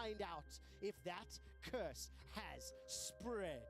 find out if that curse has spread.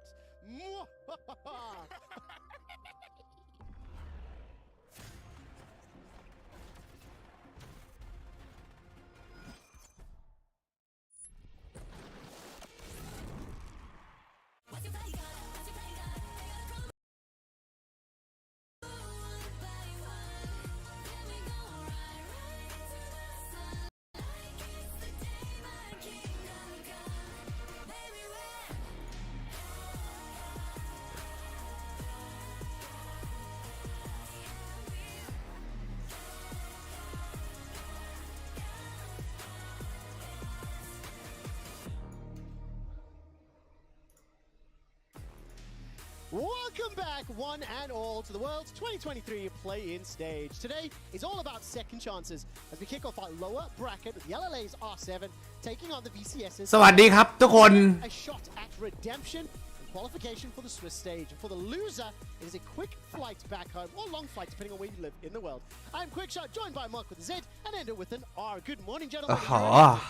Welcome back, one and all, to the World's 2023 Play-In stage. Today is all about second chances as we kick off our lower bracket with the LLA's R7 taking on the VCS's. สวัสดีครับทุกคน A shot at redemption and qualification for the Swiss stage. And for the loser, it is a quick flight back home or long flight depending on where you live in the world. I'm Quickshot, joined by Mark with a Z and Ender with an R. Good morning, gentlemen.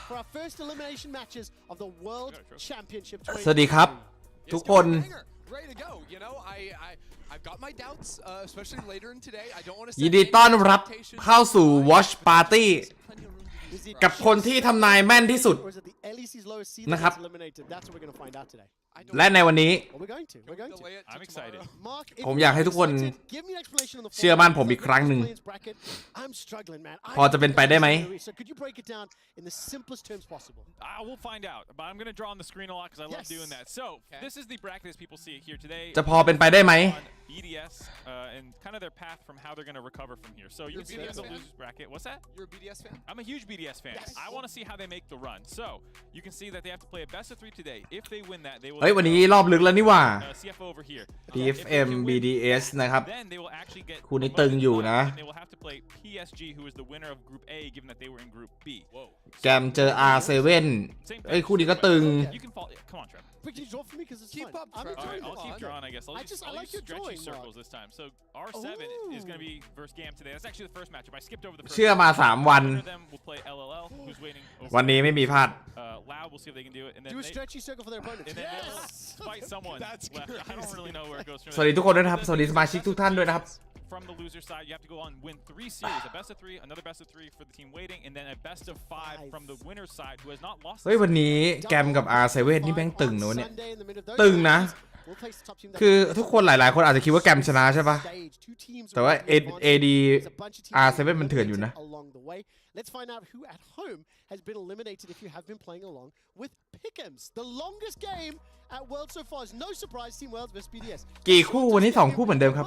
For our first elimination matches of the World Championship. สวัสดีครับทุกคน Ready to go. You know, I've got my doubts, especially later in today. I don't want to. ยินดีต้อนรับเข้าสู่ Watch Party กับคนที่ทำนายแม่นที่สุดนะครับและในวันนี้ผมอยากให้ทุกคนเชื่อมั่นผมอีกครั้งหนึ่งพอจะเป็นไปได้ไหม We'll find out, but I'm going to draw on the screen a lot because I love doing that. So this is the bracket as people see it here today. จะพอเป็นไปได้ไหม BDS and kind of their path from how they're going to recover from here. So you can see in the losers bracket. What's that? You're a BDS fan? I'm a huge BDS fan. I want to see how they make the run. So you can see that they have to play a best of 3 today. If they win that, they will. เฮ้ยวันนี้รอบลึกแล้วนี่หว่า CFO over here. DFM BDS นะครับ Then they will actually get คู่นี้ตึงอยู่นะ They will have to play PSG, who is the winner of Group A, given that they were in Group B. แกมเจอ R7 เอ้ยคู่นี้ก็ตึง You can fall. Come on, Trevor. Can you draw for me because it's Keep fun. up, I'm Trevor. Alright, I'll keep drawing, I guess. I'll use your stretchy drawing, circles this time. So R7 is going to be versus GAM today. That's actually the first matchup. I skipped over the first. เชื่อมา3วัน One of them will play LLL, who's waiting. วันนี้ไม่มีพลาด Loud, we'll see if they can do it. And then do a stretchy circle for their opponent. And then they'll fight someone left. I don't really know where it goes from. สวัสดีทุกคนด้วยนะครับสวัสดีสมาชิกทุกท่านด้วยนะครับ From the loser side, you have to go on and win 3 series, a best of 3, another best of 3 for the team waiting, and then a best of 5 from the winner's side who has not lost. เฮ้ยวันนี้แกมกับ R7 นี่แม่งตึงนะเนี่ยตึงนะคือทุกคนหลายๆคนอาจจะคิดว่าแกมชนะใช่ปะแต่ว่า AD R7 มันเถื่อนอยู่นะ Let's find out who at home has been eliminated if you have been playing along with Pick'ems. The longest game at World so far is no surprise Team Wales vs BDS. กี่คู่วันนี้2คู่เหมือนเดิมครับ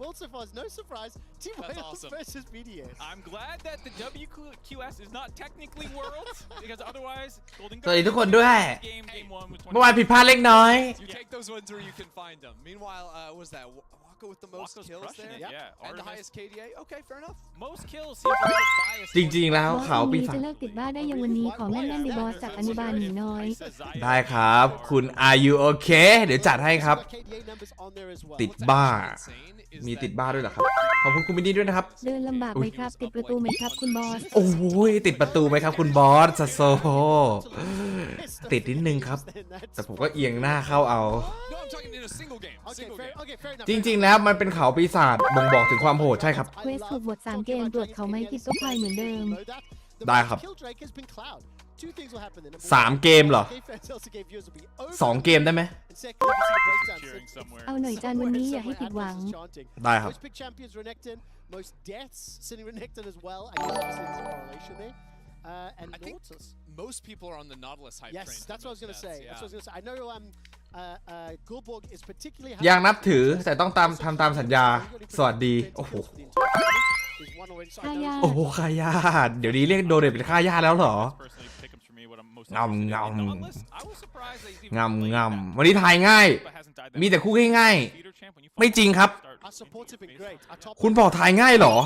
World so far is no surprise Team Wales vs BDS. I'm glad that the WQS is not technically Worlds because otherwise Golden สวัสดีทุกคนด้วย game 1 เมื่อวานผิดพลาดเล็กน้อย You take those ones where you can find them. Meanwhile, was that Waka with the most kills there? Yeah. And the highest KDA? Okay, fair enoug. Most kills seem a little biased. จริงๆแล้วเขาปีศาจ จะเลิกติดบ้าได้ยังวันนี้ขอแม่นๆในบอสจากอนุบาลหนีน้อย ได้ครับคุณ Are you okay เดี๋ยวจัดให้ครับติดบ้ามีติดบ้าด้วยเหรอครับขอบคุณคุณมินนี่ด้วยนะครับ เดินลำบากไหมครับติดประตูไหมครับคุณบอส โอ้ยติดประตูไหมครับคุณบอสซาโซติดนิดนึงครับแต่ผมก็เอียงหน้าเข้าเอา No, I'm talking in a single game. Single game. จริงๆแล้วมันเป็นเขาปีศาจบ่งบอกถึงความโหดใช่ครับ เควสถูกบท3เกมตรวจเขาไม่ผิดก็พายเหมือนเดิม ได้ครับ3เกมเหรอ2เกมได้ไหม เอาหน่อยจานวันนี้อย่าให้ผิดหวัง ได้ครับ Most deaths sitting Renekton as well. I guess obviously there's a correlation there. And I think most people are on the Nautilus hype train. Yes, that's what I was going to say. That's what I was going to say. I know Gulborg is particularly. ยังนับถือแต่ต้องทำตามสัญญาสวัสดีโอ้โห ค่าญาติ โอ้โหค่าญาติเดี๋ยวนี้เรียกโดเรทเป็นค่าญาติแล้วเหรองำวันนี้ทายง่ายมีแต่คู่ง่ายๆไม่จริงครับคุณบอกทายง่ายเหรอ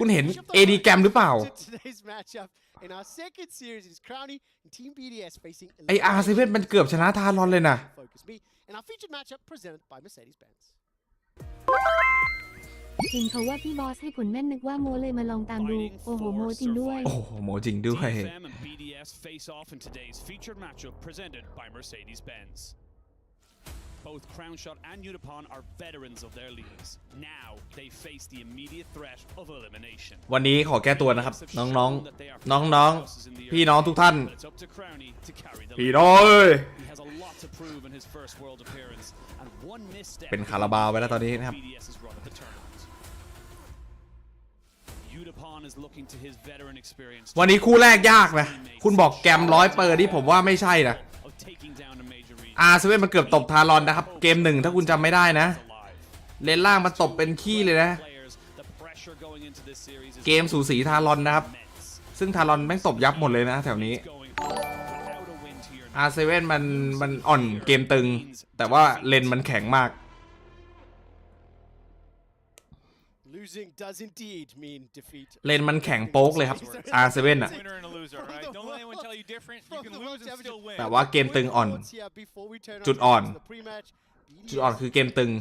คุณเห็น AD แกมหรือเปล่าไอ R7 มันเกือบชนะทารอนเลยนะจริงเขาว่าพี่บอสให้ผลแม่นนึกว่าโมเลยมาลองตามดูโอ้โหโมจริงด้วย โอ้โหโมจริงด้วย BDS face off in today's featured matchup presented by Mercedes-Benz. Both Crownshot and Unipon are veterans of their leagues. Now they face the immediate threat of elimination. วันนี้ขอแก้ตัวนะครับน้องๆพี่น้องทุกท่าน But it's up to Crowny to carry the พี่ lead. น้องเอ้ย He has a lot to prove in his first world appearance, and one misstep เป็นคาราบาวไปแล้วตอนนี้นะครับ BDS's run at the tournament. Unipon is looking to his veteran experience. วันนี้คู่แรกยากนะคุณบอกแกม100%ที่ผมว่าไม่ใช่นะ Of taking down a major region. อาร์เซเว่นมันเกือบตบทารอนนะครับเกม1ถ้าคุณจำไม่ได้นะ เลนล่างมันตบเป็นขี้เลยนะ The pressure going into this series is เกมสูสีทารอนนะครับซึ่งทารอนแม่งตบยับหมดเลยนะแถวนี้ going without a win to your อาร์เซเว่นมันอ่อนเกมตึง แต่ว่าเลนมันแข็งมาก Losing does indeed mean defeat. เลนมันแข็งโป๊กเลยครับอาร์เซเว่นอ่ะ Winner and a loser, all right? Don't let anyone tell you different. You can lose and still win. แต่ว่าเกมตึงอ่อน จุดอ่อน จุดอ่อนคือเกมตึง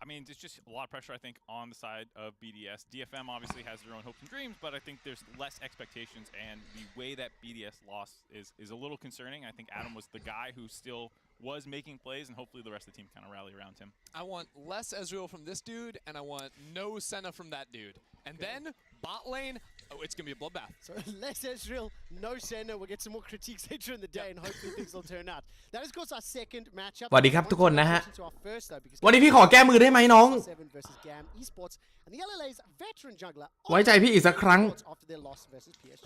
I mean, there's just a lot of pressure, I think, on the side of BDS. DFM obviously has their own hopes and dreams, but I think there's less expectations, and the way that BDS lost is a little concerning. I think Adam was the guy who still was making plays, and hopefully the rest of the team kind of rally around him. I want less Ezreal from this dude, and I want no Senna from that dude. And then, bot lane, oh, it's going to be a bloodbath. So less Ezreal, no Senna. We'll get some more critiques later in the day, and hopefully things will turn out. That is, of course, our second matchup. สวัสดีครับทุกคนนะฮะ To our first, though, because วันนี้พี่ขอแก้มือได้ไหมน้อง 7 versus GAM Esports, and the LLA's veteran jungler ไว้ใจพี่อีกสักครั้ง after their loss versus PSG.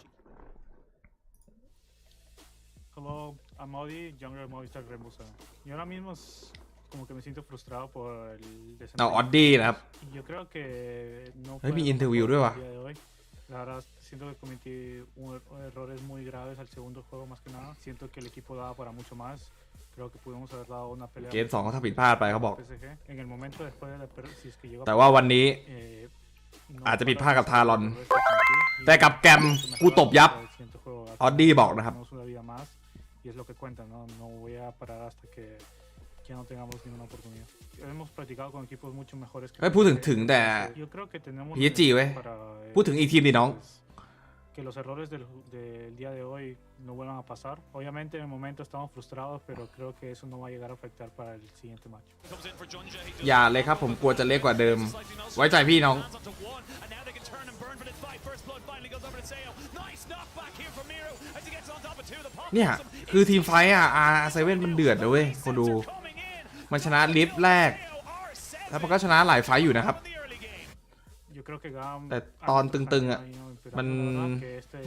Hello, I'm Audi, younger Movistar Remusa. Y ahora mismo como que me siento frustrado por el เอาออ desempeño. ดดี้นะครับ Y yo creo que no เฮ้ย มี fue อินเทอร์วิว mejor ด้วย el ว่ะ día de hoy. La verdad, siento que cometí errores muy graves al segundo juego más que nada. Siento que el equipo daba para mucho más. Creo que pudimos haber dado una pelea เกม2เขาทำผิดพลาดไปเขาบอก PSG. En el momento después de la si es que llegó แต่ว่าวันนี้ no อาจจะผิดพลาดกับ fue ทารอน lo que sentí. แต่กับแกมกูตบยับ El siguiente juego ออดดี้บอกนะครับ tenemos una vida más y es lo que cuenta, no voy a parar hasta que ya no tengamos ninguna oportunidad. Hemos practicado con equipos mucho mejores que เฮ้ยพูดถึงแต่ yo creo que tenemos PSG เว้ย para พูดถึงอีกทีมดิน้อง que los errores del día de hoy no vuelvan a pasar. Obviamente en el momento estamos frustrados, pero creo que eso no va a llegar a afectar para el siguiente match. อย่าเลยครับผมกลัวจะเละกว่าเดิม ไว้ใจพี่น้อง เนี่ยคือทีมไฟท์อ่ะ R7 มันเดือดเลยเว้ยคนดูมันชนะลิฟต์แรก แล้วมันก็ชนะหลายไฟท์อยู่นะครับ Yo creo que GAM แต่ตอนตึงๆอ่ะ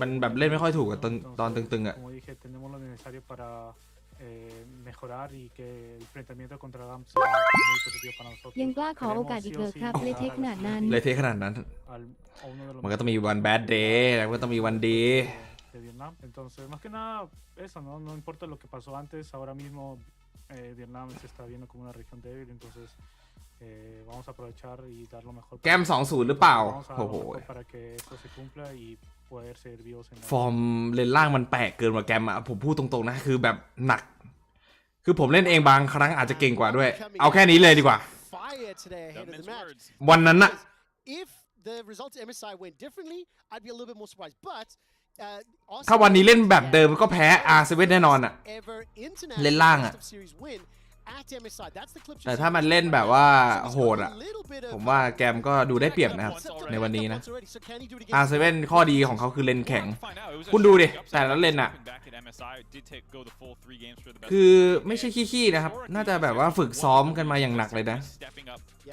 มันแบบเล่นไม่ค่อยถูกกับตอนตึงๆอ่ะ Como dije, tenemos lo necesario para mejorar y que el enfrentamiento contra GAM sea muy positivo para nosotros. ยังกล้าขอโอกาสอีกเหรอครับเละเทะขนาดนั้น เลยเทขนาดนั้น A uno de los มันก็ต้องมีวันแบดเดย์แล้วก็ต้องมีวันดี de Vietnam. Entonces, más que nada, eso, no importa lo que pasó antes, ahora mismo Vietnam se está viendo como una región débil, entonces vamos a aprovechar y dar lo mejor. แกม 2-0 หรือเปล่า Vamos a dar โอ้โห lo mejor para que esto se cumpla y poder seguir vivos en la ฟอร์มเลนล่างมันแปลกเกินกว่าแกมอ่ะผมพูดตรงๆนะคือแบบหนัก คือผมเล่นเองบางครั้งอาจจะเก่งกว่าด้วย เอาแค่นี้เลยดีกว่า Fire today ahead of the match. วันนั้นน่ะ If the results of MSI went differently, I'd be a little bit more surprised. But ถ้าวันนี้เล่นแบบเดิมก็แพ้ R7 แน่นอนอ่ะ เล่นล่างอ่ะ แต่ถ้ามันเล่นแบบว่าโหดอ่ะผมว่าแกมก็ดูได้เปรียบนะครับในวันนี้นะ R7 ข้อดีของเขาคือเลนแข็ง คุณดูดิแต่ละเลนอ่ะคือไม่ใช่ขี้ๆนะครับน่าจะแบบว่าฝึกซ้อมกันมาอย่างหนักเลยนะ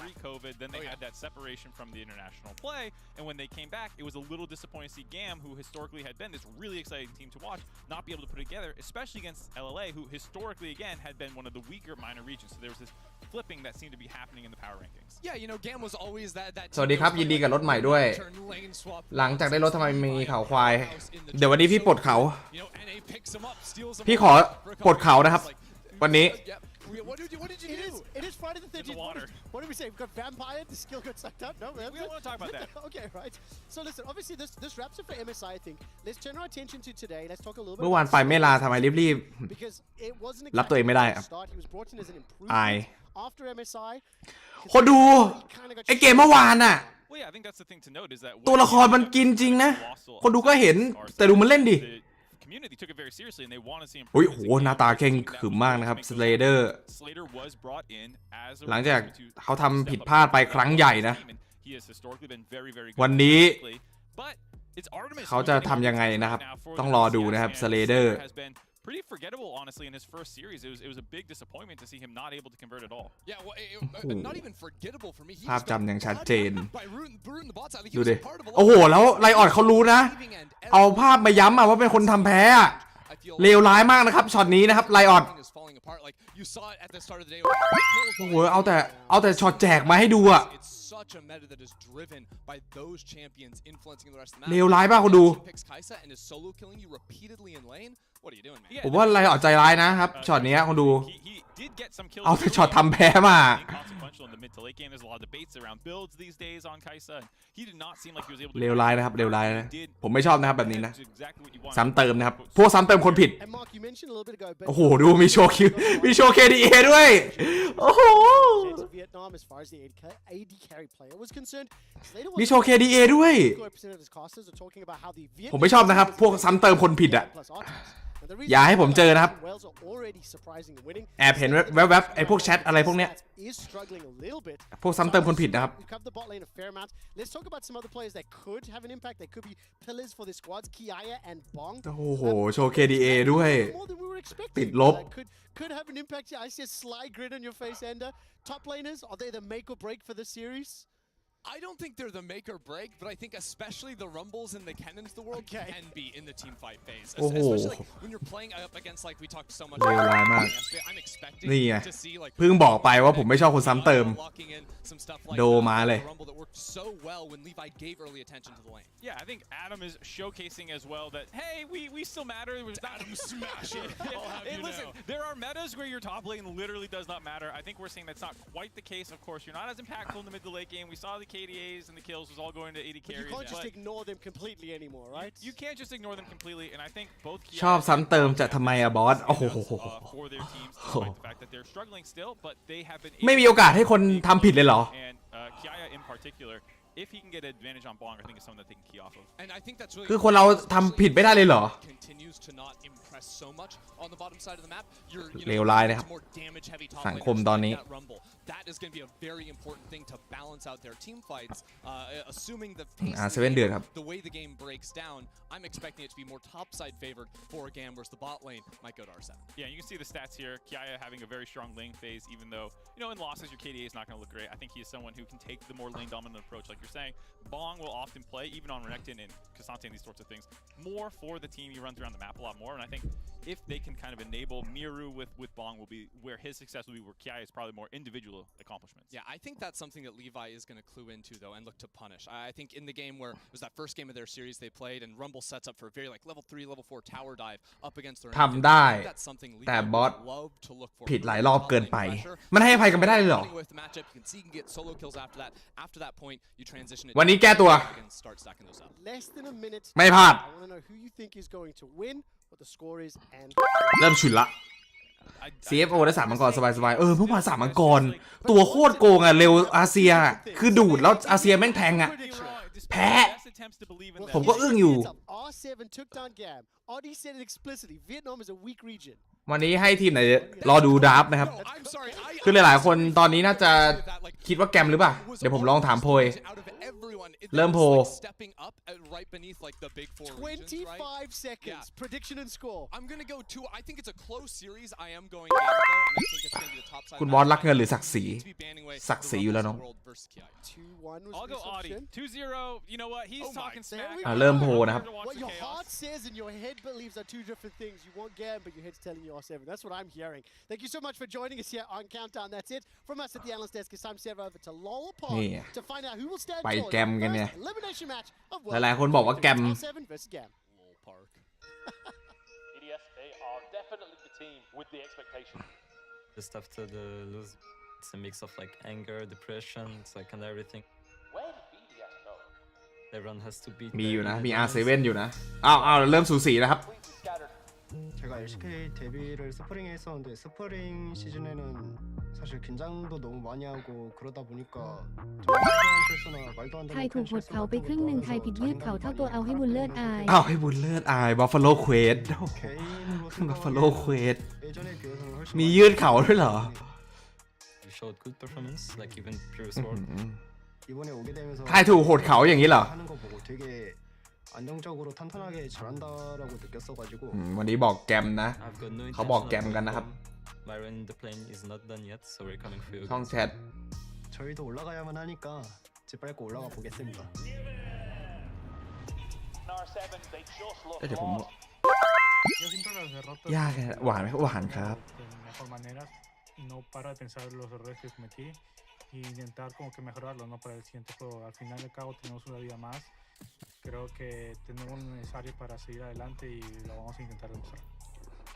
Pre-COVID, then they had that separation from the international play, and when they came back, it was a little disappointing to see GAM, who historically had been this really exciting team to watch, not be able to put it together, especially against LLA, who historically, again, had been one of the weaker minor regions. So there was this flipping that seemed to be happening in the power rankings. Yeah, you know, GAM was always that สวัสดีครับยินดีกับรถใหม่ด้วย หลังจากได้รถทำไมมีเขาควาย เดี๋ยววันนี้พี่ปลดเขา พี่ขอปลดเขานะครับ วันนี้ What did you do? It is Friday the 13th. What did we say? We've got Vampire, the skill got sucked up. No, we don't want to talk about that. Okay, right. So listen, obviously this wraps it for MSI, I think. Let's turn our attention to today. Let's talk a little bit เมื่อวานไปไม่ลาทำไมรีบ because it wasn't รับตัวเองไม่ได้ครับ start. He was brought in as an อาย improvement after MSI. คนดูไอเกมเมื่อวานน่ะ Well, yeah, I think that's the thing to note is that ตัวละครมันกินจริงนะ คนดูก็เห็นแต่ดูมันเล่นดิ community took it very seriously and they want to see อุ้ยโห improvements in หน้า game ตา versus เข่ง something that ขึมมากนะครับ Slater Slater was brought in as a หลังจาก replacement to เขาทำผิด step up พลาดไป his ครั้งใหญ่นะ team, and he has historically been very, very good วันนี้ defensively, but it's Artemis เขาจะทำยังไงนะครับ ต้องรอดูนะครับ Slater has been pretty forgettable, honestly, in his first series. It was a big disappointment to see him not able to convert at all. Yeah, well, not even forgettable for me. ภาพจำอย่างชัดเจน By rooting the bots out. He ดู was ดิ a part of a lot โอ้โห แล้วไลออดเขารู้นะ เอาภาพมาย้ำว่าเป็นคนทำแพ้อะเลวร้ายมากนะครับช็อตนี้นะครับไลออด is falling apart. Like you saw it at the start of the day. โอ้โหเอาแต่ช็อตแจกมาให้ดูอะ It's such a meta that is driven by those champions influencing the rest of the map. เลวร้ายมากคุณดู Picks Kaisa and is solo killing you repeatedly in lane. What are you doing, man? ผมว่าไลออดใจร้ายนะครับช็อตนี้คุณดู He did get some kills เอาแต่ช็อตทำแพ้มา inconsequential in the mid to late game. There's a lot of debates around builds these days on Kaisa. He did not seem like he was able to เลวร้ายนะครับเลวร้ายนะผมไม่ชอบนะครับแบบนี้นะซ้ำเติมนะครับ พ พว ว ก กซ้ำเติมคนผิด And Mark, you mentioned a little bit ago, but โอ้โห ดูมีโชว์คิวมีโชว์ KDA ด้วย โอ้โห shades of Vietnam as far as the AD carry player was concerned. Slater มีโชว์ KDA ด้วย of his casters are talking about how the ผมไม่ชอบนะครับ พวกซ้ำเติมคนผิดอะ plus Artemis. And the reason อย่าให้ผมเจอนะครับ Wales are already surprising and winning. แอบเห็นแวบๆไอ้พวกแชทอะไรพวกเนี้ย Is struggling a little bit. พวกซ้ำเติมคนผิดนะครับ We've covered the bot lane a fair amount. Let's talk about some other players that could have an impact. They could be pillars for the squads. Kiaya and Bong. โอ้โห โชว์ KDA ด้วย More than we were expecting. ติดลบ Could have an impact here. I see a sly grin on your face, Ender. Top laners, are they the make or break for the series? I don't think they're the make or break, but I think especially the Rumbles and the Cannons of the world can be in the team fight phase. Especially like when you're playing up against like we talked so much เลวร้ายมาก yesterday. I'm expecting นี่ไง to see like เพิ่งบอกไปว่าผมไม่ชอบคนซ้ำเติม locking in some stuff like โดมาเลย the Rumble that worked so well when Levi gave early attention to the lane. Yeah, I think Adam is showcasing as well that hey, we still matter. Adam smashing. Hey, listen, there are metas where your top lane literally does not matter. I think we're seeing that's not quite the case. Of course, you're not as impactful in the mid to late game. We saw the KDAs and the kills was all going to AD But carries. you can't just ignore them completely anymore, right? You can't just ignore them completely, and I think both ชอบซ้ำเติมจะทำไมอะบอส โอ้โห for their teams, despite the fact that they're struggling still, but they have been ไม่มีโอกาสให้คนทำผิดเลยเหรอ and Kiaya in particular, if he can get an advantage on Bong, I think it's something that they can key off of. And I think that's really คือคนเราทำผิดไม่ได้เลยเหรอ continues to not impress so much on the bottom side of the map. You're เลวร้ายนะครับ more damage heavy top สังคมตอนนี้ that Rumble. That is going to be a very important thing to balance out their team fights. Assuming the pace of the 7 game, เดือนครับ the way the game breaks down, I'm expecting it to be more topside favored for a GAM versus the bot lane might go to R7. Yeah, you can see the stats here. Kiaya having a very strong lane phase, even though, you know, in losses, your KDA is not going to look great. I think he is someone who can take the more lane dominant approach, like you're saying. Bong will often play, even on Renekton and Cassante and these sorts of things, more for the team. He runs around the map a lot more, and I think if they can kind of enable Miru with Bong will be where his success will be, where Kiaya is probably more individual accomplishments. Yeah, I think that's something that Levi is going to clue into, though, and look to punish. I think in the game where it was that first game of their series they played, and Rumble sets up for a very like level 3, level 4 tower dive up against their ทำได้ that's something แต่ Levi บอส would love to look for. ผิดหลายรอบเกินไป มันให้อภัยกันไม่ได้เลยเหรอ With the matchup, you can see you can get solo kills after that. After that point, you transition it วันนี้แก้ตัว and start stacking those up. Less than a minute. ไม่พลาด I want to know who you think is going to win, what the score is, and เริ่มฉุนละ CFO ได้3มังกรสบายๆ เมื่อวาน3มังกร ตัวโคตรโกงอะเร็วอาเซีย คือดูดแล้วอาเซียแม่งแทงอะ แพ้ ผมก็อึ้งอยู่ R7 took down GAM. Audi said it explicitly. Vietnam is a weak region. วันนี้ให้ทีมไหนรอดูดราฟต์นะครับ I'm sorry, คือหลายๆคนตอนนี้น่าจะคิดว่าแกมหรือเปล่า เดี๋ยวผมลองถามโพย เริ่มโพล stepping up right beneath like the big 4 regions, right? 25 seconds. Prediction and score. I'm going to go 2. I think it's a close series. I am going GAM though, and I think it's going to be the top side. คุณบอสรักเงินหรือศักดิ์ศรี ศักดิ์ศรีอยู่แล้วน้อง 2-1 was I'll go this Audi. option. 2-0. You know what? He's talking smack. เริ่มโพลนะครับ What your heart says and your head believes are two different things. You want GAM, but your head's telling you R7. That's what I'm hearing. Thank you so much for joining us here on Countdown. That's it from us at the analyst desk. It's time to serve over to Lollapop to find out who will stand ไป tall แกม in กัน the เนี่ย first elimination match of หลายๆคนบอกว่าแกม R7 versus GAM. Park. BDS, they are definitely the team with the expectation. Just after the lose, it's a mix of like anger, depression, it's like and everything. Where did BDS go? Everyone has to beat. มีอยู่นะ their มี opponents. R7 อยู่นะ อ้าวเริ่มสูสีนะครับ Completely scattered. 제가 LCK 데뷔를 스프링에 했었는데 스프링 시즌에는 사실 긴장도 너무 많이 하고 그러다 보니까 실수나 말도 안 ไทย 되는 ถูกหดเขาไปครึ่งหนึ่งไทยผิดยืดเขาเท่าตัวเอาให้บุญเลิศอาย อ้าวให้บุญเลิศอายบัฟฟาโลเควส 개인으로 บัฟฟาโลเควส 예전에 비해서는 훨씬 มียืดเข่าด้วยเหรอ You showed good performance, like even previous world. 이번에 오게 되면서 ไทยถูกหดเขาอย่างนี้เหรอ 하는 거 보고 되게 안정적으로 탄탄하게 잘한다라고 느꼈어가지고 วันนี้บอกแกมนะ I've got no เขาบอก intention แก of มกันนะครับ going home. My run in the plane is not done yet, so we're coming for you. ช่องแชท 저희도 올라가야만 하니까 짓밟고 올라가 보겠습니다. R7, they just look เดี๋ยวผม lost. Yo siempre las derrotas. ยากหวานไหมหวานครับ De mejor manera, no paro de pensar en los errores que cometí y intentar como que mejorarlo, ¿no? Para el siguiente juego. Al final y al cabo tenemos una vida más. Creo que tenemos lo necesario para seguir adelante y lo vamos a intentar demostrar.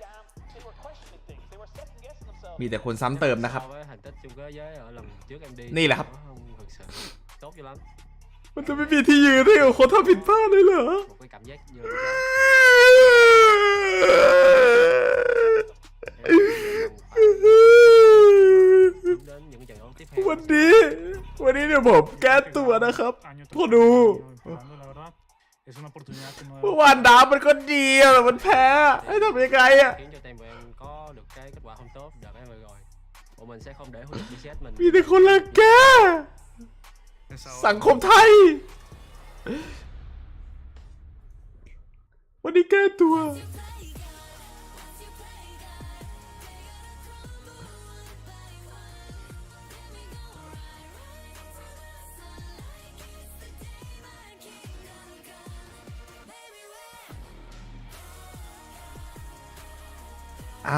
GAM, they were questioning things. They were second guessing themselves. มีแต่คนซ้ำเติมนะครับ So với thành tích chung kết với ở lần trước em đi นี่แหละครับ nó không thực sự tốt cho lắm. มันจะไม่มีที่ยืนให้กับคนทำผิดพลาดเลยเหรอ Một cái cảm giác như lúc đó đến những trận đấu tiếp theo. วันนี้เดี๋ยวผมแก้ตัวนะครับ Año พอ tras ดู año mejorando, la verdad. Es una oportunidad que no เมื่อวานดาวมันก็ดีอะแต่มันแพ้ให้ทำยังไงอะ khiến cho team của em có được cái kết quả không tốt đợt em vừa rồi. Bọn mình sẽ không để huấn luyện viên set mình. มีแต่คนรังแกสังคมไทย วันนี้แก้ตัว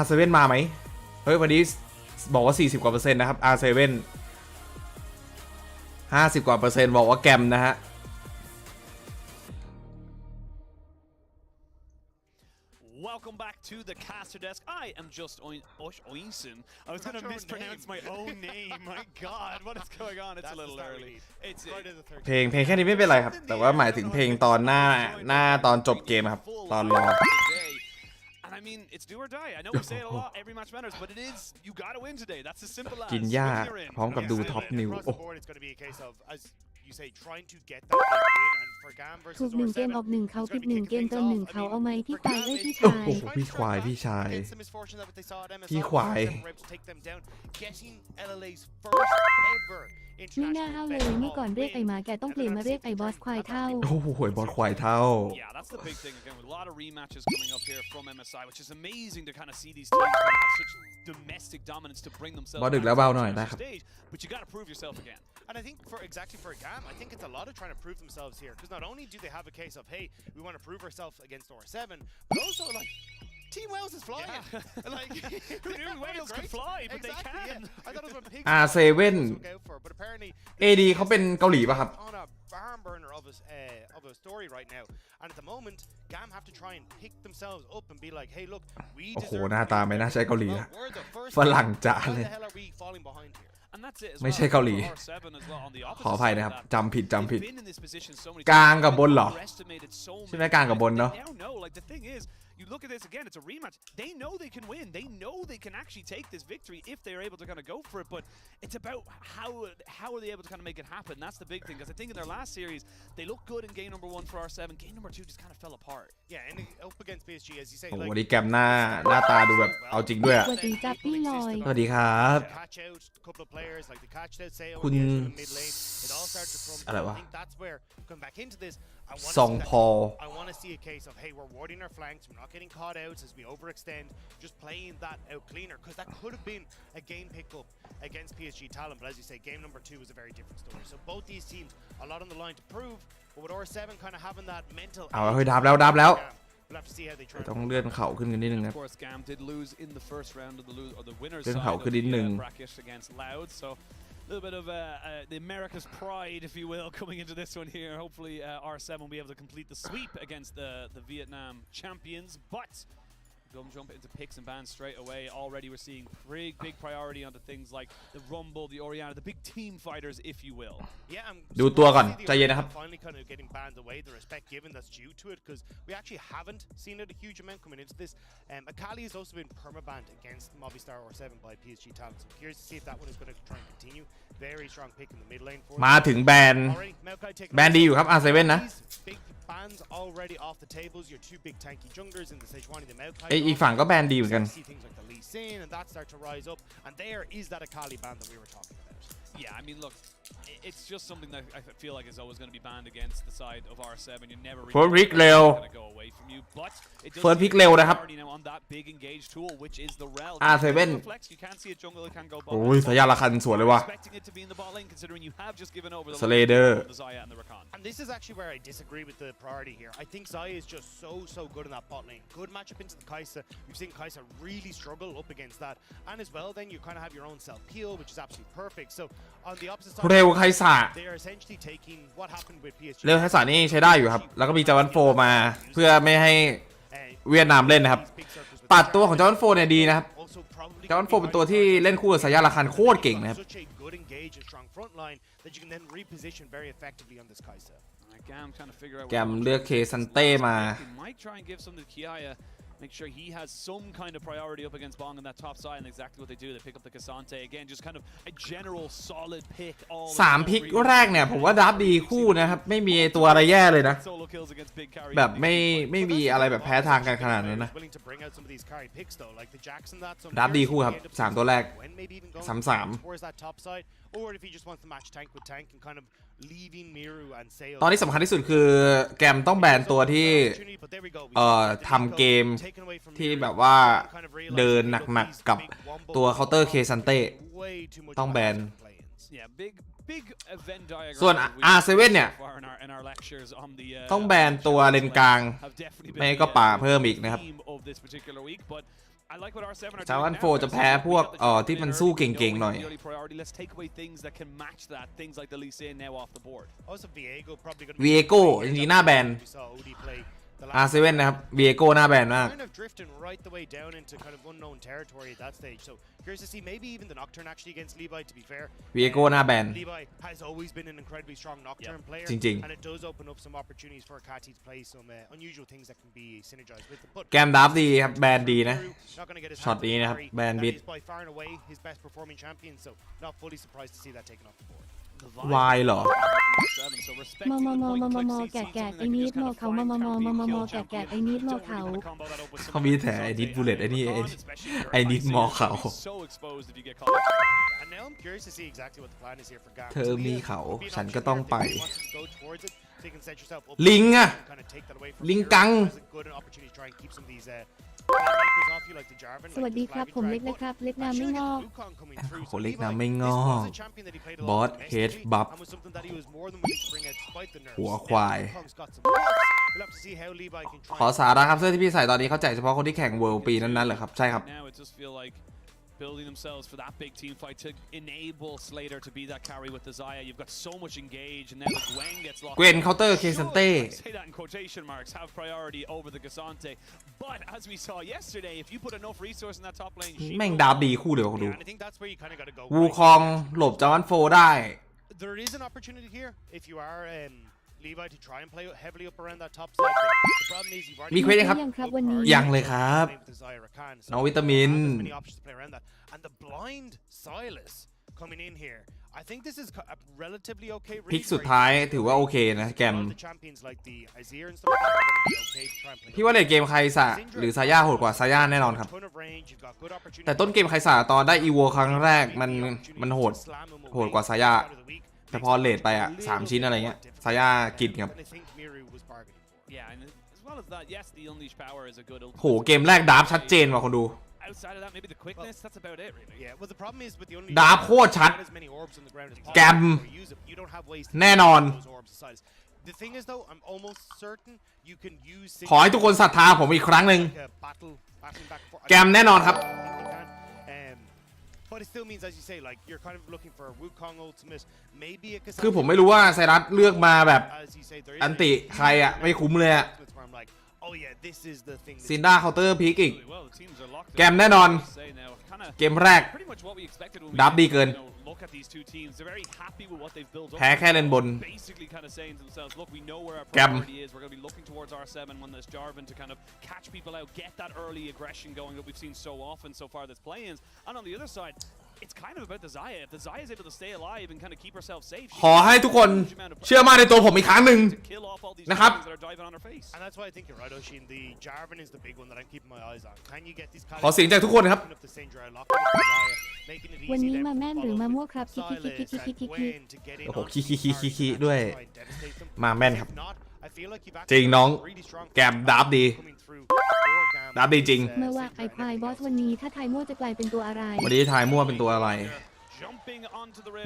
R7 มาไหม เฮ้ยวันนี้บอกว่า40กว่าเปอร์เซ็นต์นะครับ R7 50กว่าเปอร์เซ็นต์บอกว่าแกมนะฮะ Welcome back to the caster desk. I am just Oinson. I was going to mispronounce my own name. My God, what is going on? It's a little early. It's เพลงแค่นี้ไม่เป็นไรครับ แต่ว่าหมายถึงเพลงตอนหน้าตอนจบเกมครับ ตอนรอ And I mean, it's do or die. I know we say it a lot. Every match matters, but it is you got to win today. That's as simple as. กินหญ้าพร้อมกับดูท็อปนิว Across โอ้ the board, it's going to be a case of, as you say, trying to get that big win. And for GAM ถูก versus 1 เกม R7, ออก 1 เขาผิด 1 เกมเติม 1 เขาเอาไหมพี่ควายเอ้ยพี่ โอ้ ชาย โหพี่ควายพี่ชาย against the misfortune that they saw at MSI, พี่ควาย R7 were able to take them down, getting LLA's first ever ไม่น่าห้าวเลยเมื่อก่อนเรียกไอหมาแกต้องเปลี่ยนมาเรียกไอบอสควายเท่า โอ้โหบอลควายเท่า Yeah, that's the big thing again with a lot of rematches coming up here from MSI, which is amazing to kind of see these teams kind of have such domestic dominance to bring themselves บอลดึก back แล้ว to เบา the หน่อย international นะครับ stage, but you got to prove yourself again. And I think for GAM, I think it's a lot of trying to prove themselves here, because not only do they have a case of, hey, we want to prove ourselves against R7, but also like Team Wales is flying. Yeah. Like Who knew Wales could fly, but they can. I thought it was when pigs R7 would go for, but apparently AD เขาเป็นเกาหลีป่ะครับ on a barn burner of a story right now. And at the moment, GAM have to try and pick themselves up and be like, hey, look, we โอ้โห deserve หน้าตาไม่น่าใช่เกาหลีนะ We're the first ฝรั่งจ๋า Why เลย the hell are we falling behind here? And that's it as ไม่ well. ใช่เกาหลี For R7 as well, on the ขอ opposite อภัย side นะครับ of that, จำผิด they've been in this position so many กลาง times. กับบนเหรอ Underestimated so ใช่ไหม many กลางกับบน times. เนาะ They now know, like the thing is, you look at this again, it's a rematch. They know they can win. They know they can actually take this victory if they're able to kind of go for it. But it's about how are they able to kind of make it happen. That's the big thing. Because I think in their last series, they looked good in game number 1 for R7. Game number 2 just kind of fell apart. Yeah, and up against PSG, as you say, โอ้โห like วันนี้แกมหน้าตาดูแบบเอาจริงด้วยอะ สวัสดีจ้าพี่ลอย สวัสดีครับ catch out a couple of players, like the catch out Seo คุณ in the mid lane. It all started to crumble. อะไรวะ I think that's where going back into this, I want ซองพอล I want to see a case of, hey, we're warding our flanks, we're not getting caught out as we overextend, just playing that out cleaner, because that could have been a game pickup against PSG Talent. But as you say, game number 2 was a very different story. So both these teams, a lot on the line to prove, but with R7 kind of having that mental. เอาเฮ้ยดับแล้ว We'll have to see how they try. ต้องเลื่อนเข่าขึ้นกันนิดนึงนะ Of course, GAM did lose in the first round of the winners เลื่อน side เข่า of ขึ้นนิดนึง the bracket against Loud. So a little bit of the America's pride, if you will, coming into this one here. Hopefully, R7 will be able to complete the sweep against the Vietnam champions. But Gum jump into picks and bans straight away. Already we're seeing big priority onto things like the Rumble, the Orianna, the big team fighters, if you will. Yeah, ดูตัวก่อนใจเย็นนะครับ finally kind of getting banned away, the respect given that's due to it, because we actually haven't seen it a huge amount coming into this. Akali has also been permabanned against Movistar or 7 by PSG talent. So I'm curious to see if that one is going to try and continue. Very strong pick in the mid lane for มาถึงแบนดีอยู่ครับ R7 นะ big bans already off the tables. Your two big tanky junglers in the Sejuani, the Maokai. อีกฝั่งก็แบนดีเหมือนกัน See things like the Lee Sin and that start to rise up, and there is that Akali ban that we were talking about. Yeah, I mean, look, it's just something that I feel like is always going to be banned against the side of R7. You never really First pick เร็ว going to go away from you, but it does First pick เร็วนะครับ now on that big engage tool, which is the rel. R7 Flex, you can't see a jungle that can go โอ้ยสายาละคันสวยเลยว่ะ expecting it to be in the bot lane, considering you have just given over the Slayer the Xayah and the Rakan. And this is actually where I disagree with the priority here. I think Xayah is just so good in that bot lane. Good matchup into the Kai'Sa. We've seen Kai'Sa really struggle up against that. And as well, then you kind of have your own self peel, which is absolutely perfect. So on the opposite side, เร็วไคซ่า they are essentially taking what happened with PSG. เร็วไคซ่านี่ใช้ได้อยู่ครับแล้วก็มีจาวันโฟมาเพื่อไม่ให้เวียดนามเล่นนะครับปัดตัวของจาวันโฟเนี่ยดีนะครับจาวันโฟเป็นตัวที่เล่นคู่กับสายาละคันโคตรเก่งนะครับ Such a good engage and strong front line that you can then reposition very effectively on this Kai'Sa. GAM trying to figure out แกมเลือกเคซันเต้มา He might try and give some to Kiaya. Make sure he has some kind of priority up against Bong on that top side, and exactly what they do, they pick up the Cassante again, just kind of a general solid pick all 3 พิกแรกเนี่ยผมว่าดับดีคู่นะครับไม่มีตัวอะไรแย่เลยนะแบบไม่มีอะไรแบบแพ้ทางกันขนาดนั้นนะดับดีคู่ครับ3ตัวแรก3-3 or if he just wants to match tank with tank and kind of leaving Miru and Sail ตอนนี้สำคัญที่สุดคือแกมต้องแบนตัวที่ทำเกมที่แบบว่าเดินหนักๆกับตัวเคาน์เตอร์เคซันเต้ต้องแบนส่วน R7 เนี่ยต้องแบนตัวเลนกลางไม่ก็ป่าเพิ่มอีกนะครับจาวันโฟจะแพ้พวกที่มันสู้เก่งๆหน่อยเวียโก้จริงๆหน้าแบนR7 นะครับเวียโก้หน้าแบนมากเวียโก้หน้าแบนจริงๆแกมดับดีครับแบนดีนะช็อตนี้นะครับแบนบิดวายเหรอมแกะไอ้นิดมเขามแกะไอ้นิดมเขาเขามีแต่ไอ้นิดบูเลตไอ้นี่ไอ้นิดมอเขาเธอมีเขาฉันก็ต้องไปลิงอะลิงกังสวัสดีครับผมเล็กนะครับเล็กน้ำไม่งอกโหเล็กน้ำไม่งอกบอสเฮดบัฟหัวควายขอสาระครับเสื้อที่พี่ใส่ตอนนี้เขาแจกเฉพาะคนที่แข่งเวิลด์ปีนั้นๆเหรอครับใช่ครับbuilding themselves for that big team fight to enable Slater to be that carry with the Xayah. You've got so much engage, and then the Gwen gets locked. Gwen counter Cassante. Say that in quotation marks. Have priority over the Cassante. But as we saw yesterday, if you put enough resource in that top lane, แม่งดาบดีคู่เดียวดูวูคองหลบจาวันโฟได้ There is an opportunity here if you are Levi to try and play heavily up around that top side. The problem is you've already มีเควสครับยังเลยครับน้องวิตามิน and the blind Silas coming in here. I think this is a relatively okay พิกสุดท้ายถือว่าโอเคนะแกมพี่ว่าเลดเกมไคซ่าหรือซาย่าโหดกว่าซาย่าแน่นอนครับแต่ต้นเกมไคซ่าตอนได้อีโวครั้งแรกมันโหดกว่าซาย่าแต่พอเลดไปอ่ะ3ชิ้นอะไรเงี้ยซาย่ากินครับโหเกมแรกดาร์ฟชัดเจนว่ะคนดูดาร์ฟโคตรชัดแกมแน่นอนขอให้ทุกคนศรัทธาผมอีกครั้งหนึ่งแกมแน่นอนครับคือผมไม่รู้ว่าไซรัสเลือกมาแบบอันติใครอะไม่คุ้มเลยอะ Oh yeah, this is the thing. ซินด้าเคาน์เตอร์พีกอีกแกมแน่นอนเกมแรกดับดีเกินแพ้แค่เลนบนแกม It's kind of about the Xayah. If the Xayah is able to stay alive and kind of keep herself safe, ขอให้ทุกคนเชื่อมั่นในตัวผมอีกครั้งหนึ่งนะครับ And that's why I think you're right, Oshin. The Jarvan is the big one that I'm keeping my eyes on. Can you get these ขอเสียงจากทุกคนครับ วันนี้มาแม่นหรือมามั่วครับคิ โอ้โหคีด้วยมาแม่นครับจริงน้องแกมดับดีจริง เมื่อว่าไอพายบอสวันนี้ถ้าไทยมั่วจะกลายเป็นตัวอะไรวันนี้ทายมั่วเป็นตัวอะไร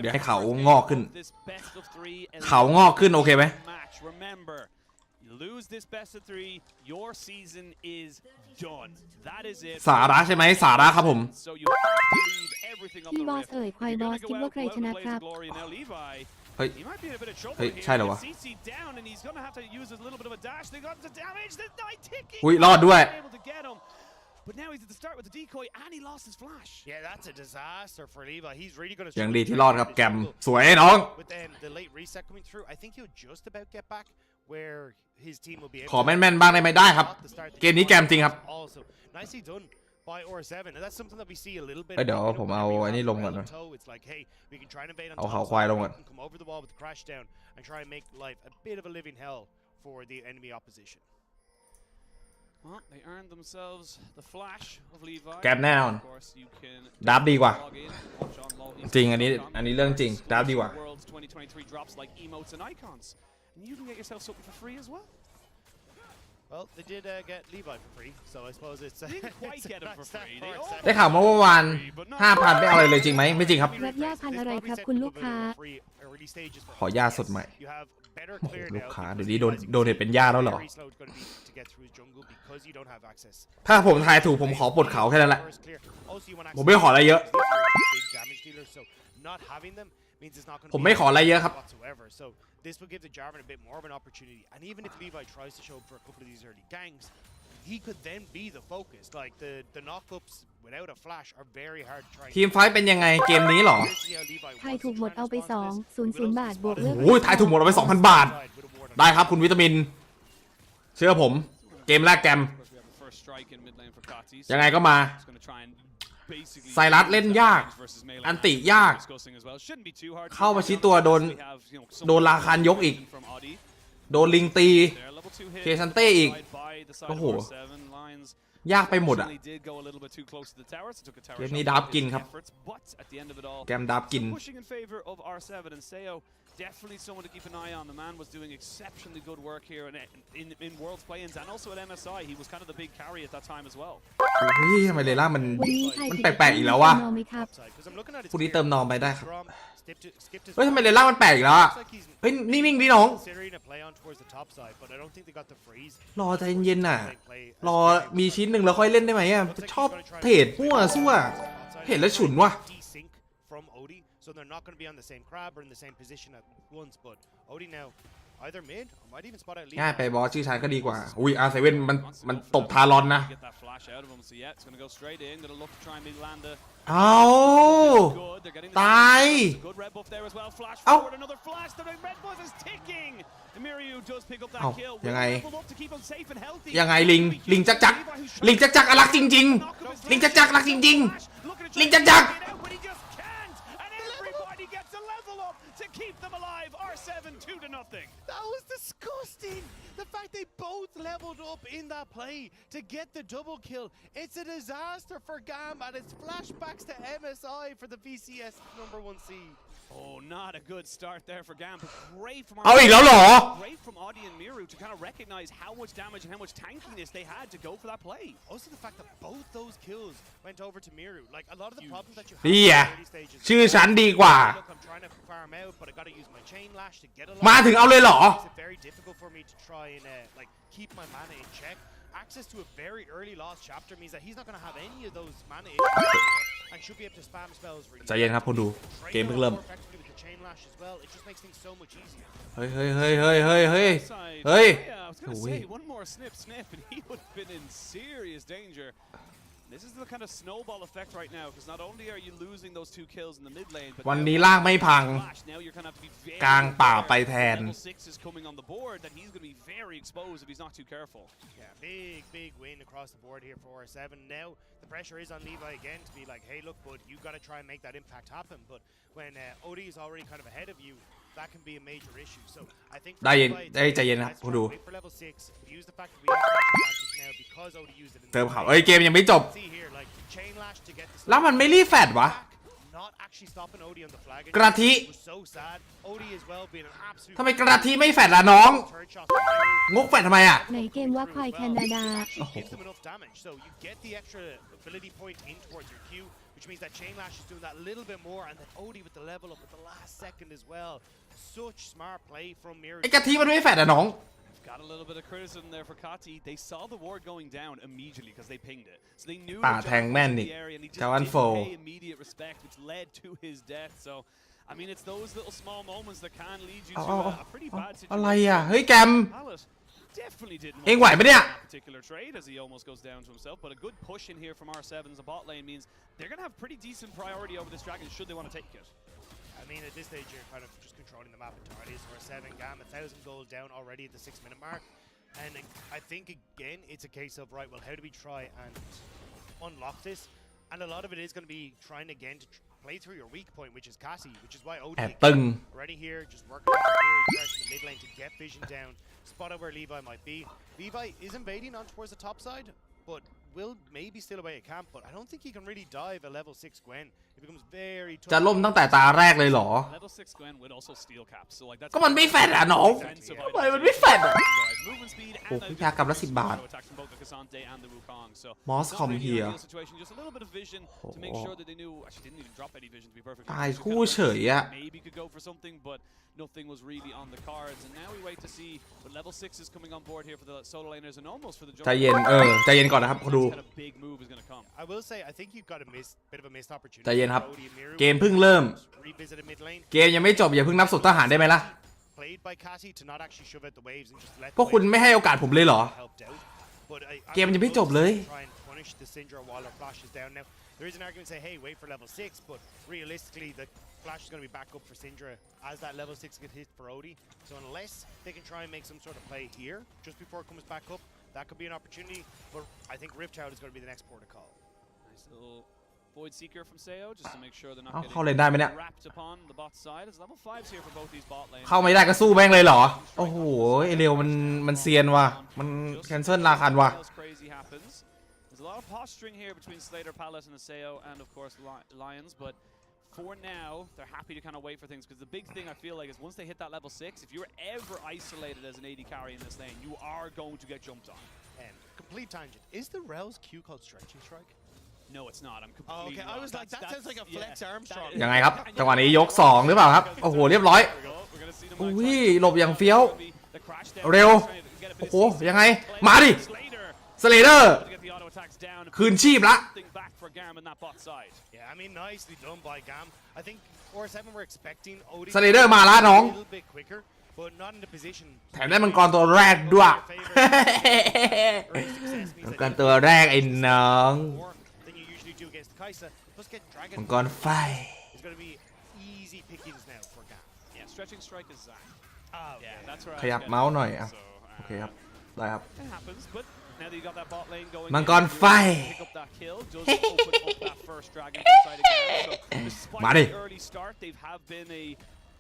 เดี๋ยวให้เขางอกขึ้นเขางอกขึ้นโอเคไหมสาระใช่ไหมสาระครับผมพี่บอสควายบอสคิดว่าใครชนะครับเฮ้ยใช่เหรอวะอุ้ยรอดด้วย But now he's at the start with the decoy and he lost his flash. Yeah, that's a disaster for Levi. He's really going to ยังดีที่รอดครับแกมสวยน้อง With then the late reset coming through, I think he'll just about get back where his team will be able ขอแม่นๆบ้างได้ไหมได้ครับเกมนี้แกมจริงครับ Also, nicely done by OR7. And that's something that we see a little bit. เดี๋ยวผมเอาไอ้นี่ลงก่อนนะ It's like, hey, we can try and invade on เอา top เขาควายลงก่อน side, come over the wall with the crash down and try and make life a bit of a living hell for the enemy opposition. Well, they earned themselves the flash of Levi. แกมแน่นอนดับดีกว่าจริงอันนี้เรื่องจริงดับดีกว่า World's 2023 drops like emotes and icons. And you can get yourself something for free as well. Well, they did get Levi for free, so I suppose it's. Didn't quite get him for free. ได้ข่าวเมื่อวาน 5,000 ไม่เอาอะไรเลยจริงไหมไม่จริงครับ รับย่าพันอะไรครับคุณลูกค้า ขอย่าสดใหม่โอ้โหลูกค้าเดี๋ยวนี้โดนเห็นเป็นย่าแล้วเหรอถ้าผมทายถูกผมขอปลดเขาแค่นั้นแหละผมไม่ขออะไรเยอะผมไม่ขออะไรเยอะครับ This will give the Jarvan a bit more of an opportunity, and even if Levi tries to show up for a couple of these early ganks, he could then be the focus. Like the knockups without a flash are very hard to try. ทีมไฟท์เป็นยังไงเกมนี้หรอ ไทยถูกหมดเอาไป200 บาทบวกเลือก โอ้ยไทยถูกหมดเอาไป 2,000 บาทได้ครับคุณวิตามินเชื่อผมเกมแรกแกมยังไงก็มาไซรัสเล่นยากอันติยากเข้ามาชี้ตัวโดนราคานยกอีกโดนลิงตีเคซันเต้อีกโอ้โหยากไปหมดอ่ะเกมนี้ดับกินครับแกมดับกินDefinitely someone to keep an eye on. The man was doing exceptionally good work here in World's Play-ins and also at MSI. He was kind of the big carry at that time as well. โอ้ยทำไมเลล่ามันแปลกๆอีกแล้ววะพรุ่งนี้เติมนอมไปได้ครับเฮ้ยทำไมเลล่ามันแปลกอีกแล้วอ่ะเฮ้ยนิ่งๆดิน้องรอใจเย็นๆน่ะรอมีชิ้นหนึ่งแล้วค่อยเล่นได้ไหมอ่ะชอบเทรดมั่วซั่วเห็นแล้วฉุนว่ะSo they're not going to be on the same crab or in the same position at once. But Odie now either mid or might even spot out Levi. ง่ายไปบอสชื่อชายก็ดีกว่าอุ้ยR7มันตบทารอนนะเอาตายเอ้ายังไงลิงจักอลักจริงๆลิงจักอลักจริงๆลิงจักkeep them alive. R7 2-0. That was disgusting. The fact they both leveled up in that play to get the double kill. It's a disaster for GAM and it's flashbacks to MSI for the VCS #1 seed. Oh, not a good start there for GAM, but great from great from Audi and Miru to kind of recognize how much damage and how much tankiness they had to go for that play. Also, the fact that both those kills went over to Miru, like a lot of the problems that you have ดีอ่ะชื่อฉันดีกว่ามาถึงเอาเลยเหรอ It's very difficult for me to try and like keep my mana in check. Access to a very early lost chapter means that he's not going to have any of those mana issues. and should be able to spam spells really ใจเย็นครับคนดูเกมเพิ่งเริ่ม effectively with the chain lash as well. It just makes things so much easier. เฮ้ยYeah, I was gonna say one more snip, and he would have been in serious danger. This is the kind of snowball effect right now, because not only are you losing those 2 kills in the mid lane, but วันนี้ล่างไม่พัง now you're gonna have to be very กลางป่าไปแทน Level 6 is coming on the board, that he's gonna be very exposed if he's not too careful. Yeah, big win across the board here for R7. Now the pressure is on Levi again to be like, hey, look, bud, you got to try and make that impact happen. But when Odie is already kind of ahead of you, that can be a major issue. So I think ใจเย็นครับคุณดู wait for level 6, use the fact that we have advantage now because Odie used it in เติมเขาเกมยังไม่จบ see here, like chain lash to get the แล้วมันไม่รีแฟดวะ not actually stopping Odie on the flag. กระทิ was so sad. Odie as well being an absolute ทำไมกระทิไม่แฟดล่ะน้อง third shot from Miru. งกแฟดทำไมอ่ะ ไหนเกมว่าควายแคนาดา Gives them enough damage, so you get the extra ability point in towards your Q, which means that Chain Lash is doing that little bit more, and then Odie with the level up at the last second as well. Such smart play from Miru. ไอ้กระทิมันไม่แฟดอ่ะน้อง Got a little bit of criticism there for Kati. They saw the ward going down immediately because they pinged it. So they knew ป่าแทงแม่น the นี่ area, and he just จาวัน didn't โฟ pay immediate respect, which led to his death. So, I mean, it's those little small moments that can lead you to a pretty bad อะไร situation. อ่ะเฮ้ยแกม Palace definitely didn't เองไหวปะเนี่ย that particular trade as he almost goes down to himself. But a good push in here from R7's bot lane means they're going to have pretty decent priority over this dragon should they want to take it. I mean, at this stage, you're kind of just controlling the map entirely. So we're 7 GAM, 1,000 gold down already at the 6-minute mark. And I think, again, it's a case of, right, well, how do we try and unlock this? And a lot of it is going to be trying again to play through your weak point, which is Cassie, which is why Odie already here, just working off the clear pressure in the mid lane to get vision down, spot out where Levi might be. Levi is invading on towards the top side, but will maybe steal away a camp, but I don't think he can really dive a level 6 Gwen. It becomes very tough. จะล่มตั้งแต่ตาแรกเลยเหรอ Level 6 Gwen would also steal caps. So like that's ก็มันไม่แฟดอ่ะน้องทำไมมันไม่แฟดอ่ะ โอ้พิชากรรมละ10 บาท Moss come here ตายคู่เฉยอ่ะ Nothing was really on the cards, and now we wait to see. But level 6 is coming on board here for the solo laners and almost for the. ใจเย็นใจเย็นก่อนนะครับดู I will say I think you've got a bit of a missed opportunity. ใจเย็นครับเกมเพิ่งเริ่มเกมยังไม่จบอย่าเพิ่งนับศพทหารได้ไหมล่ะพวกคุณไม่ให้โอกาสผมเลยเหรอเกมยังไม่จบเลย There is an argument to say, hey, wait for level 6, but realistically, the flash is going to be back up for Syndra as that level 6 gets hit for Odie. So unless they can try and make some sort of play here, just before it comes back up, that could be an opportunity. But I think Rift Child is going to be the next port of call. Nice little Void Seeker from Seo, just to make sure they're not เข้าเลนได้ไหมเนี่ย getting wrapped upon the bot side. It's level 5s here for both these bot lanes. เข้าไม่ได้ก็สู้แม่งเลยเหรอโอ้โหไอเร็วมันเซียนว่ะมันแคนเซิลราคันว่ะ There's a lot of posturing here between Slater, Palace, and Aseo, and of course Lions. But for now, they're happy to kind of wait for things because the big thing I feel like is once they hit that level 6, if you're ever isolated as an AD carry in this lane, you are going to get jumped on. And complete tangent. Is the Rel's Q called Stretching Strike? No, it's not. I'm completely. Okay, I was like, that sounds like a Flex Armstrong. ยังไงครับจังหวะนี้ยก2หรือเปล่าครับโอ้โหเรียบร้อยอุ้ยหลบอย่างเฟี้ยวเร็วโอ้โหยังไงมาดิสเลเดอร์คืนชีพละ Yeah, I mean, nicely done by GAM. I think R7 were expecting Odie สเลเดอร์มาละน้อง a little bit quicker, but not in the position. แถมได้มังกรตัวแรกด้วยมังกรตัวแรกไอ้น้อง Than you usually do against Kaisa. Plus get Dragon. มังกรไฟ It's going to be easy pickings now for GAM. Yeah, Stretching Strike is Zac. Yeah, that's right. ขยับเมาส์หน่อยอ่ะโอเคครับได้ครับ It happens, but now that you got that bot lane going, มังกรไฟ pick up that kill, does open up that first dragon inside again. So despite the early start, they have been a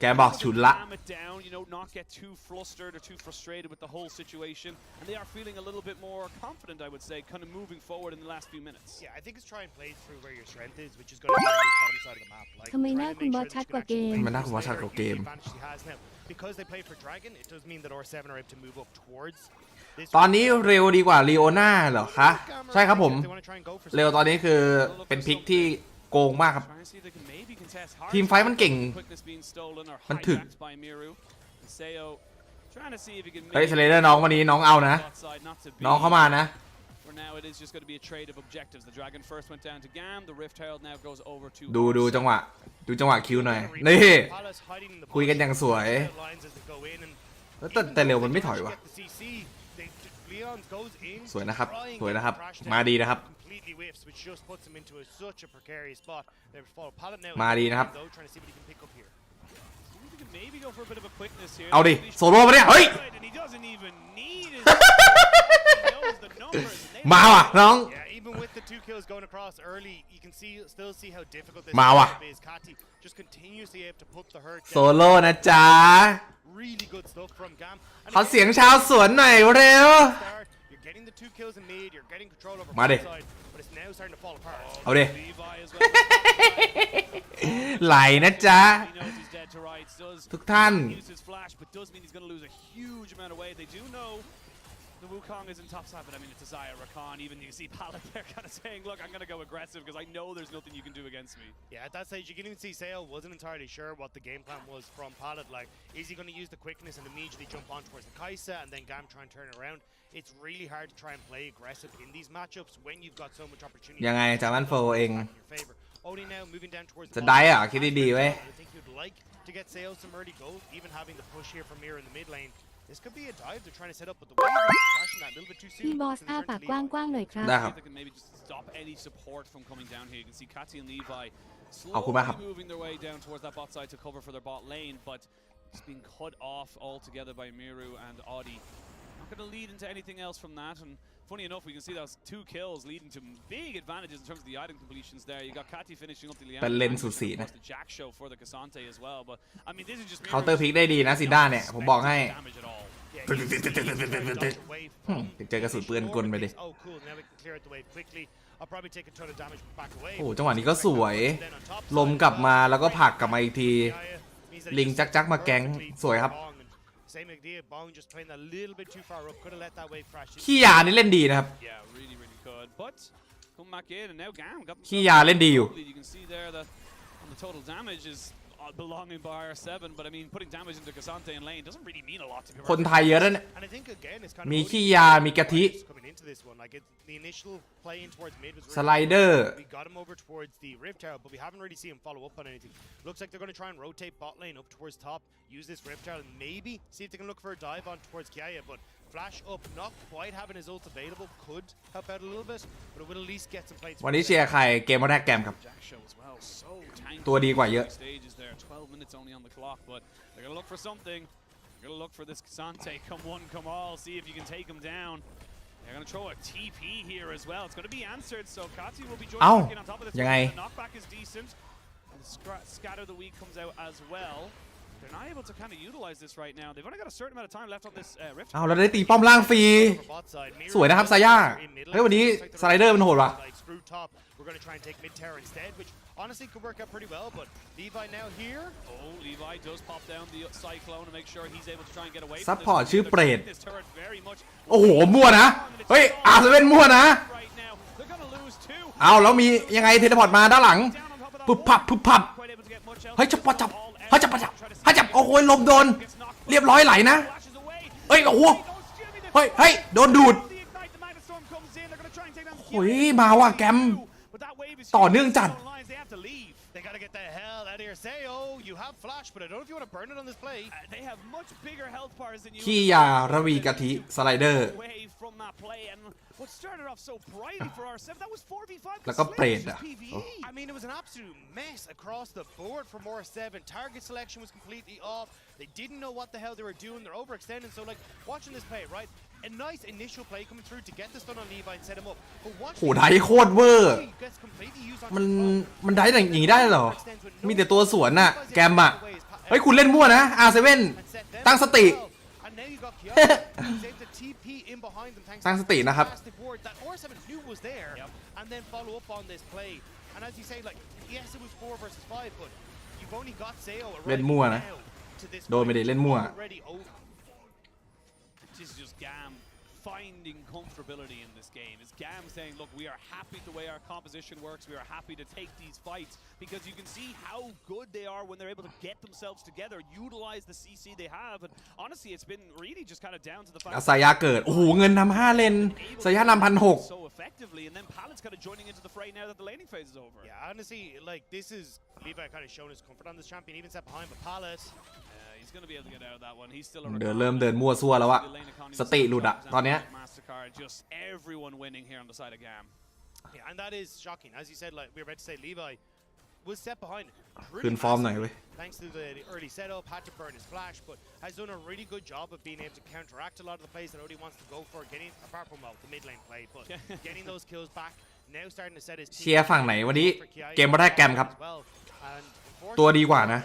แกบอกฉุนละ calm it down, you know, not get too flustered or too frustrated with the whole situation, and they are feeling a little bit more confident, I would say, kind of moving forward in the last few minutes. Yeah, I think it's try and play through where your strength is, which is going to be on the bottom side of the map. Like, ทำไมหน้าคุณบอสชัดกว่าเกม มันน่าคุณบอสชัดกว่าเกม Because they play for Dragon, it does mean that R7 are able to move up towards. ตอนนี้เร็วดีกว่าลีโอน่าเหรอคะใช่ครับผมเร็วตอนนี้คือเป็นพิกที่โกงมากครับทีมไฟมันเก่งมันถึกเฮ้ยสเลเดอร์น้องวันนี้น้องเอานะน้องเข้ามานะ For now, it is just going to be a trade of objectives. The Dragon first went down to GAM. The Rift Herald now goes over to. ดูจังหวะคิวหน่อยนี่คุยกันอย่างสวยแต่เร็วมันไม่ถอยวะสวยนะครับมาดีนะครับมาดีนะครับเอาดิโซโล่มาเนี่ยเฮ้ยมาว่ะน้องมาว่ะโซโล่นะจ๊ะขอเสียงชาวสวนหน่อยเร็วมาดิเอาดิไหลนะจ๊ะทุกท่านThe Wukong is in top side, but I mean, it's a Zaya Rakan. Even you see Pallet there kind of saying, look, I'm going to go aggressive because I know there's nothing you can do against me. Yeah, at that stage, you can even see Sale wasn't entirely sure what the game plan was from Pallet. Like, is he going to use the quickness and immediately jump on towards the Kaisa and then GAM try and turn it around? It's really hard to try and play aggressive in these matchups when you've got so much opportunity. ยังไงจากมันโฟเอง Only now moving down towards จะได้อ่ะคิดดีๆเว้ย I think you'd like to get Sale some early gold, even having the push here from Mir in the mid lane. This could be a dive they're trying to set up, but the wave is crashing that a little bit too soon. พี่บอสอ้าปากกว้างๆหน่อยครับ ได้ครับ They can maybe just stop any support from coming down here. You can see Kati and Levi ขอบคุณมากครับ slowly moving their way down towards that bot side to cover for their bot lane, but it's being cut off altogether by Miru and Audi. Not going to lead into anything else from that. And funny enough, we can see those 2 kills leading to big advantages in terms of the item completions there. You got Kati finishing up the Liana. เป็นเลนสุดสีนะ The Jack show for the Cassante as well. But I mean, this is just เคาน์เตอร์พลิกได้ดีนะซินด้าเนี่ยผมบอกให้เจอกระสุนปืนกลไปดิโอ้จังหวะนี้ก็สวยลมกลับมาแล้วก็ผลักกลับมาอีกทีลิงจักมาแก๊งสวยครับขี้ยานี่เล่นดีนะครับขี้ยาเล่นดีอยู่belonging by R7, but I mean putting damage into Cassante in lane doesn't really mean a lot to me. คนไทยเยอะนะเนี่ยมีขี้ยามีกะทิสไลเดอร์ We got him over towards the Rift Herald, but we haven't really seen him follow up on anything. Looks like they're going to try and rotate bot lane up towards top, use this Rift Herald, and maybe see if they can look for a dive on towards Kiaya, but Flash up, not quite having his ult available, could help out a little bit, but it will at least get some plates. วันนี้เชียร์ใครเกมว่าแรกแกมครับตัวดีกว่าเยอะ 12 minutes only on the clock, but they're going to look for something. They're going to look for this Cassante. Come one, come all. See if you can take him down. They're going to throw a TP here as well. It's going to be answered, so Kati will be joining back in on top of this. The knockback is decent. And the scatter the weak comes out as well. They're not able to kind of utilize this right now. They've only got a certain amount of time left on this Rift. เราได้ตีป้อมล่างฟรีสวยนะครับซาย่าเฮ้ยวันนี้สไลเดอร์มันโหดว่ะ We're going to try and take mid tower instead, which honestly could work out pretty well, but Levi now here. Oh, Levi does pop down the Cyclone to make sure he's able to try and get away. ซัพพอร์ตชื่อเปรตโอ้โหมั่วนะเฮ้ยR7มั่วนะเอาแล้วมียังไงเทเลพอร์ตมาด้านหลังปุ๊บพับเฮ้ยจับโอ้โหลมโดนเรียบร้อยไหลนะเฮ้ยโอ้โหเฮ้ยโดนดูดโอ้ยมาว่ะแกมต่อเนื่องจัด They gotta get the hell out of here. Sayo, you have flash, but I don't know if you want to burn it on this play. They have much bigger health bars than you. ขี้ยาระวีกะทิสไลเดอร์ What started off so brightly for R7, that was 4v5. แล้วก็เปรตอ่ะ I mean, it was an absolute mess across the board from R7. Target selection was completely off. They didn't know what the hell they were doing. They're overextending. So, like, watching this play, right? A nice initial play coming through to get the stun on Levi and set him up. But watch โหได้โคตรเวอร์มันได้อย่างนี้ได้เหรอมีแต่ตัวสวนน่ะแกมอ่ะเฮ้ยคุณเล่นมั่วนะR7ตั้งสติตั้งสตินะครับเล่นมั่วนะโดนไม่ได้เล่นมั่ว GAM finding comfortability in this game. Is GAM saying, look, we are happy the way our composition works. We are happy to take these fights because you can see how good they are when they're able to get themselves together, utilize the CC they have. And honestly, it's been really just kind of down to the fact. ซายาเกิดโอ้โหเงินนำ5เลนซายานำ1,600 respectively, and then Pallets kind of joining into the fray now that the laning phase is over. Yeah, honestly, like this is Levi kind of shown his comfort on this champion, even set behind, but Pallets. He's going to be able to get out of that one. He's still เริ่มเดินมั่วซั่วแล้วอะสติหลุดอะตอนเนี้ย Just everyone winning here on the side of GAM. Yeah, and that is shocking. As you said, like we were about to say, Levi was set behind. ขึ้นฟอร์มหน่อยเว้ย Thanks to the early setup, had to burn his flash, but has done a really good job of being able to counteract a lot of the plays that Odie wants to go for, getting apart from well the mid lane play, but getting those kills back. Now starting to set his เชียร์ฝั่งไหนวันนี้เกมแรกแกมครับตัวดีกว่านะ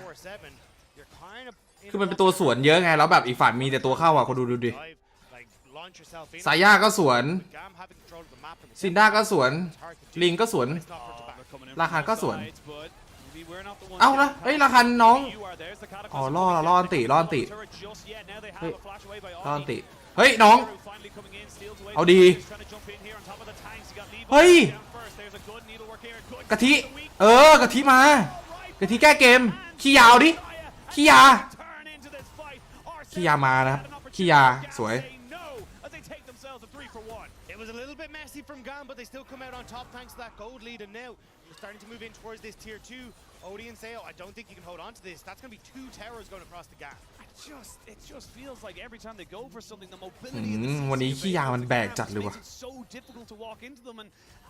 คือมันเป็นตัวสวนเยอะไงแล้วแบบอีกฝั่งมีแต่ตัวเข้าอ่ะคนดูดิสายย่าก็สวนซินด้าก็สวนลิงก็สวนราคันก็สวนเอ้านะเฮ้ยราคันน้องอ๋อล่ออันติเฮ้ยล่ออันติเฮ้ยน้องเอาดีเฮ้ยกะทิกะทิมากะทิแก้เกมขี้ยาวดิขี้ยามานะครับขี้ยาสวยIt was a little bit messy from GAM, but they still come out on top thanks to that gold lead, and now we're starting to move in towards this tier 2. Odie and Seo, I don't think you can hold on to this. That's going to be 2 towers going across the GAM. It just feels like every time they go for something, the mobility in the วันนี้ขี้ยามันแบกจัดเลยว่ะ it's so difficult to walk into them, and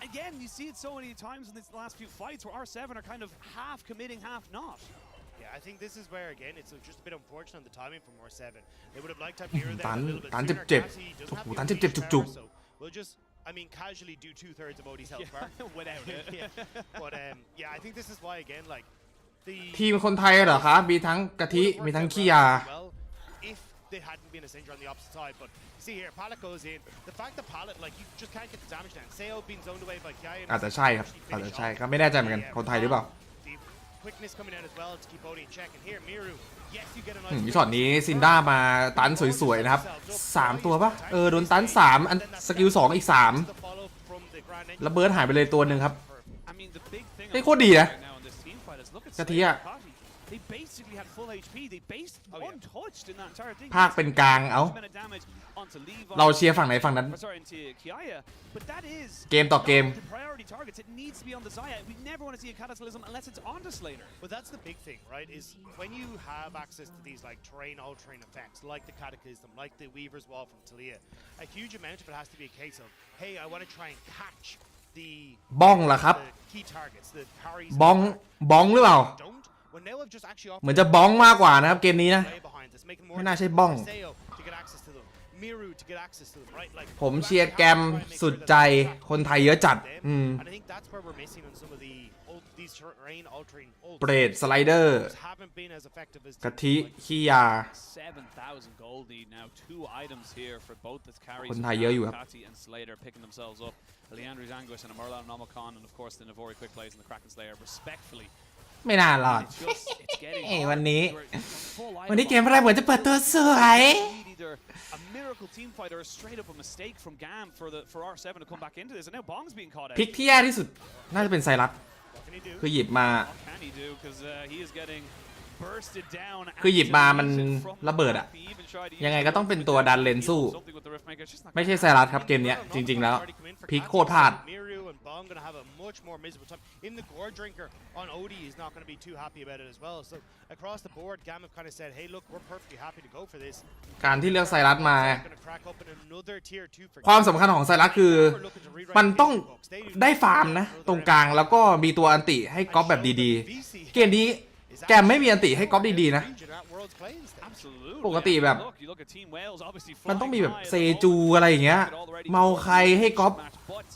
again, you see it so many times in these last few fights where R7 are kind of half committing, half not. Yeah, I think this is where again it's just a bit unfortunate on the timing from R7. They would have liked to have mirrored that a little bit sooner. Cassie doesn't have the lead share, so we'll just, I mean, casually do 2/3 of Odie's health bar without it. But yeah, I think this is why again, like the ทีมคนไทยเหรอครับมีทั้งกะทิมีทั้งขี้ยา if they hadn't been a Syndra on the opposite side, but see here, Pallet goes in. The fact that Pallet, like, you just can't get the damage down. Seo being zoned away by Kiai. อาจจะใช่ครับอาจจะใช่ครับไม่แน่ใจเหมือนกันคนไทยหรือเปล่า Quickness coming out as well to keep Odie in check. And here, Miru, yes, you get a มีช็อตนี้ซินด้ามาตันสวยๆนะครับ3ตัวปะโดนตัน3อันสกิล2อีก3แล้วเบิร์ดหายไปเลยตัวหนึ่งครับเฮ้ยโคตรดีนะกะทิอะ They basically had full HP. They based untouched in that entire thing. ภาคเป็นกลางเอ้าเราเชียร์ฝั่งไหนฝั่งนั้นเกมต่อเกม priority targets. It needs to be on the Xayah. We never want to see a Cataclysm unless it's on the Slater. But that's the big thing, right? Is when you have access to these like terrain altering effects, like the Cataclysm, like the Weaver's Wall from Talia, a huge amount of it has to be a case of, hey, I want to try and catch the บ้องล่ะครับ key targets, the parries. บ้องหรือเปล่าเหมือนจะบ้องมากกว่านะครับเกมนี้นะไม่น่าใช่บ้องผมเชียร์แกมสุดใจคนไทยเยอะจัดเบรดสไลเดอร์กะทิขี้ยาคนไทยเยอะอยู่ครับไม่น่ารอดวันนี้เกมแรกเหมือนจะเปิดตัวสวย A miracle team fight or a straight up a mistake from GAM for R7 to come back into this, and now Bong's being caught out. พิกที่แย่ที่สุดน่าจะเป็นไซรัสคือหยิบมาคือหยิบมามันระเบิดอะยังไงก็ต้องเป็นตัวดันเลนสู้ไม่ใช่ไซรัสครับเกมนี้จริงๆแล้วพิกโคตรพลาด Bong going to have a much more miserable time. Even the Gore Drinker on Odie is not going to be too happy about it as well. So across the board, GAM have kind of said, hey, look, we're perfectly happy to go for this. การที่เลือกไซรัสมาความสำคัญของไซรัสคือมันต้องได้ฟาร์มนะตรงกลางแล้วก็มีตัวอันติให้ก๊อปแบบดีๆเกมนี้แกมไม่มีอันติให้ก๊อปดีๆนะปกติแบบมันต้องมีแบบเซจูอะไรอย่างเงี้ยเมาใครให้ก๊อป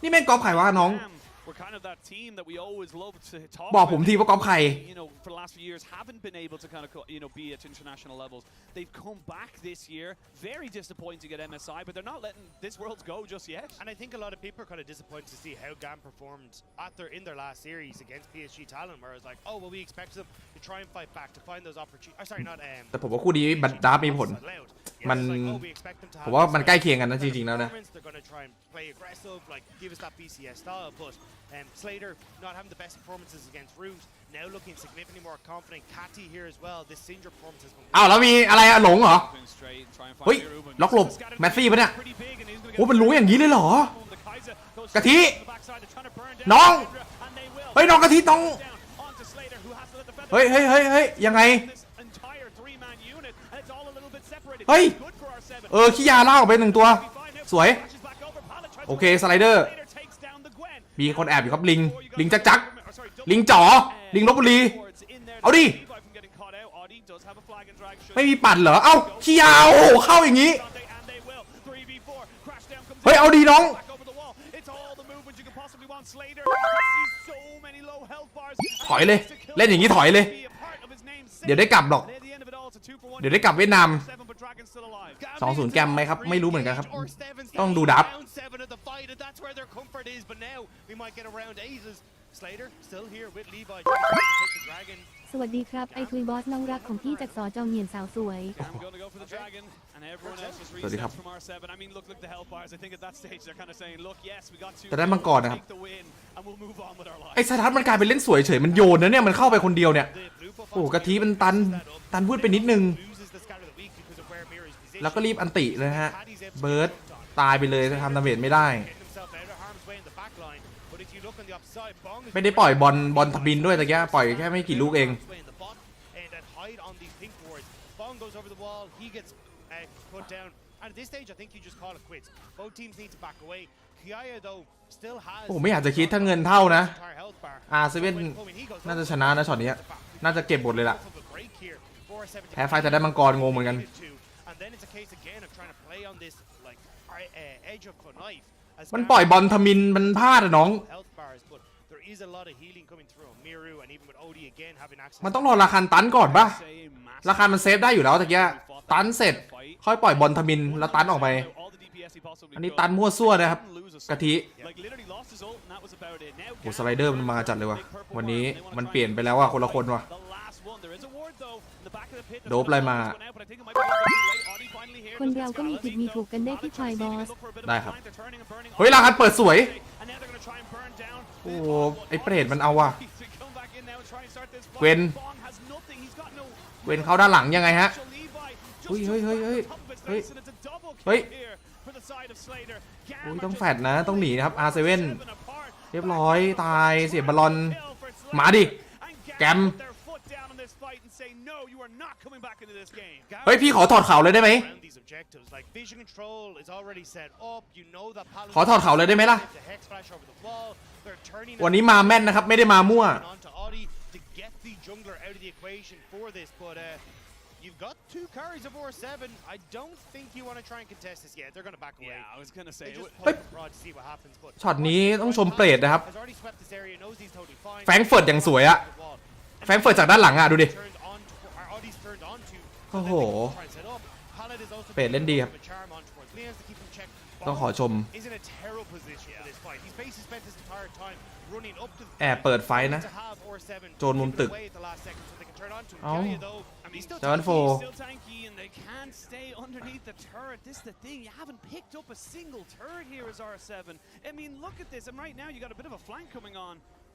นี่แม่งก๊อปใครวะน้องบอกผมทีว่าก๊อปใคร for the last few years haven't been able to kind of be at international levels. They've come back this year. Very disappointing at MSI, but they're not letting this Worlds go just yet. And I think a lot of people are kind of disappointed to see how GAM performed in their last series against PSG Talon, where it's like, oh well, we expected them to try and fight back to find those opportunities. Sorry, not แต่ผมว่าคู่นี้บัตดับมีผลมันผมว่ามันใกล้เคียงกันนะจริงๆแล้วนะ They're going to try and play aggressive, like give us that BCS style, but Slater not having the best performances against Root, now looking significantly more confident. Catty here as well. This Syndra performance has been. อ้าวแล้วมีอะไรอะหลงเหรอเฮ้ยล็อกหลบแมสซี่ปะเนี่ยโอ้มันรู้อย่างนี้เลยเหรอ กะทิน้องเฮ้ยน้องกะทิน้องเฮ้ยยังไงเฮ้ยขี้ยาล่าออกไป1ตัวสวยโอเคสไลเดอร์มีคนแอบอยู่ครับลิงจักลิงจ๋อลิงลพบุรีเอาดิไม่มีปั่นเหรอเอ้าขี้ยาโอ้โหเข้าอย่างนี้เฮ้ยเอาดีน้องถอยเลยเล่นอย่างนี้ถอยเลยเดี๋ยวได้กลับหรอกเดี๋ยวได้กลับเวียดนาม 2-0 แกมไหมครับไม่รู้เหมือนกันครับต้องดูดับสวัสดีครับไอทุยบอสน้องรักของพี่จากสอจอมเหยียนสาวสวยสวัสดีครับจะได้มังกรนะครับไอสถานมันกลายเป็นเล่นสวยเฉยมันโยนนะเนี่ยมันเข้าไปคนเดียวเนี่ยโอ้กะทิมันตันวืดไปนิดนึงแล้วก็รีบอันติเลยฮะเบิร์ดตายไปเลยทำดาเมจไม่ได้ไม่ได้ปล่อยบอลทบินด้วยตะกี้ปล่อยแค่ไม่กี่ลูกเองโอ้ไม่อยากจะคิดถ้าเงินเท่านะเซเว่นน่าจะชนะนะช็อตนี้น่าจะเก็บบทเลยล่ะแพ้ไฟแต่ได้มังกรงงเหมือนกันมันปล่อยบอลทมินมันพลาดอะน้องมันต้องรอราคันตันก่อนป่ะราคันมันเซฟได้อยู่แล้วตะกี้ตันเสร็จค่อยปล่อยบอลทมินแล้วตันออกไปอันนี้ตันมั่วซั่วนะครับกะทิโอ้สไลเดอร์มันมาจัดเลยว่ะวันนี้มันเปลี่ยนไปแล้วว่ะคนละคนว่ะโดบอะไรมาคนเราก็มีผิดมีถูกกันได้ที่ทรายบอสได้ครับเฮ้ยราคันเปิดสวยโอ้ไอเปรตมันเอาว่ะเวนเข้าด้านหลังยังไงฮะเฮ้ยต้องแฟดนะต้องหนีนะครับR7เรียบร้อยตายเสียบอลลอนมาดิแกมเฮ้ยพี่ขอถอดเข่าเลยได้ไหมขอถอดเข่าเลยได้ไหมล่ะวันนี้มาแม่นนะครับไม่ได้มามั่วYou've got 2 carries of R7. I don't think you want to try and contest this yet. They're going to back away. Yeah, I was going to say. ช็อตนี้ต้องชมเปรตนะครับแฟรงก์เฟิร์ตอย่างสวยอะแฟรงก์เฟิร์ตจากด้านหลังอะดูดิโอ้โหเปรตเล่นดีครับต้องขอชมแอบเปิดไฟนะโจนมุมตึกเอาจอห์นโฟ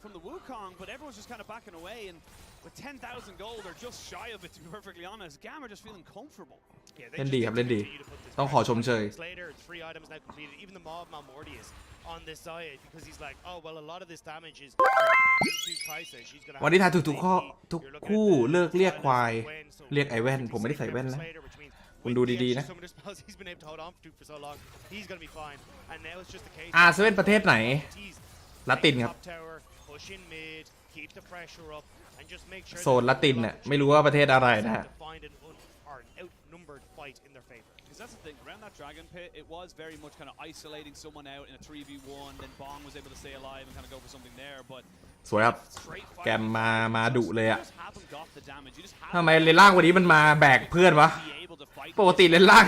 from the Wukong, but everyone's just kind of backing away, and with 10,000 gold, they're just shy of it, to be perfectly honest. GAM are just feeling comfortable. เล่นดีครับเล่นดีต้องขอชมเชยวันนี้ทายถูกทุกข้อทุกคู่เลิกเรียกควายเรียกไอแว่นผมไม่ได้ใส่แว่นนะคุณดูดีๆนะเซเว่นประเทศไหนละตินครับโซนละตินเนี่ยไม่รู้ว่าประเทศอะไรนะฮะThat's the thing, around that dragon pit, it was very much kind of isolating someone out in a 3v1, then Bong was able to stay alive and kind of go for something there, but สวยครับแกมมาดุเลยอะทำไมเลนล่างวันนี้มันมาแบกเพื่อนวะปกติเลนล่าง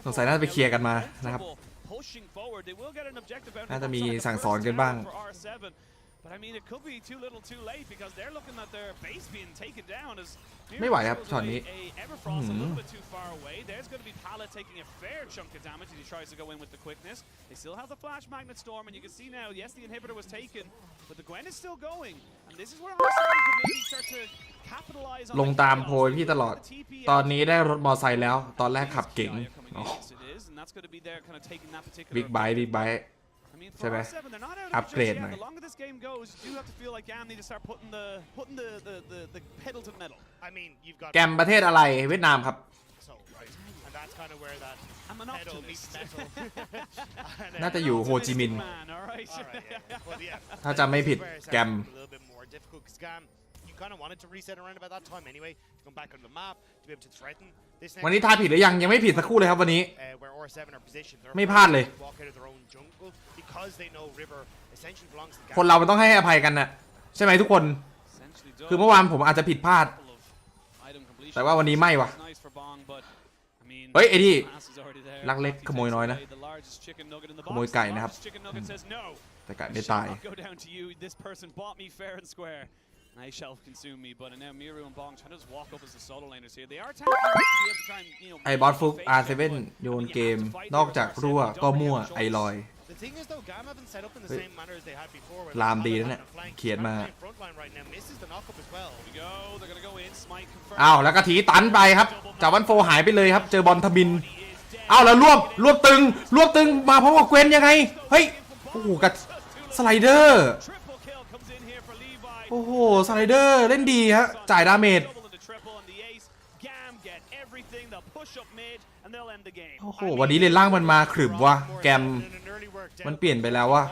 สงสัยน่าจะไปเคลียร์กันมานะครับน่าจะมีสั่งสอนกันบ้างBut I mean, it could be too little, too late because they're looking at their base being taken down as ไม่ไหวครับช็อตนี้ Everfrost a little bit too far away. There's going to be Pala taking a fair chunk of damage as he tries to go in with the quickness. They still have the Flash Magnet Storm, and you can see now, yes, the inhibitor was taken, but the Gwen is still going, and this is where R7 could maybe start to ลงตามโพยพี่ตลอดตอนนี้ได้รถมอไซค์แล้วตอนแรกขับเก๋งบิ๊กไบค์ใช่ไหมอัปเกรดหน่อยแกมประเทศอะไรเวียดนามครับน่าจะอยู่โฮจิมินห์ถ้าจำไม่ผิดแกมวันนี้ทายผิดหรือยังไม่ผิดสักครู่เลยครับวันนี้ไม่พลาดเลยคนเรามันต้องให้อภัยกันนะใช่ไหมทุกคนคือเมื่อวานผมอาจจะผิดพลาดแต่ว่าวันนี้ไม่วะเฮ้ยไอ้ที่ลักเล็กขโมยน้อยนะขโมยไก่นะครับแต่ไก่ไม่ตายไอบอสฟุก R7 โยนเกมนอกจากรั่วก็มั่วไอลอยลามดีนะเนี่ยเขียนมาอ้าวแล้วกะถีตันไปครับจากวันโฟหายไปเลยครับเจอบอลทมินอ้าวแล้วรวบตึงมาเพราะว่าเกวนยังไงเฮ้ยโอ้โหกับสไลเดอร์โอ้โหสไลเดอร์เล่นดีฮะจ่ายดาเมจโอ้โหวันนี้เลนล่างมันมาขรึบว่ะแกมมันเปลี่ยนไปแล้วว่ะ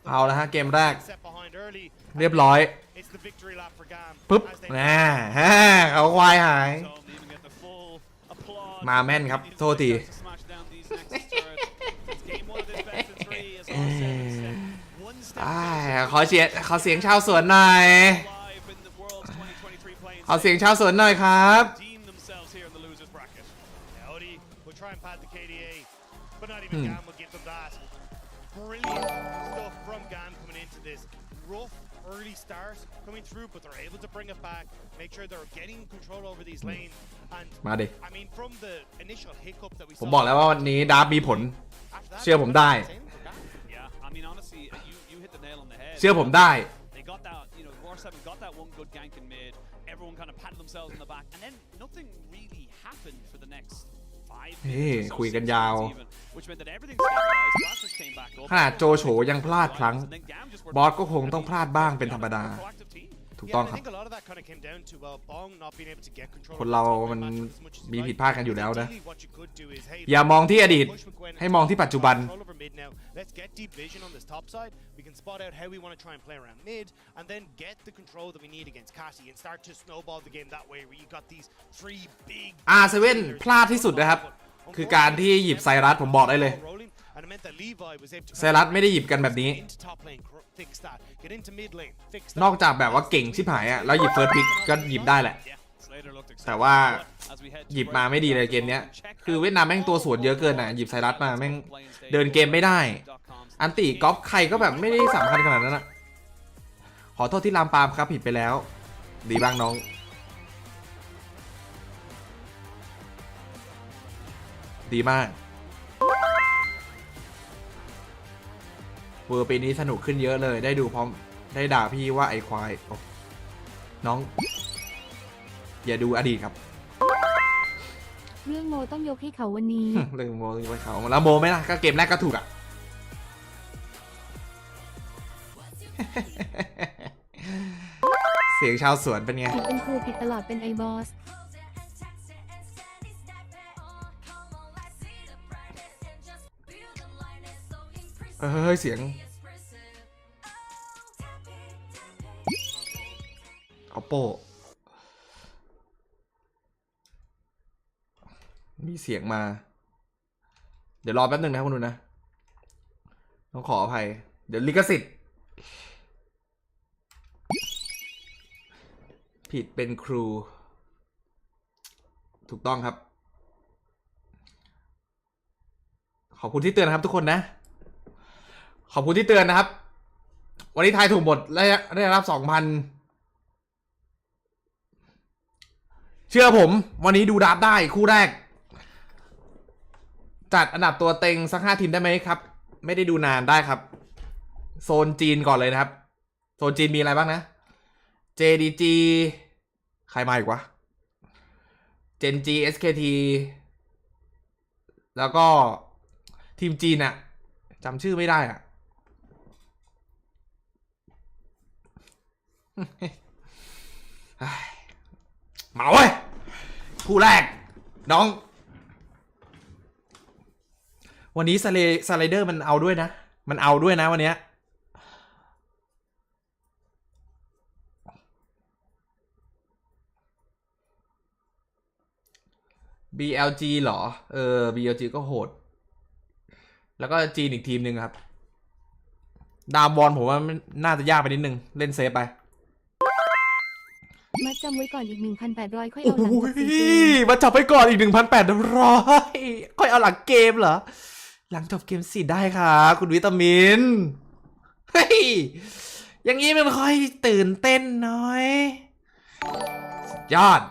เอาละฮะเกมแรกเรียบร้อยปึ๊บเขาควายหายมาแม่นครับโทษทีขอเสียงชาวสวนหน่อยขอเสียงชาวสวนหน่อยครับearly start coming through, but they're able to bring it back, make sure they're getting control over these lanes. And มาดิ I mean, from the initial hiccup that we ผมบอกแล้วว่าวันนี้ดาร์ฟมีผลเชื่อผมได้เชื่อผมได้ คุยกันยาวขนาดโจโฉยังพลาดพลั้งบอสก็คงต้องพลาดบ้างเป็นธรรมดาถูกต้องครับคนเรามันมีผิดพลาดกันอยู่แล้วนะอย่ามองที่อดีตให้มองที่ปัจจุบันR7 พลาดที่สุดนะครับคือการที่หยิบไซรัสผมบอกได้เลยไซรัสไม่ได้หยิบกันแบบนี้นอกจากแบบว่าเก่งชิบหายอะแล้วหยิบเฟิร์สพิกก็หยิบได้แหละแต่ว่าหยิบมาไม่ดีเลยเกมเนี้ยคือเวียดนามแม่งตัวสวนเยอะเกินอะหยิบไซรัสมาแม่งเดินเกมไม่ได้อันติก๊อฟใครก็แบบไม่ได้สำคัญขนาดนั้นนะขอโทษที่ลามปามครับผิดไปแล้วดีบ้างน้องดีมากเวอร์ปีนี้สนุกขึ้นเยอะเลยได้ดูพร้อมได้ด่าพี่ว่าไอ้ควายน้องอย่าดูอดีตครับเรื่องโมต้องยกให้เขาวันนี้เรื่องโมต้องยกให้เขาแล้วโมไหมล่ะก็เกมแรกก็ถูกอ่ะเสียงชาวสวนเป็นไงผิดเป็นครูผิดตลอดเป็นไอบอสเฮ้ยเสียงเอาโป้มีเสียงมาเดี๋ยวรอแป๊บนึงนะคุณดูนะต้องขออภัยเดี๋ยวลิขสิทธิ์ผิดเป็นครูถูกต้องครับขอบคุณที่เตือนนะครับทุกคนนะขอบคุณที่เตือนนะครับวันนี้ทายถูกหมดและได้รับ 2,000 เชื่อผมวันนี้ดูดราฟได้คู่แรกจัดอันดับตัวเต็งสัก5ทีมได้ไหมครับไม่ได้ดูนานได้ครับโซนจีนก่อนเลยนะครับโซนจีนมีอะไรบ้างนะ JDG ใครมาอีกวะ Gen G SKT แล้วก็ทีมจีนอะจำชื่อไม่ได้อะมาเว้ยคู่แรกน้องวันนี้สไลเดอร์มันเอาด้วยนะวันนี้BLG เหรอBLG ก็โหดแล้วก็จีนอีกทีมหนึ่งครับดามบอลผมว่าน่าจะยากไปนิดนึงเล่นเซฟไปมาจำไว้ก่อนอีก 1,800 ค่อยเอาหลังจบเกมมาจับไปก่อนอีก 1,800 ค่อยเอาหลังเกมเหรอหลังจบเกมสิได้ค่ะคุณวิตามินเฮ้ยอย่างนี้มันค่อยตื่นเต้นหน่อยยอด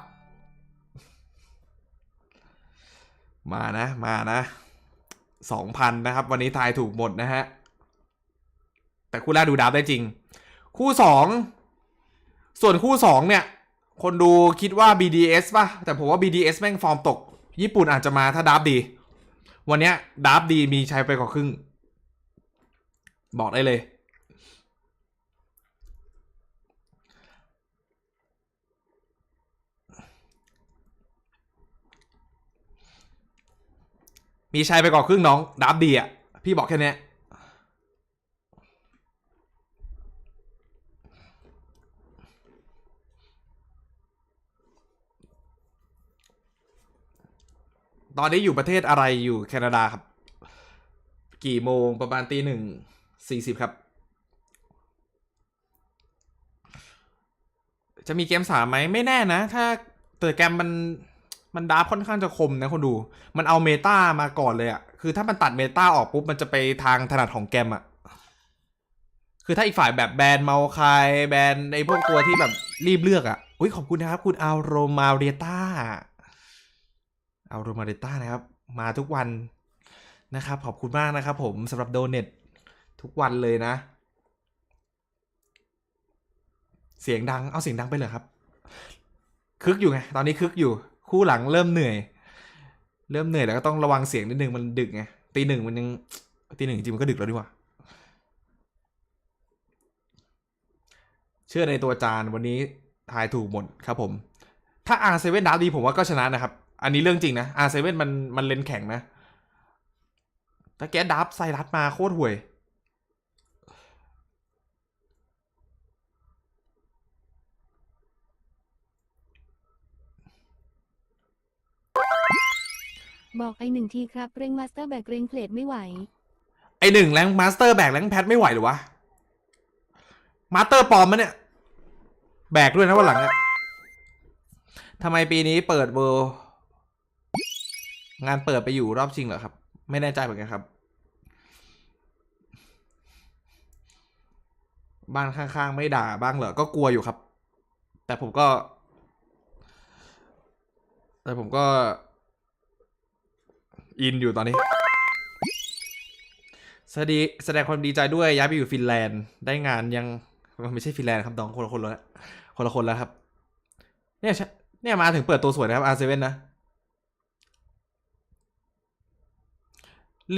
มานะ 2,000 นะครับวันนี้ทายถูกหมดนะฮะแต่คู่แรกดูดับได้จริงคู่2ส่วนคู่2เนี่ยคนดูคิดว่า BDS ป่ะแต่ผมว่า BDS แม่งฟอร์มตกญี่ปุ่นอาจจะมาถ้าดับดีวันนี้ดับดีมีชัยไปกว่าครึ่งบอกได้เลยมีชัยไปก่อนครึ่งน้องดับดีอ่ะพี่บอกแค่นี้ตอนนี้อยู่ประเทศอะไรอยู่แคนาดาครับกี่โมงประมาณ1:40ครับจะมีเกม3ไหมไม่แน่นะถ้าแต่แกมมันดาร์ฟค่อนข้างจะคมนะคนดูมันเอาเมตามาก่อนเลยอะคือถ้ามันตัดเมตาออกปุ๊บมันจะไปทางถนัดของแกมอะคือถ้าอีกฝ่ายแบบแบนเมาคายแบนไอพวกตัวที่แบบรีบเลือกอะอุ้ยขอบคุณนะครับคุณอัลโรมาเรต้านะครับมาทุกวันนะครับขอบคุณมากนะครับผมสำหรับโดเนททุกวันเลยนะเสียงดังเอาเสียงดังไปเลยครับคึกอยู่ไงตอนนี้คึกอยู่คู่หลังเริ่มเหนื่อยแล้วก็ต้องระวังเสียงนิดนึงมันดึกไง1:00มันยัง1:00จริงมันก็ดึกแล้วดีกว่าเชื่อในตัวจานวันนี้ทายถูกหมดครับผมถ้า R7 ดาวดีผมว่าก็ชนะนะครับอันนี้เรื่องจริงนะ R7 มันเลนแข็งนะถ้าแกดับไซรัสมาโคตรห่วยบอก1 ทีครับเร่งมาสเตอร์แบกเร่งเพลทไม่ไหว1แรงมาสเตอร์แบกแรงแพทไม่ไหวหรือวะมาสเตอร์ปลอมมั้ยเนี่ยแบกด้วยนะวันหลังเนี่ยทำไมปีนี้เปิดเวอร์งานเปิดไปอยู่รอบชิงเหรอครับไม่แน่ใจเหมือนกันครับบ้านข้างๆไม่ด่าบ้างเหรอก็กลัวอยู่ครับแต่ผมก็อินอยู่ตอนนี้แสดงความดีใจด้วยย้ายไปอยู่ฟินแลนด์ได้งานยังไม่ใช่ฟินแลนด์ครับน้องคนละคนแล้วครับเนี่ยมาถึงเปิดตัวสวยนะครับ R7 นะ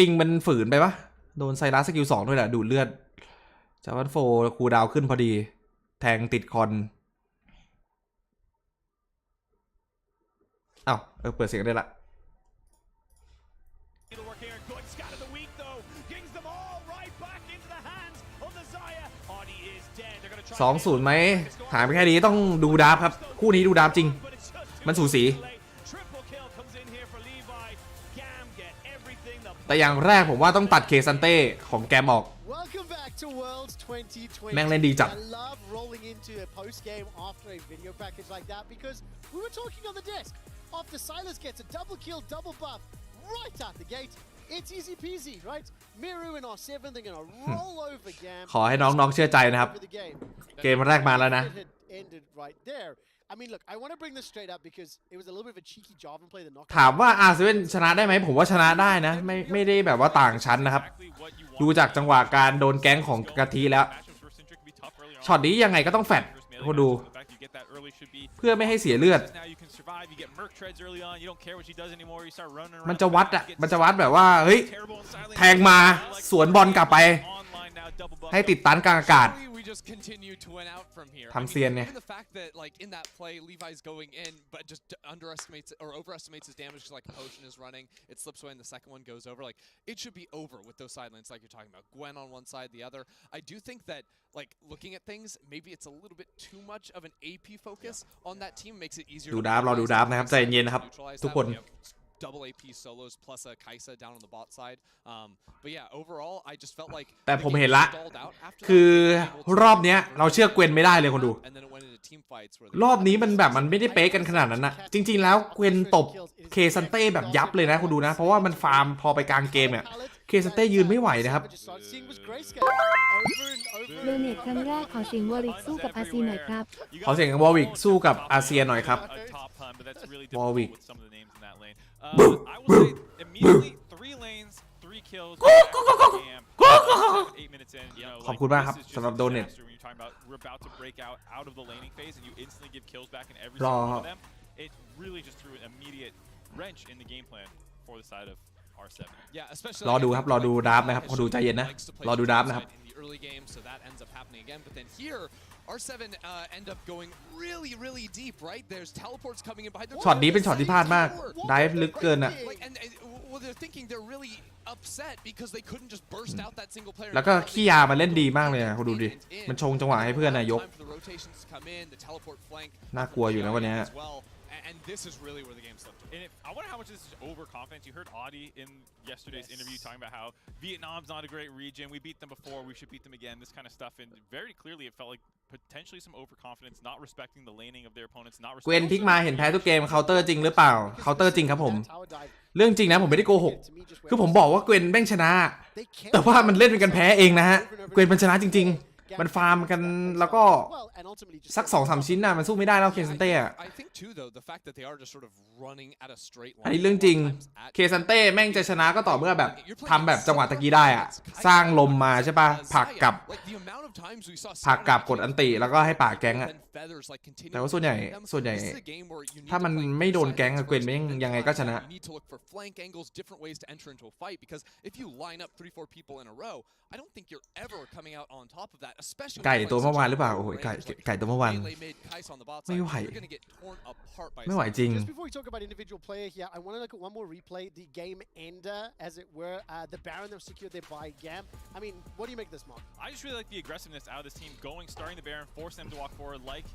ลิงมันฝืนไปปะโดนไซรัสสกิล 2ด้วยแหละดูดเลือดจาวันโฟคูดาวขึ้นพอดีแทงติดคอนอ้าวเปิดเสียงได้ละ2-0ไหมหายไปแค่นี้ต้องดูดาฟครับคู่นี้ดูดาฟจริงมันสูสีแต่อย่างแรกผมว่าต้องตัดเคซันเต้ของแกมออกแม่งเล่นดีจัดขอให้น้องๆเชื่อใจนะครับเกมแรกมาแล้วนะ I mean, look, I want to bring this straight up because it was a little bit of a cheeky job and play the knockout. ถามว่า R7 ชนะได้ไหมผมว่าชนะได้นะไม่ได้แบบว่าต่างชั้นนะครับดูจากจังหวะการโดนแก๊งของกะทิแล้วช็อตนี้ยังไงก็ต้องแฟดคนดู get that early should be เพื่อไม่ให้เสียเลือด now you can survive you get merc treads early on you don't care what she does anymore you start running around มันจะวัดแบบว่าเฮ้ยแทงมาสวนบอลกลับไปให้ติดตันกลางอากาศทำเซียนเนี่ย the fact that like in that play Levi's going in but just underestimates or overestimates his damage because like potion is running it slips away and the second one goes over like it should be over with those side lanes like you're talking about Gwen on one side the other I do think that like looking at things maybe it's a little bit too much of an AP focus on that team makes it easier ดูดาร์ฟรอดูดาร์ฟนะครับใจเย็นนะครับทุกคน double AP solos plus a Kaisa down on the bot side but yeah overall I just felt like แต่ผมเห็นละคือรอบเนี้ยเราเชื่อเกวนไม่ได้เลยคนดูรอบนี้มันแบบมันไม่ได้เป๊ะกันขนาดนั้นนะจริงๆแล้วเกวนตบเคซันเต้แบบยับเลยนะคุณดูนะเพราะว่ามันฟาร์มพอไปกลางเกมเนี่ยเคซันเต้ยืนไม่ไหวนะครับโดเนทครั้งแรกขอเสียงวอริกสู้กับอาซีหน่อยครับขอเสียงวอริกสู้กับอาเซียหน่อยครับวอริกI will say immediately 3 lanes 3 kills 8 minutes in ขอบคุณมากครับสำหรับโดเนท we're about to break out of the laning phase and you instantly give kills back in every single one of them it really just threw an immediate wrench in the game plan for the side of R7 yeah especially รอดูครับรอดูดาร์ฟนะครับขอดูใจเย็นนะรอดูดาร์ฟนะครับearly game so that ends up happening again but then here R7 end up going really deep right there's teleports coming in behind ช็อตนี้เป็นช็อตที่พลาดมากไดฟ์ลึกเกินอ่ะ well they're thinking they're really upset because they couldn't just burst out that single player แล้วก็ขี้ยามันเล่นดีมากเลยนะคุณดูดิมันชงจังหวะให้เพื่อนนายกน่ากลัวอยู่นะวันนี้and this is really where the game slipped. And I wonder how much this is overconfidence. You heard Audi in yesterday's interview talking about how Vietnam's not a great region. We beat them before. We should beat them again. This kind of stuff. And very clearly, it felt like potentially some overconfidence, not respecting the laning of their opponents. Not เกวนพลิกมาเห็นแพ้ทุกเกมเคาน์เตอร์จริงหรือเปล่าเคาน์เตอร์จริงครับผมเรื่องจริงนะผมไม่ได้โกหกคือผมบอกว่าเกวนแม่งชนะแต่ว่ามันเล่นเป็นกันแพ้เองนะฮะเกวนมันชนะจริงๆมันฟาร์มกันแล้วก็สัก 2-3 ชิ้นน่ะมันสู้ไม่ได้แล้วเคซันเต้อันนี้เรื่องจริงเคซันเต้แม่งจะชนะก็ต่อเมื่อแบบทำแบบจังหวะตะกี้ได้อะสร้างลมมาใช่ปะผลักกลับกดอันติแล้วก็ให้ป่าแก๊งอะแต่ว่าส่วนใหญ่ถ้ามันไม่โดนแก๊งเกวนแม่งยังไงก็ชนะไก่ตัวเมื่อวานหรือเปล่าโอ้ยไก่ตัวเมื่อวานไม่ไหวจริง Just before we talk about individual player here, I want to look at one more replay, the game ender, as it were, the Baron that was secured there by GAM. I mean, what do you make of this, Mark? I just really like the aggressiveness out of this team, starting the Baron, forcing them to walk forward. Like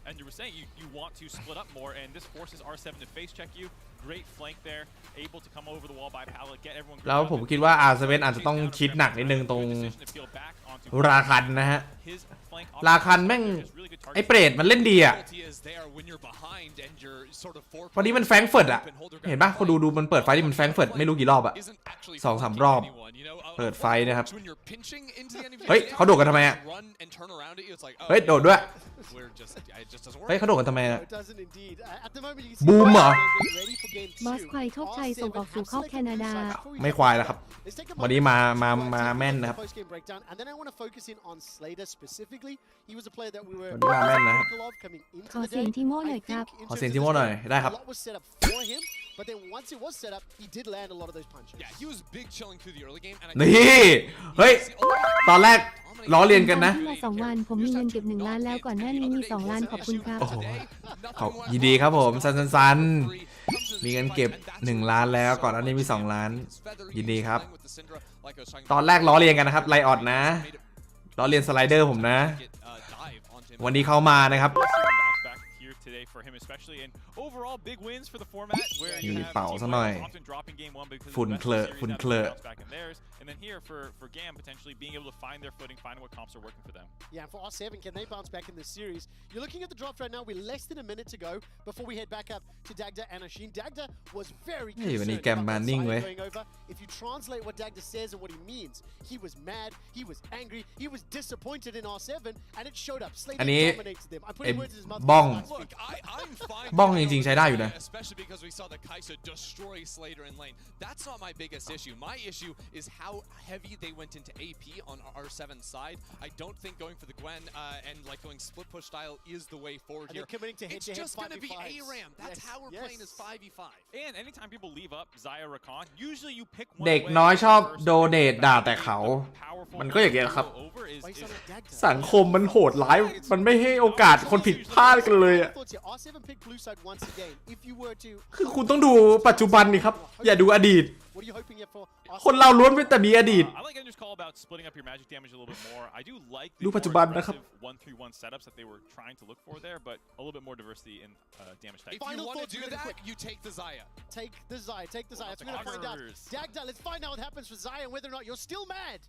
Andrew was saying, you want to split up more, and this forces R7 to face check you. Great flank there, able to come over the wall by pallet, get everyone. แล้วผมคิดว่า R7 อาจจะต้องคิดหนักนิดนึงตรงราคันนะฮะราคันแม่งไอ้เปรตมันเล่นดีอ่ะวันนี้มันแฟรงก์เฟิร์ตอ่ะเห็นปะคนดูมันเปิดไฟที่มันแฟรงก์เฟิร์ตไม่รู้กี่รอบอ่ะ 2-3 รอบเปิดไฟนะครับเฮ้ยเขาโดดกันทำไมอ่ะเฮ้ยโดดด้วยเฮ้ยเขาโดดกันทำไมอ่ะบูมเหรอบอสควายโชคชัยส่งออกสู่เข้าแคนาดาไม่ควายแล้วครับวันนี้มาแม่นนะครับวันนี้มาแม่นนะครับขอเสียงทีโม่หน่อยครับขอเสียงทีโม่หน่อยได้ครับนี่เฮ้ยตอนแรกล้อเลียนกันนะมา2 วันผมมีเงินเก็บ1 ล้านแล้วก่อนหน้านี้มี2 ล้านขอบคุณครับโอ้โหยินดีครับผมซันมีเงินเก็บ1 ล้านแล้วก่อนหน้านี้มี2 ล้านยินดีครับตอนแรกล้อเลียนกันนะครับไลออดนะล้อเลียนสไลเดอร์ผมนะวันนี้เข้ามานะครับมีเป่าซะหน่อยฝุ่นเคลอะAnd then here for GAM potentially being able to find their footing, finding what comps are working for them. Yeah, and for R7, can they bounce back in this series? You're looking at the draft right now. We're less than a minute to go before we head back up to Dagda and Ashin. Dagda was very concerned about that side going over. if you translate what Dagda says and what he means, he was mad, he was angry, he was disappointed in R7, and it showed up. Slater dominated them. I'm putting words in his mouth. บ้อง Look, I'm fine. บ้องจริงๆใช้ได้อยู่นะ Especially because we saw the Kai'Sa destroy Slater in lane. That's not my biggest issue. My issue is how heavy they went into AP on R7's side. I don't think going for the Gwen and like going split push style is the way forward here. It's just going to be ARAM. That's how we're playing is 5v5. And anytime people leave up Xayah Rakan, usually you pick one เด็ก way น้อยชอบ versus โดเนทด่าแต่เขา powerful มันก็อย่างเงี้ยครับ over is สังคมมันโหดร้าย มันไม่ให้โอกาสคนผิดพลาดกันเลยอะ R7 picked blue side once again. If you were to คือคุณต้องดูปัจจุบันนี่ครับ อย่าดูอดีต What are you hoping for? คนเราล้วนเป็นแต่มีอดีต I like Ender's call about splitting up your magic damage a little bit more. I do like the ดู more ปัจจุบันนะครับ aggressive 1-3-1 setups that they were trying to look for there, but a little bit more diversity in damage type. If you want to do that, you take the Xayah. Take the Xayah. Take the Xayah. That's what we're going to find out. Dagda, let's find out what happens with Xayah and whether or not you're still mad.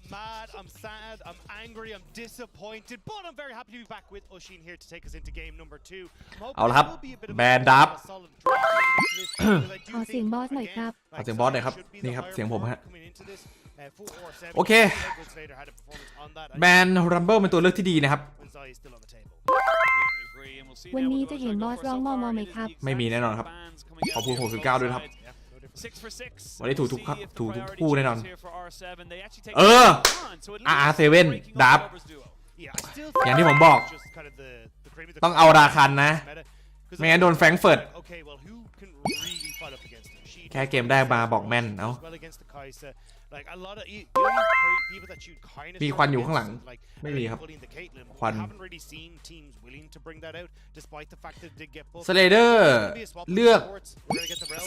I'm mad, I'm sad, I'm angry, I'm disappointed, but I'm very happy to be back with Oshin here to take us into game number 2. เอาละครับแบนดับ ขอเสียงบอสหน่อยครับ ขอเสียงบอสหน่อยครับ นี่ครับ เสียงผมฮะ โอเค แบนรัมเบิลเป็นตัวเลือกที่ดีนะครับ วันนี้จะเห็นบอสร้องมอไหมครับ ไม่มีแน่นอนครับ ขอบคุณ69ด้วยครับ วันนี้ถูกทุกคู่แน่นอน R7 ดับ อย่างที่ผมบอก ต้องเอาราคันนะ ไม่งั้นโดนแฟรงก์เฟิร์ต แค่เกมแรกมาบอกแม่น เอ้า มีควันอยู่ข้างหลัง ไม่มีครับ ควันสเลเดอร์เลือก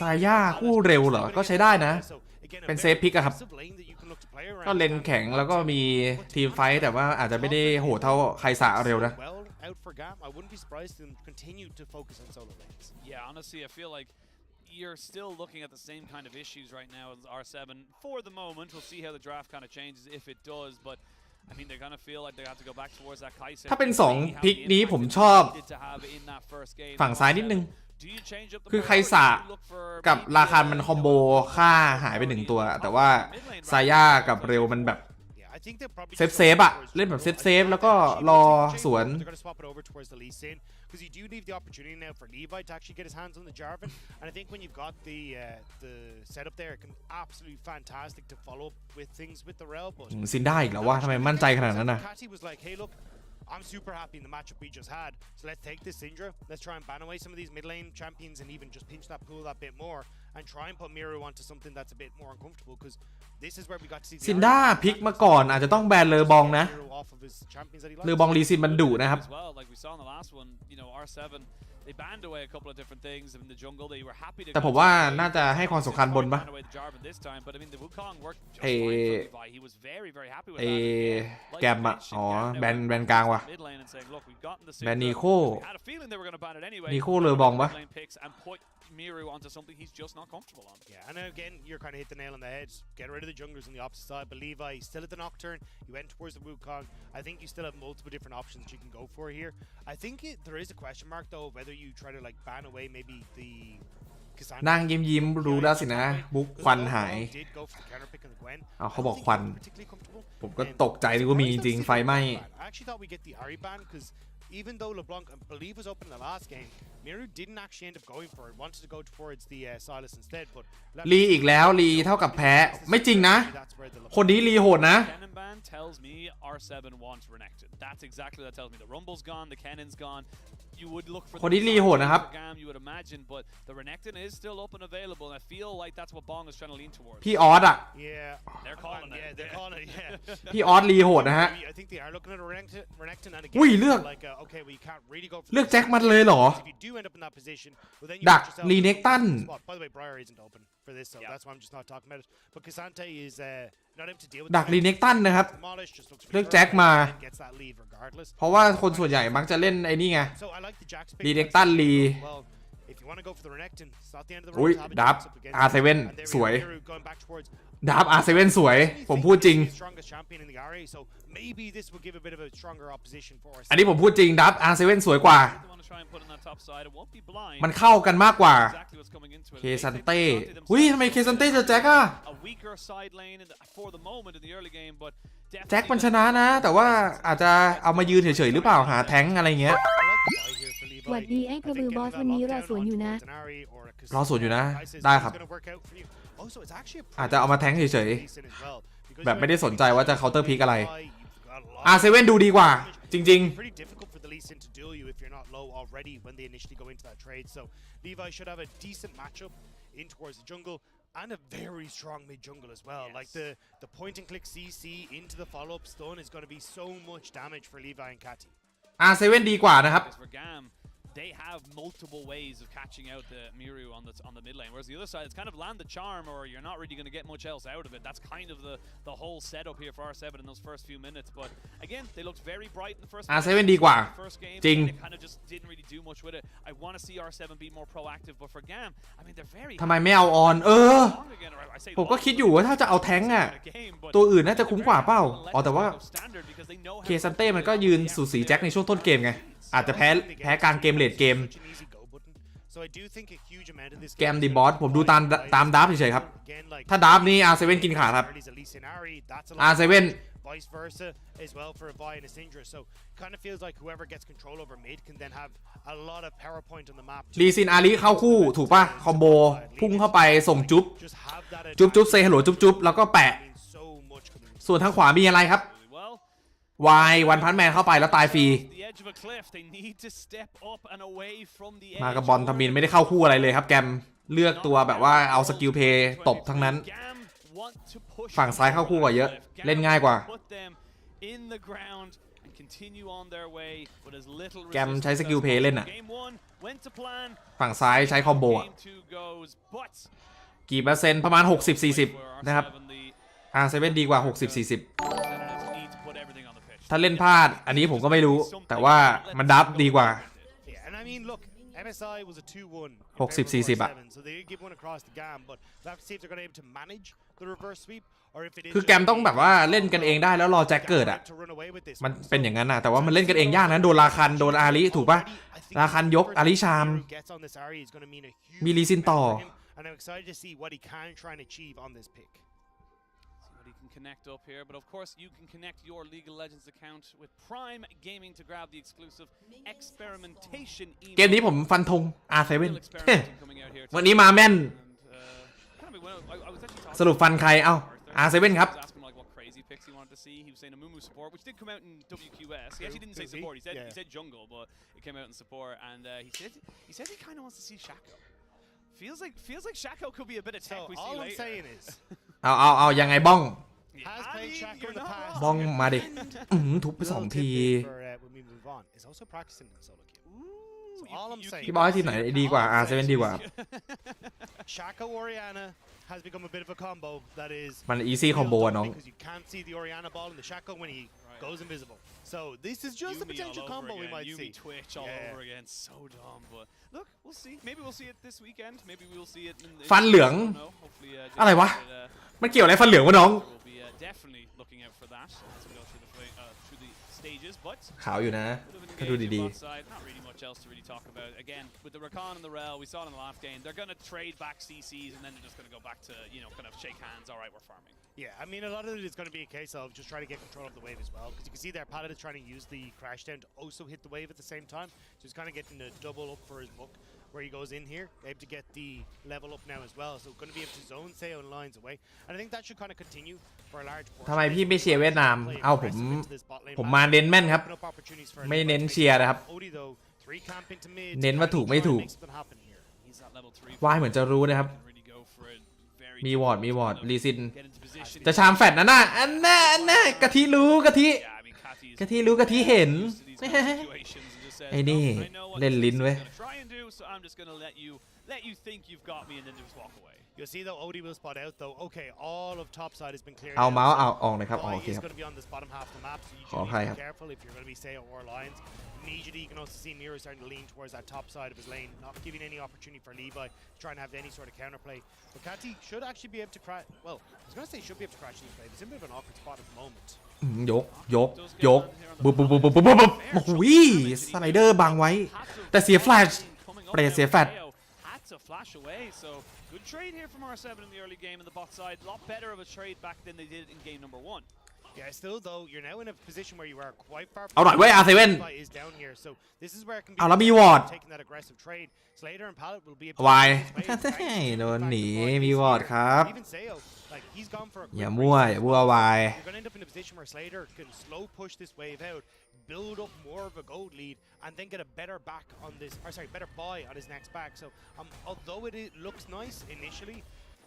ซาย่าคู่เร็วเหรอ ก็ใช้ได้นะ เป็นเซฟพิกอะครับ ก็เลนแข็งแล้วก็มีทีมไฟท์แต่ว่าอาจจะไม่ได้โหดเท่าใครสาเร็วนะ You're still looking at the same kind of issues right now as R7 for the moment. We'll see how the draft kind of changes if it does, but I mean they're gonna feel like they have to go back towards that Kai'Sa. ถ้าเป็น2พิกนี้ผมชอบฝั่งซ้ายนิดนึง คือไคสะกับราคามันคอมโบค่าหายไป1ตัวแต่ว่าซาย่ากับเร็วมันแบบเซฟอะเล่นแบบเซฟแล้วก็รอสวน because you do leave the opportunity now for Levi to actually get his hands on the Jarvan, and I think when you've got the setup there, it can absolutely fantastic to follow up with things with the Rel. But ซินได้อีกแล้วว่าทำไมมั่นใจขนาดนั้นนะ Catty was like, hey look, I'm super happy in the matchup we just had, so let's take this Syndra, let's try and ban away some of these mid lane champions and even just pinch that pool that bit more and try and put Miru onto something that's a bit more uncomfortable because this is where we got to see ซินด้าพลิกมาก่อนอาจจะต้องแบนเลอบองนะเลอบองรีซินมันดุนะครับ แต่ผมว่าน่าจะให้ความสำคัญบนปะแกมอะอ๋อแบนกลางว่ะแบนนีโคเลอบองปะ Miru onto something he's just not comfortable on. Yeah, and again, you're kind of hit the nail on the head. Get rid of the junglers on the opposite side. But Levi, still at the Nocturne. You went towards the Wukong. I think you still have multiple different options you can go for here. I think there is a question mark, though, whether you try to like ban away maybe the นั่งยิ้มรู้แล้วสินะบุกควันหายเอาเขาบอกควันผมก็ตกใจที่ว่ามีจริงไฟไหม้ Even though LeBlanc, I believe, was open in the last game, Miru didn't actually end up going for it. Wanted to go towards the Silas instead, but ลีอีกแล้วลีเท่ากับแพ้ไม่จริงนะคนนี้ลีโหดนะ Cannon tells me R7 wants Renekton. That's exactly what that tells me. The Rumble's gone, the Cannon's gone. You would look for คนนี้ลีโหดนะครับ GAM, you would imagine, but the Renekton is still up and available, and I feel like that's what Bong is trying to lean towards. พี่ออสอะ They're calling it. Yeah, they're calling it. Yeah. พี่ออสลีโหดนะฮะ I think they are looking at Renekton and อุ้ย again เลือก like okay, we can't really go for เลือกแจ็คมันเลยเหรอ if you do end up in that position, well then you ดัก put yourself รีเน็กตัน in a spot. By the way, Briar isn't open for this, so that's why I'm just not talking about it. But Cassante is not able to deal with ดักรีเน็กตันนะครับ Demolish, just looks for เลือกแจ็คมา and gets that lead regardless. เพราะว่าคนส่วนใหญ่มักจะเล่นไอ้นี่ไง So I like the Jack's pick. รีเน็กตันลี Well, if you want to go for the Renekton, it's not the end of the อุ้ย road. ดับ R7 สวย Miru going back towards ดับ R7 สวยผมพูดจริงอันนี้ผมพูดจริงดับ R7 สวยกว่ามันเข้ากันมากกว่าเคซันเต้หุ้ยทำไมเคซันเต้จะแจ็คอะแจ็คมันชนะนะแต่ว่าอาจจะเอามายืนเฉยๆหรือเปล่าหาแท้งอะไรเงี้ยหวัดดีไอ้กระบือบอสวันนี้รอสวนอยู่นะได้ครับอาจจะเอามาแท้งเฉยๆแบบไม่ได้สนใจว่าจะเคาน์เตอร์พิกอะไร R7 ดูดีกว่าจริงๆand a very strong mid jungle as well. Like the point and click CC into the follow up stun is going to be so much damage for Levi and Kati. R7 ดีกว่านะครับThey have multiple ways of catching out the Miru on the mid lane, whereas the other side, it's kind of land the charm, or you're not really going to get much else out of it. That's kind of the whole setup here for R7 in those first few minutes. But again, they looked very bright in the first R7 ดีกว่าจริง They kind of just didn't really do much with it. I want to see R7 be more proactive, but for GAM, I mean, they're very. ทำไมไม่เอาออนผมก็คิดอยู่ว่าถ้าจะเอาแท้งอะตัวอื่นน่าจะคุ้มกว่าเปล่าอ๋อแต่ว่าเคซันเต้มันก็ยืนสูสีแจ็คในช่วงต้นเกมไงอาจจะแพ้การเกมเลดเกมแกมดีบอสผมดูตามดับเฉยๆครับถ้าดับนี่ R7 กินขาครับ R7 vice versa as well for a Vi and a Syndra. So kind of feels like whoever gets control over mid can then have a lot of power point on the map. ลีซินอาริเข้าคู่ถูกป่ะคอมโบพุ่งเข้าไปส่งจุ๊บเซฮัลโหลจุ๊บแล้วก็แปะส่วนทางขวามีอะไรครับวายวันพันแมนเข้าไปแล้วตายฟรีมากับบอลทามินไม่ได้เข้าคู่อะไรเลยครับแกมเลือกตัวแบบว่าเอาสกิลเพย์ตบทั้งนั้นฝั่งซ้ายเข้าคู่กว่าเยอะเล่นง่ายกว่าแกมใช้สกิลเพย์เล่นอะฝั่งซ้ายใช้คอมโบอะกี่เปอร์เซ็นต์ประมาณ 60-40 นะครับR7 ดีกว่า 60-40ถ้าเล่นพลาดอันนี้ผมก็ไม่รู้แต่ว่ามันดับดีกว่า60-40 อะคือแกมต้องแบบว่าเล่นกันเองได้แล้วรอแจ็คเกิดอะมันเป็นอย่างนั้นนะแต่ว่ามันเล่นกันเองยากนะโดนราคันโดนอาริถูกปะราคันยกอาริชามมีลีซินต่อconnect up here, but of course you can connect your League of Legends account with Prime Gaming to grab the exclusive experimentation เกมนี้ผมฟันธง R7 วันนี้มาแม่นสรุปฟันใครเอ้า R7 ครับ He was saying a Mumu support, which did come out in WQS. He actually didn't say support. He said jungle, but it came out in support. And he said he kind of wants to see Shaco. Feels like Shaco could be a bit of tech. We see all later. I'm saying is, เอายังไงบ้องบ้องมาดิทุบไป2 ทีพี่บอยทีมไหนดีกว่า R7 ดีกว่า Shaco Oriana has become a bit of a combo that is มัน easy combo อะน้อง because you can't see the Oriana ball in the Shaco when he goes invisible. So this is just a potential combo we might see. Twitch all over again, so dumb. But look, we'll see. Maybe we'll see it this weekend. Maybe we'll see it in the ฟันเหลืองอะไรวะมันเกี่ยวอะไรฟันเหลืองวะน้องDefinitely looking out for that as we go through the stages, but ขาวอยู่นะถ้าดูดีๆ not really much else to really talk about. Again, with the Rakan and the Rel, we saw it in the last game. They're going to trade back CCs and then they're just going to go back to kind of shake hands. All right, we're farming. Yeah, I mean a lot of it is going to be a case of just trying to get control of the wave as well, because you can see there Paladin is trying to use the crash down to also hit the wave at the same time. So he's kind of getting a double up for his book. Where he goes in here, able to get the level up now as well, so going to be able to zone Seo and lines away, and I think that should kind of continue for a large portion. ทำไมพี่ไม่เชียร์เวียดนามเอาผมมาเน้นแม่นครับไม่เน้นเชียร์นะครับเน้นว่าถูกไม่ถูกวายเหมือนจะรู้นะครับมีวอร์ดลีซินจะชามแฟดนะน่ะอันน่ะกะทิรู้กะทิเห็นไอ้นี่เล่นลิ้นเว้ยSo I'm just gonna let you think you've got me and then just walk away. You'll see though Odie will spot out though. Okay, all of top side has been cleared. เอาเมาส์เอาออกเลยครับโอเค He's ครับ going to be on this bottom half of the map, so you ขออ should ภัย be ครับ careful if you're going to be Seo or Lions. Immediately, you can also see Miro starting to lean towards that top side of his lane, not giving any opportunity for Levi to try and have any sort of counterplay. But Kati should actually be able to crash. Well, I was going to say should be able to crash this play. It's in a bit of an awkward spot at the moment. ยกบุบโอ้โหสไลเดอร์บังไว้แต่เสียแฟลชเปรตเสียแฟลช To flash away, so good trade here from R7 in the early game in the bot side. A lot better of a trade back than they did in game number 1. Yeah, still though, you're now in a position where you are quite far. เอาหน่อยเว้ย R7 is down here, so this is where it can be เอาแล้วมีวอร์ด taking that aggressive trade. Slater and Pallet will be วายโดนหนีมีวอร์ดครับ Even Seo, like he's gone for a อย่ามั่ววาย You're going to end up in a position where Slater can slow push this wave out, build up more of a gold lead, and then get a better back on this, or sorry, better buy on his next back. So although looks nice initially,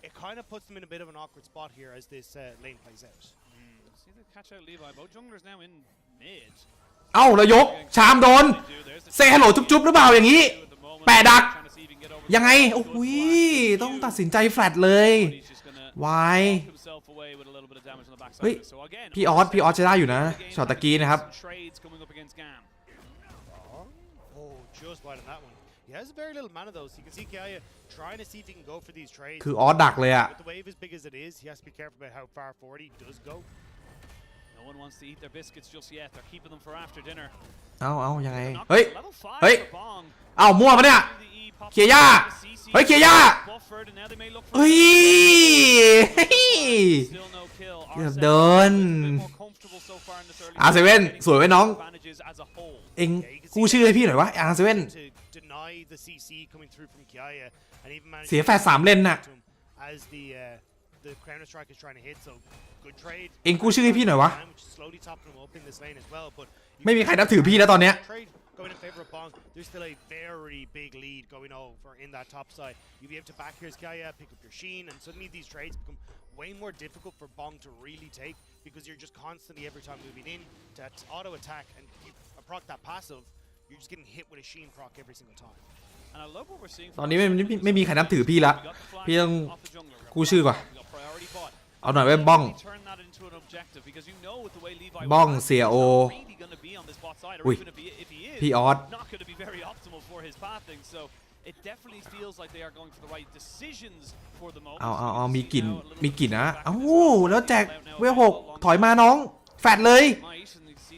it kind of puts them in a bit of an awkward spot here as this lane plays out. See the catch out Levi. Both junglers now in mid. เอ้าแล้วยกชามโดนเซฮัลโหลจุ๊บหรือเปล่าอย่างนี้แปะดักยังไงโอ้โหต้องตัดสินใจแฟลตเลยวายเฮ้ยพี่ออสจะได้อยู่นะช็อตตะกี้นะครับ Just wide on that one. He has very little mana though, so you can see Kaya trying to see if he can go for these trades. คือออสดักเลยอะ With the wave as big as it is, he has to be careful about how far forward he does go. No one wants to eat their biscuits just yet. They're keeping them for after dinner. เอายังไงเฮ้ยเอามั่วปะเนี่ยเคียย่าเฮ้ยเคียย่าเฮ้ยเกือบโดนR7สวยไว้น้องเอ็งกู้ชื่อให้พี่หน่อยวะR7เสียแฟร์3เลนน่ะเอ็งกู้ชื่อให้พี่หน่อยวะไม่มีใครนับถือพี่แล้วตอนเนี้ยGoing in favor of Bong, there's still a very big lead going over in that top side. You'll be able to back here's Kaya, pick up your Sheen, and suddenly these trades become way more difficult for Bong to really take because you're just constantly every time moving in to auto attack and you proc that passive, you're just getting hit with a Sheen proc every single time. ตอนนี้ไม่มีใครนับถือพี่ละพี่ต้องกู้ชื่อก่อนเอาหน่อยไว้บ้องเสียโออุ้ยพี่ออสเอามีกลิ่นนะเอ้าแล้วแจกเวล6ถอยมาน้องแฟดเลย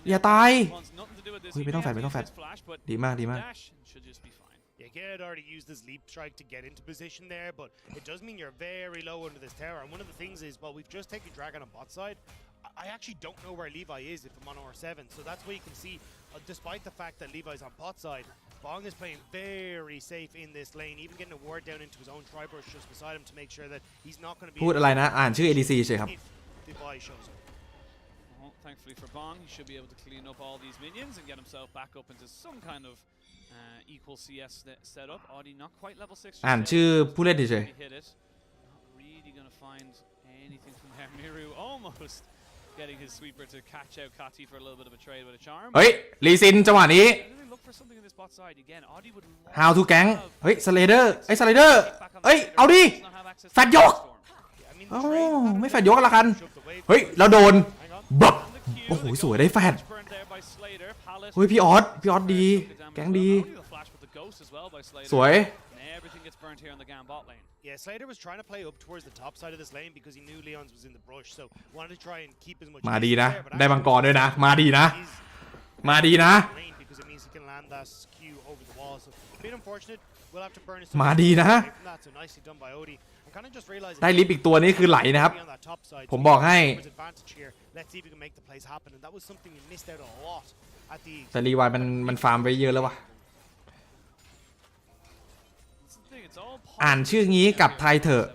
อย่าตายไม่ต้องแฟดดีมากGarrett already used his leap strike to get into position there, but it does mean you're very low under this tower. And one of the things is, well, we've just taken Dragon on bot side. I actually don't know where Levi is if I'm on R7, so that's where you can see, despite the fact that Levi's on bot side, Bong is playing very safe in this lane, even getting a ward down into his own tri-brush just beside him to make sure that he's not going to be... พูดอะไรนะอ่านชื่อ ADC ใช่ครับ Levi shows up. Well, thankfully for Bong, he should be able to clean up all these minions and get himself back up into some kind of equal CS setup. Audi not quite level 6. อ่านชื่อผู้เล่นเฉย Really gonna find anything from there. Miru almost getting his sweeper to catch out Kati for a little bit of a trade with a charm. เฮ้ยลีซินจังหวะนี้ Look for something in this bot side again. Audi would How to gang เฮ้ยสไลเดอร์เฮ้ยเอาดิแฟดยกโอ้ไม่แฟดยกละกันเฮ้ยเราโดนบับโอ้โหสวยได้แฟดเฮ้ยพี่ออสดีแก๊งดีสวย Yeah, Slater was trying to play up towards the top side of this lane because he knew Leon's was in the brush, so wanted to try and keep as much. มาดีนะได้มังกรด้วยนะมาดีนะbecause it means he can land that skew over the wall. So a bit unfortunate. We'll have to burn his. มาดีนะ So nicely done by Odie. I kind of just realized ได้ลิฟต์อีกตัวนี้คือไหลนะครับผมบอกให้แต่รีวายมันฟาร์มไว้เยอะแล้ววะอ่านชื่องี้กับไทยเถอะ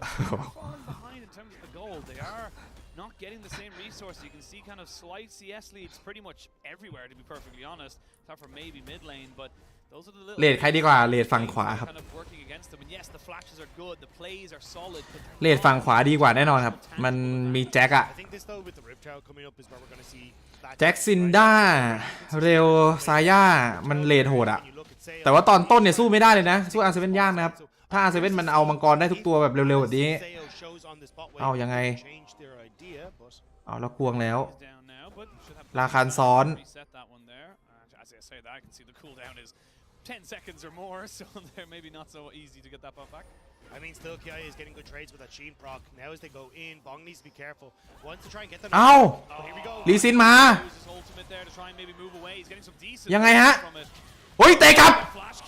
getting the same resource. You can see kind of slight CS leads pretty much everywhere, to be perfectly honest, except for maybe mid lane, but those are the little เลดใครดีกว่าเลดฝั่งขวาครับ kind of working against them. And yes, the flashes are good, the plays are solid. เลดฝั่งขวาดีกว่าแน่นอนครับมันมีแจ็คอะแจ็คซินด้าเรลซาย่ามันเลดโหดอะแต่ว่าตอนต้นเนี่ยสู้ไม่ได้เลยนะสู้อาร์เซเว่นยากนะครับ ถ้าอาเซเว่นมันเอามังกรได้ทุกตัวแบบเร็วๆแบบนี้เอายังไงเอาแล้วควงแล้วราคาซ้อน 10 seconds or more, so they're maybe not so easy to get that buff back. I mean, still Kiai is getting good trades with that Sheen proc. Now as they go in, Bong needs to be careful. Wants to try and get them. เอ้า here we go. ลีซินมา His ultimate there to try and maybe move away. He's getting some decent ยังไงฮะ from it. เฮ้ยเตะกลับ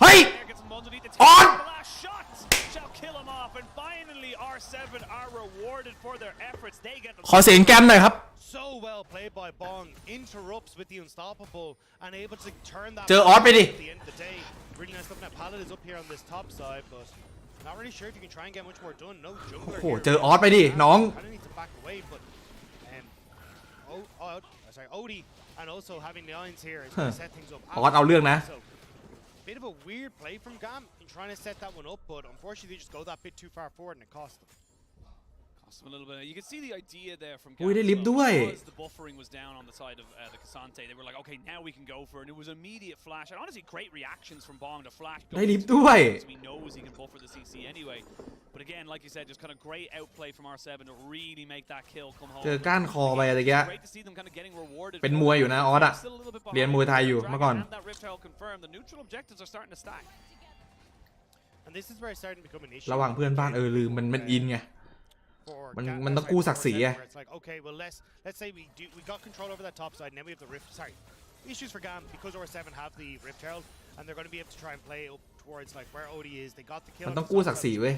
เฮ้ย Gets him underneath the ออน last shot shall kill him off, and finally R7 are rewarded for their efforts. They get ขอเสียงแกมหน่อยครับ So well played by Bong. Interrupts with the unstoppable and able to turn that. เจอออสไปดิ At the end of the day, really nice looking at Pallet is up here on this top side, but not really sure if you can try and get much more done. No jungler โอ้โห here. เจอออสไปดิน้อง Kind of need to back away, but Odie and also having the Lions here is going to set things up. ออสเอาเรื่องนะ So, bit of a weird play from GAM in trying to set that one up, but unfortunately they just go that bit too far forward and it cost them. Cost them a little bit. You can see the idea there from อุ้ยได้ลิฟต์ด้วย because the buffering was down on the side of the Cassante. They were like, okay, now we can go for it. And it was immediate flash. And honestly, great reactions from Bong to flash. ได้ลิฟต์ด้วย He knows he can buffer the CC anyway. But again, like you said, just kind of great outplay from R7 to really make that kill come home. เจอก้านคอไปอะไรเงี้ย Great to see them kind of getting rewarded. เป็นมวยอยู่นะออสอะ เรียนมวยไทยอยู่เมื่อก่อน That Rift Herald confirmed. The neutral objectives are starting to stack. And this is where it's starting to become an issue. ระหว่างเพื่อนบ้านลืมมันอินไง มันต้องกู้ศักดิ์ศรีอะ Okay, well let's say we got control over that top side, and then we have the Rift. Sorry, issues for GAM because R7 have the Rift Herald, and they're going to be able to try and play up towards like where Odie is. They got the kill. มันต้องกู้ศักดิ์ศรีเว้ย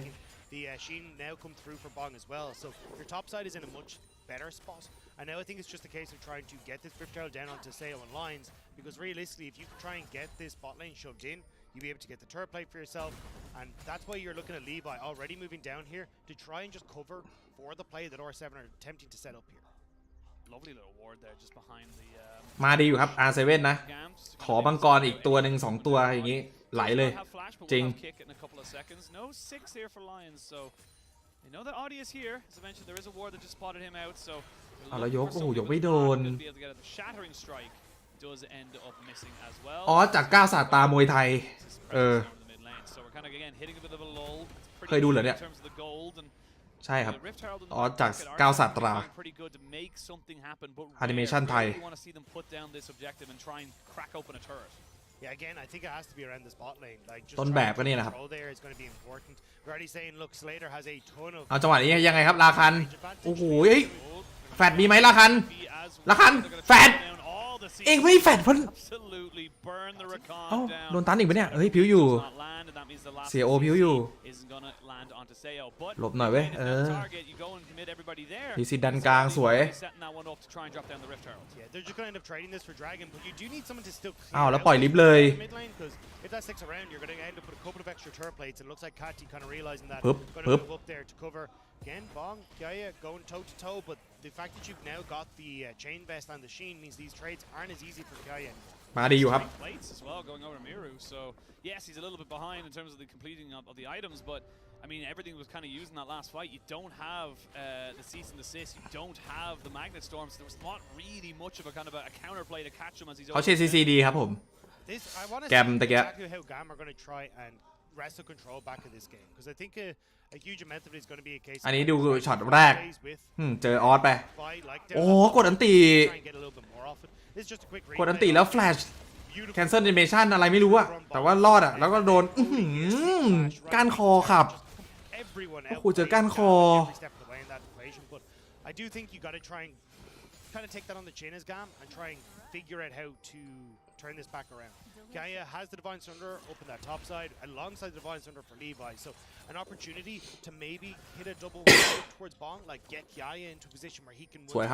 The Sheen now come through for Bong as well, so your top side is in a much better spot. And now I think it's just a case of trying to get this Rift Herald down onto Seo and Lines, because realistically, if you try and get this bot lane shoved in, you'll be able to get the turret plate for yourself, and that's why you're looking at Levi already moving down here to try and just cover for the play that R7 are attempting to set up here. Lovely little ward there just behind the มาดีอยู่ครับ R7 นะ ขอบังกรอีกตัวหนึ่ง2ตัวอย่างงี้ไหลเลยจริง No 6 here for Lions, so they know that Audi is here. As I mentioned, there is a ward that just spotted him out, so เอาแล้วยกโอ้โหยกไม่โดน shattering strike does end up missing as well. อ๋อจากก้าวศาสตามวยไทยเคยดูเหรอเนี่ยใช่ครับอ๋อจากก้าวศาสตราแอนิเมชันไทย Yeah, again, I think it has to be around the spot lane. Like just ต้นแบบก็นี่นะครับ control there is going to be important. We're already saying, look, Slater has a ton of. เอาจังหวะนี้ยังไงครับราคันโอ้โหแฟดมีไหมราคันแฟดเองไม่แฟดเพราะเอ้าโดนตันอีกปะเนี่ยเฮ้ยผิวอยู่เสียโอผิวอยู่หลบหน่อยเว้ยพีซีดันกลางสวยอ้าวแล้วปล่อยลิฟต์เลยปึ๊บปึ๊บ Again, Bong, Gaia going toe to toe, but the fact that you've now got the chain vest on the Sheen means these trades aren't as easy for Gaia anymore. มาดีอยู่ครับ As well, going over Miru. So yes, he's a little bit behind in terms of the completing of the items, but I mean everything was kind of used in that last fight. You don't have the cease and desist. You don't have the magnet storms. There was not really much of a kind of a counterplay to catch him as he's. เขาเชียร์ CCD ครับผม แกมตะเกีย exactly how GAM are going to try and wrestle control back of this game, because I think a huge amount of it is going to be a case. อันนี้ดูช็อตแรกเจอออสไปโอ้กดอันตีกดอันตีแล้วแฟลชแคนเซิลแอนิเมชันอะไรไม่รู้อะแต่ว่ารอดอะแล้วก็โดนก้านคอขับโอ้โหเจอก้านคอ I do think you got to try and kind of take that on the chin as GAM and try and figure out how to turn this back around. Gaia has the Divine Sunder up in that top side alongside the Divine Sunder for Levi, so an opportunity to maybe hit a double towards Bong, like get Gaia into a position where he can more,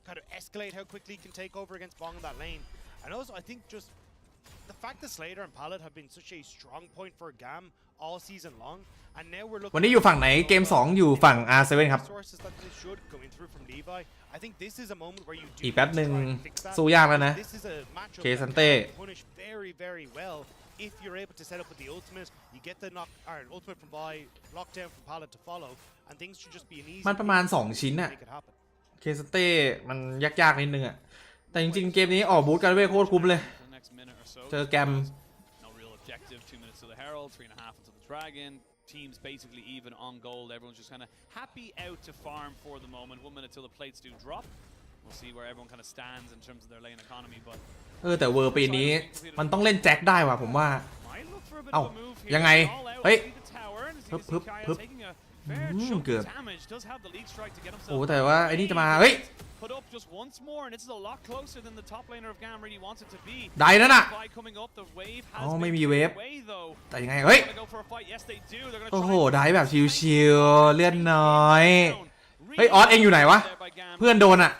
kind of escalate how quickly he can take over against Bong in that lane. And also I think just the fact that Slater and Pallet have been such a strong point for GAM all season long, and now we're looking วันนี้อยู่ฝั่งไหนเกม2อยู่ฝั่ง R7 ครับอีกแป๊บหนึ่งสู้ยากแล้วนะเคซันเต้ If you're able to set up with the ultimate, you get the ultimate from Boy, lockdown from Pallet to follow, and things should just be an easy. มันประมาณ2ชิ้นอะเคซันเต้มันยากๆนิดนึงอะแต่จริงๆเกมนี้ออกบูทกันเว้ยโคตรคุ้มเลยเจอแกม objective. 2 minutes to the Herald, 3.5 until the Dragon. Teams basically even on gold. Everyone's just kind of happy out to farm for the moment. 1 minute till the plates do drop. We'll see where everyone kind of stands in terms of their lane economy. But แต่เวอร์ปีนี้มันต้องเล่นแจ็คได้ว่ะผมว่าเอ้ายังไงเฮ้ยพึบเกือบโอ้แต่ว่าไอ้นี่จะมาเฮ้ยได้นั่นน่ะอ๋อไม่มีเวฟแต่ยังไงเฮ้ยโอ้โหได้แบบชิวๆเลื่อนน้อยเฮ้ยออสเองอยู่ไหนวะเพื่อนโดนอ่ะ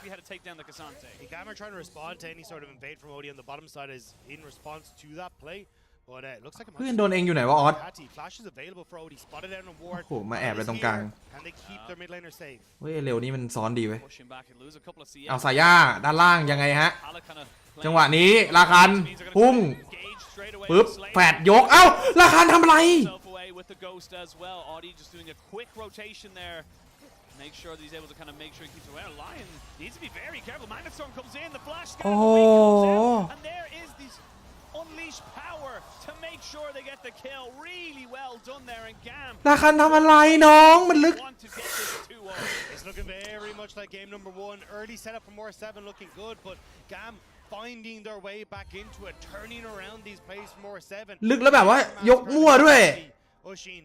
GAM are trying to respond to any sort of invade from OD on the bottom side is in response to that play. But it looks like เพื่อนโดนเองอยู่ไหนวะออส Flash is available for OD. Spotted out on ward. โอ้โหมาแอบไปตรงกลาง And they keep their mid laner safe. เฮ้ยเร็วนี้มันซ้อนดีเว้ยเอาสายย่าด้านล่างยังไงฮะจังหวะนี้ราคันพุ่งปึ๊บแฝดยกเอ้าราคันทำอะไร Make sure that he's able to kind of make sure he keeps away. Lion needs to be very careful. Magnetstorm comes in, the flash comes in, and there is this unleashed power to make sure they get the kill. Really well done there, and GAM. ราคันทำอะไรน้องมันลึก It's looking very much like game number 1. Early setup from More 7 looking good, but GAM finding their way back into it, turning around these plays from More 7. ลึกแล้วแบบว่ายกมั่วด้วย Ushin,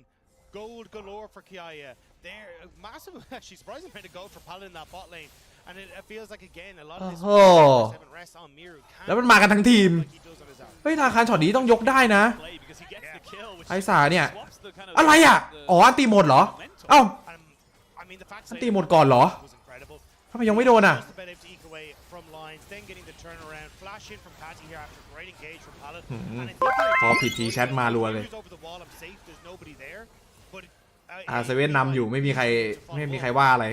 gold galore for Kiaya. They're massive, actually surprising amount of gold for Pala in that bot lane, and it feels like again a lot of this rests on Miru. แล้วมันมากันทั้งทีมเฮ้ยราคันช็อตนี้ต้องยกได้นะไอ้สาเนี่ยอะไรอ่ะอ๋ออันตีหมดเหรอเอ้าอันตีหมดก่อนเหรอทำไมยังไม่โดนอ่ะพอผิดทีแชทมารัวเลยเซเว่นนำอยู่ไม่มีใครว่าอะไร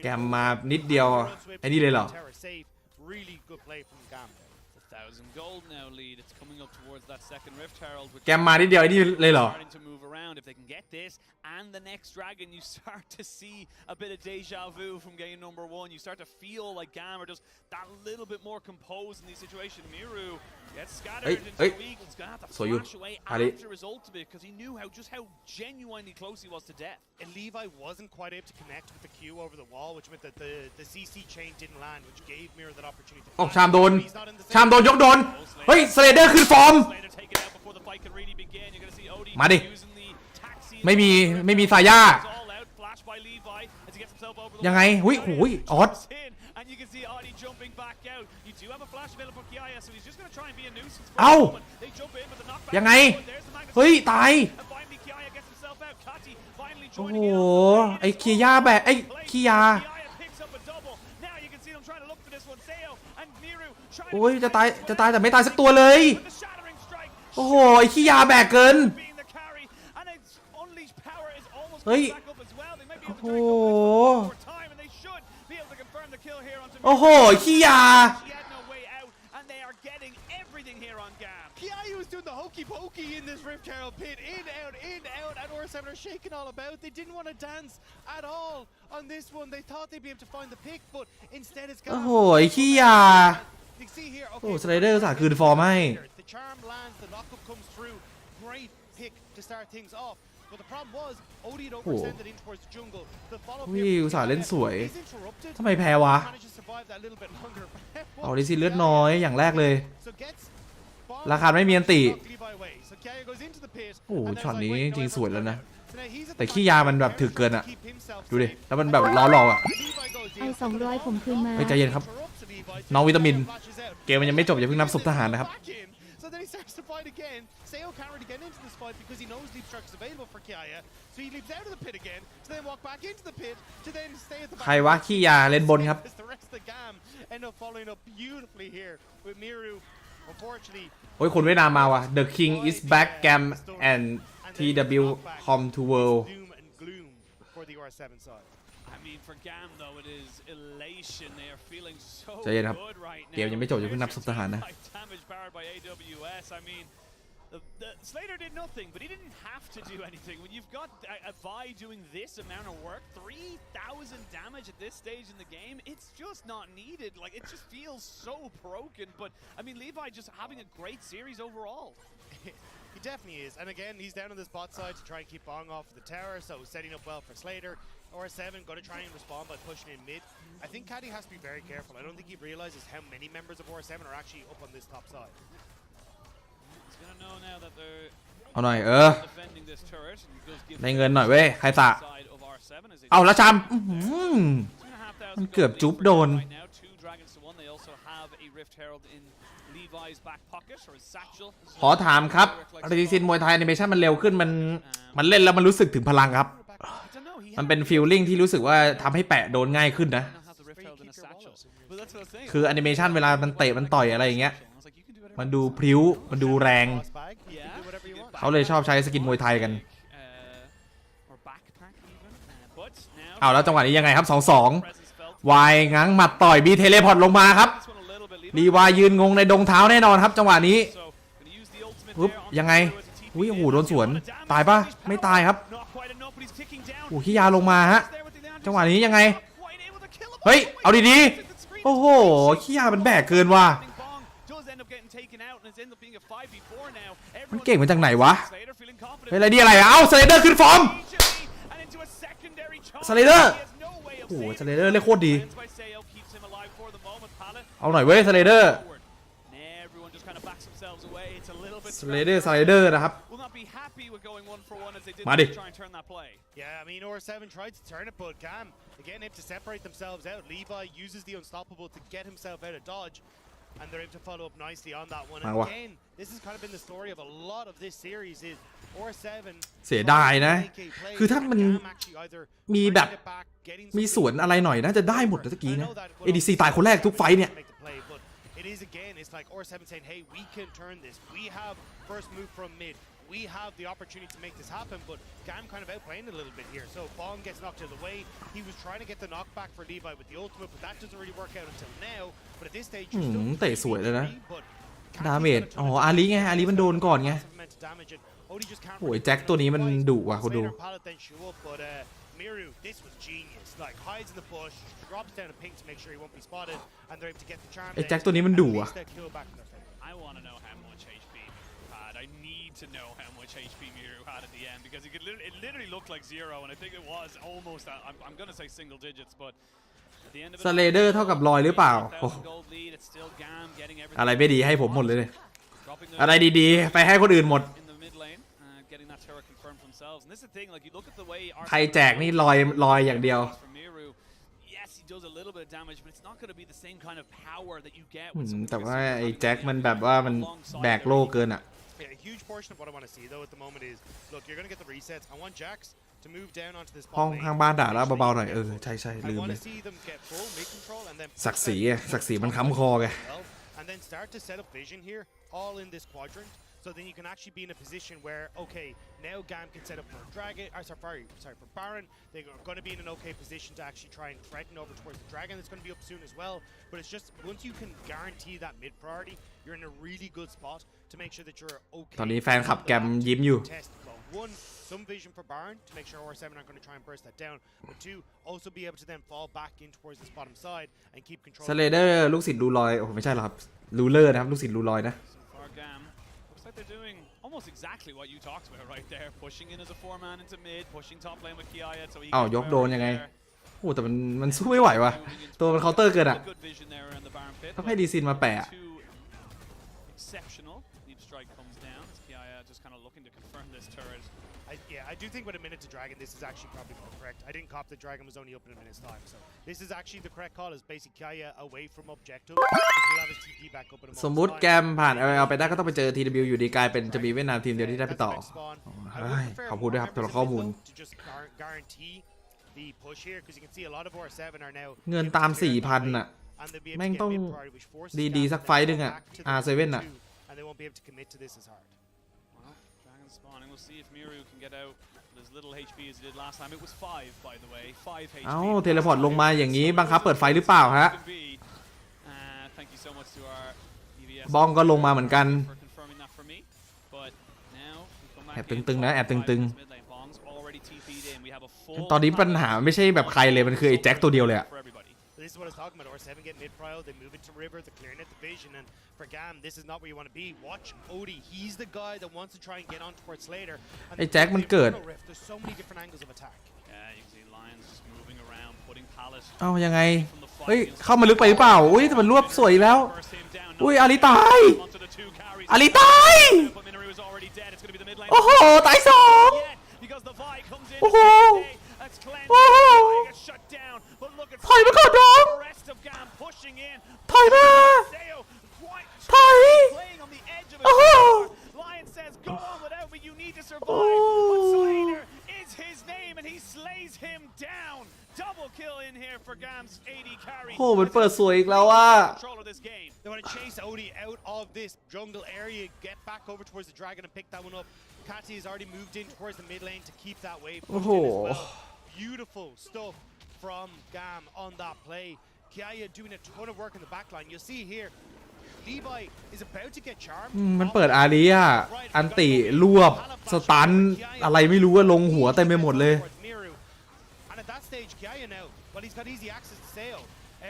แกมมานิดเดียวไอ้นี่เลยเหรอแกมมานิดเดียวไอ้นี่เลยเหรอ If they can get this and the next dragon, you start to see a bit of deja vu from game number 1. You start to feel like GAM are just that little bit more composed in these situations. Miru gets scattered into the weak. He's gonna have to flash away after his ultimate because he knew how genuinely close he was to death. And Levi wasn't quite able to connect with the Q over the wall, which meant that the CC chain didn't land, which gave Miru that opportunity. โอ้ชามโดนยกโดนเฮ้ยสเลเดอร์ขึ้นฟอร์มมาดิไม่มีสายย่ายังไงหุยออสเอ้ายังไงเฮ้ยตายโอ้โหไอ้คีย่าแบบไอ้คียาโอ้ยจะตายแต่ไม่ตายสักตัวเลยโอ้โหไอ้คียาแบกเกินเฮ้ยโอ้โหขี้ยา Kiaya was doing the hokey pokey in this Rift Herald pit, in, out, and Or7 are shaking all about. They didn't want to dance at all on this one. They thought they'd be able to find the pick, but instead it's โอ้โหขี้ยาโอ้สไลเดอร์สาคืนฟอร์มให้ The charm lands, the lockup comes through. Great pick to start things off. But the problem was, OD had overextended in towards the jungle. The follow-up อุตส่าห์เล่นสวยทำไมแพ้วะเอาดิสิเลือดน้อยอย่างแรกเลยราคาไม่มีอันติโอ้ช็อตนี้จริงสวยแล้วนะแต่ขี้ยามันแบบถึกเกินอ่ะดูดิแล้วมันแบบล้อหลอกอ่ะเอา200ผมคืนมา ใจเย็นครับน้องวิตามินเกมมันยังไม่จบอย่าเพิ่งนับศพทหารนะครับ So then he starts to fight again. Seo can't really get into this fight because he knows Leap Strike is available for Kiaya. So he leaps out of the pit again to then walk back into the pit to then stay at the back. ใครวะขี้ยาเล่นบนครับ The rest of the GAM end up following up beautifully here with Miru. Unfortunately. โอ้ยคนเวียดนามมาว่ะ The King is back GAM and TW come to world. Doom and gloom for the R7 side. I mean, for GAM though, it is elation. They are feeling so ใจเย็นครับ good right now. เกมยังไม่จบอย่าเพิ่งนับศพทหารนะ Damage powered by AWS. I mean, Slater did nothing, but he didn't have to do anything. When you've got a Vi doing this amount of work, 3,000 damage at this stage in the game, it's just not needed. Like, it just feels so broken. But, I mean, Levi just having a great series overall. He definitely is. And again, he's down on this bot side to try and keep Bong off the tower, so setting up well for Slater. Or7 got to try and respond by pushing in mid. I think Caddy has to be very careful. I don't think he realizes how many members of Or7 are actually up on this top side. He's gonna know now that they're เอาหน่อย defending this turret. ได้เงินหน่อยเว้ยใครสะเอาละชามมันเกือบจุ๊บโดนขอถามครับรีซินมวยไทยแอนิเมชันมันเร็วขึ้นมันเล่นแล้วมันรู้สึกถึงพลังครับมันเป็นฟีลลิ่งที่รู้สึกว่าทำให้แปะโดนง่ายขึ้นนะคือแอนิเมชันเวลามันเตะมันต่อยอะไรอย่างเงี้ยมันดูพริ้วมันดูแรงเขาเลยชอบใช้สกินมวยไทยกันเอาแล้วจังหวะนี้ยังไงครับ 2-2 วายง้างหมัดต่อยบีเทเลพอร์ตลงมาครับรีวายยืนงงในดงเท้าแน่นอนครับจังหวะนี้ปุ๊บยังไงอุ้ยโอ้โหโดนสวนตายปะไม่ตายครับโอ้ขี้ยาลงมาฮะจังหวะนี้ยังไงเฮ้ยเอาดีๆโอ้โหขี้ยามันแบกเกินว่ะมันเก่งมาจากไหนวะเป็นอะไรดีอะไรเอ้าสไลเดอร์ขึ้นฟอร์มสไลเดอร์โอ้โหสไลเดอร์เล่นโคตรดีเอาหน่อยเว้ยสไลเดอร์นะครับมาดิ Yeah, I mean, Or7 tried to turn it, but GAM again able to separate themselves out. Levi uses the unstoppable to get himself out of dodge, and they're able to follow up nicely on that one. And again, this has kind of been the story of a lot of this series is Or7 เสียดายนะคือถ้ามันมีแบบมีสวนอะไรหน่อยน่าจะได้หมดตะกี้นะ ADC ตายคนแรกทุกไฟเนี่ย It is again, it's like Or7 saying, hey, we can turn this. We have first move from mid. We have the opportunity to make this happen, but GAM kind of outplaying it a little bit here. So Bong gets knocked out of the way. He was trying to get the knockback for Levi with the ultimate, but that doesn't really work out until now. But at this stage, เตะสวยเลยนะดาเมจอ๋ออาลีไงอาลีมันโดนก่อนไงโอ้ยแจ็คตัวนี้มันดุว่ะคุณดู Miru, this was genius. Like hides in the bush, drops down a pink to make sure he won't be spotted, and they're able to get the charm. ไอ้แจ็คตัวนี้มันดุอ่ะ I want to know how much HP Miru had. I need to know how much HP Miru had at the end because it literally looked like zero, and I think it was almost. I'm gonna say single digits, but. สไลเดอร์เท่ากับลอยหรือเปล่าอะไรไม่ดีให้ผมหมดเลยอะไรดีๆไปให้คนอื่นหมดใครแจกนี่ลอยอย่างเดียวแต่ว่าไอ้แจ็คมันแบบว่ามันแบกโลเกินอ่ะ A huge portion of what I want to see though at the moment is look you're gonna get the resets. I want Jax to move down onto this ห้องข้างบ้านด่าแล้วเบาๆหน่อยใช่ลืมเลยศักดิ์ศรีมันค้ำคอไง and then start to set up vision here all in this quadrant so then you can actually be in a position where okay now GAM can set up for Dragon for Baron. They're going to be in an okay position to actually try and threaten over towards the Dragon that's going to be up soon as well, but it's just once you can guarantee that mid priority you're in a really good spot to make sure that you're okay. ตอนนี้แฟนคลับแกมยิ้มอยู่ One, some vision for Baron to make sure Or7 aren't going to try and burst that down, but two, also be able to then fall back in towards this bottom side and keep control. สไลเดอร์ลูกศิษย์ลูลอยโอ้ไม่ใช่หรอครับลูเลอร์นะครับลูกศิษย์ลูลอยนะ They're doing almost exactly what you talked about right there, pushing in as a 4-man into mid, pushing top lane with Kiaya so he อ้าวยกโดนยังไงโอ้แต่มันสู้ไม่ไหวว่ะตัวมันเคาน์เตอร์เกินอ่ะต้องให้ดีซินมาแปะ exceptional. Deep strike comes down as Kiaya just kind of looking to confirm this turret. I do think with a minute to Dragon, this is actually probably more correct. I didn't cop the Dragon was only open in a minute's time, so this is actually the correct call. Is basically Kiaya away from objective. He'll have his TP back up in a moment. สมมุติแกมผ่าน LL ไปได้ก็ต้องไปเจอ TW อยู่ดีกลายเป็นจะมีเวียดนามทีมเดียวที่ได้ไปต่อขอบคุณด้วยครับสำหรับข้อมูลเงินตาม 4,000 อ่ะแม่งต้องดีๆสักไฟต์นึงอ่ะ R7 อ่ะWe'll see if Miru can get out as little HP as he did last time. It was 5, by the way. 5 HP. เอ้าเทเลพอร์ตลงมาอย่างนี้บังคับเปิดไฟหรือเปล่าฮะ Thank you so much to our BDS บ้องก็ลงมาเหมือนกัน for confirming that for me. แอบตึงๆนะแอบตึงๆตอนนี้ปัญหาไม่ใช่แบบใครเลยมันคือไอ้แจ็คตัวเดียวเลยอะ This is what I was talking about. R7 get mid prio, they move into river, they're clearing out the vision, and for GAM, this is not where you want to be. Watch Odie, he's the guy that wants to try and get on towards Slater. ไอ้แจ็คมันเกิด There's so many different angles of attack. เอ้ายังไงเฮ้ยเข้ามาลึกไปหรือเปล่าอุ้ยแต่มันรวบสวยแล้วอุ้ยอาลีตายอาลีตายโอ้โหตายสองโอ้โหโอ้โหถอยมาก่อนน้องถอยมาถอยโอ้โหโอ้โหมันเปิดสวยอีกแล้วอ่ะ They want to chase Odie out of this jungle area, get back over towards the dragon and pick that one up. Kati has already moved in towards the mid lane to keep that wave pushed in as well. Beautiful stuff from GAM on that play. Kiaya doing a ton of work in the back line. You'll see here, Levi is about to get charmed. มันเปิดอารีอ่ะอันติรวบสตันอะไรไม่รู้ว่าลงหัวเต็มไปหมดเลย And at that stage, Kiaya now, well, he's got easy access to Sail.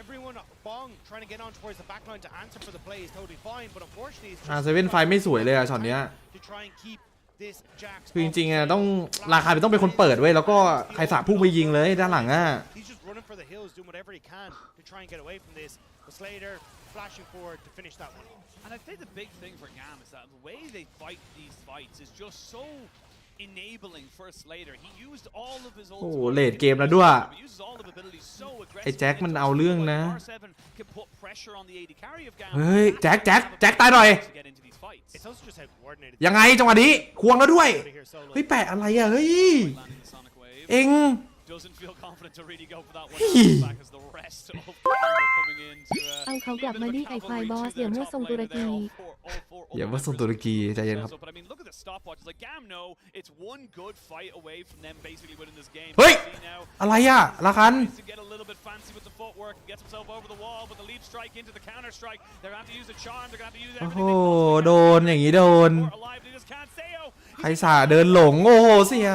Everyone Bong trying to get on towards the back line to answer for the play is totally fine, but unfortunately, it's just เซเว่นไฟไม่สวยเลยอ่ะช็อตเนี้ย to try and keep this Jax. คือจริงๆอ่ะต้องราคาต้องเป็นคนเปิดไว้แล้วก็ใครสาพุ่งไปยิงเลยด้านหลังอ่ะ He's just running for the hills, doing whatever he can to try and get away from this. But Slater flashing forward to finish that one. And I think the big thing for GAM is that the way they fight these fights is just so enabling for Slater. He used all of his โอ้เลดเกมแล้วด้วยไอ้แจ็คมันเอาเรื่องนะเฮ้ยแจ็คตายหน่อยยังไงจังหวะนี้ควงแล้วด้วยเฮ้ยแปะอะไรอ่ะเฮ้ยเอ็งเอาเขากลับมาดิไอไฟบอสอย่ามั่วทรงตุรกีอย่าว่าส่งตุรกีใจเย็นครับเฮ้ยอะไรอ่ะละคันโอ้โหโดนอย่างนี้โดนใครสาเดินหลงโอ้โหเสีย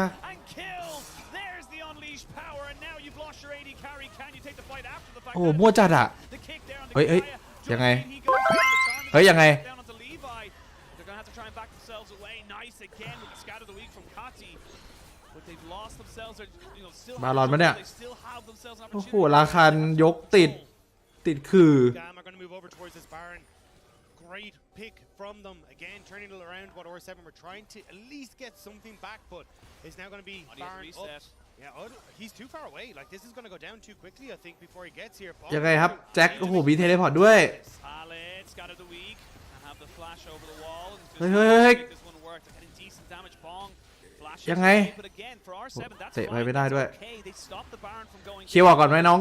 โอ้โหมั่วจัดอ่ะเฮ้ยยังไงเฮ้ยยังไงบาลอนมาเนี่ยโอ้โหราคันยกติดคือ Great pick from them again, turning it around. What R7 were trying to at least get something back, but it's now going to be Baron up. Yeah, he's too far away. Like this is going to go down too quickly, I think, before he gets here. ยังไงครับแจ็คโอ้โหมีเทเลพอร์ตด้วยเฮ้ยยังไงเตะไปไม่ได้ด้วยเคียวออกก่อนไหมน้อง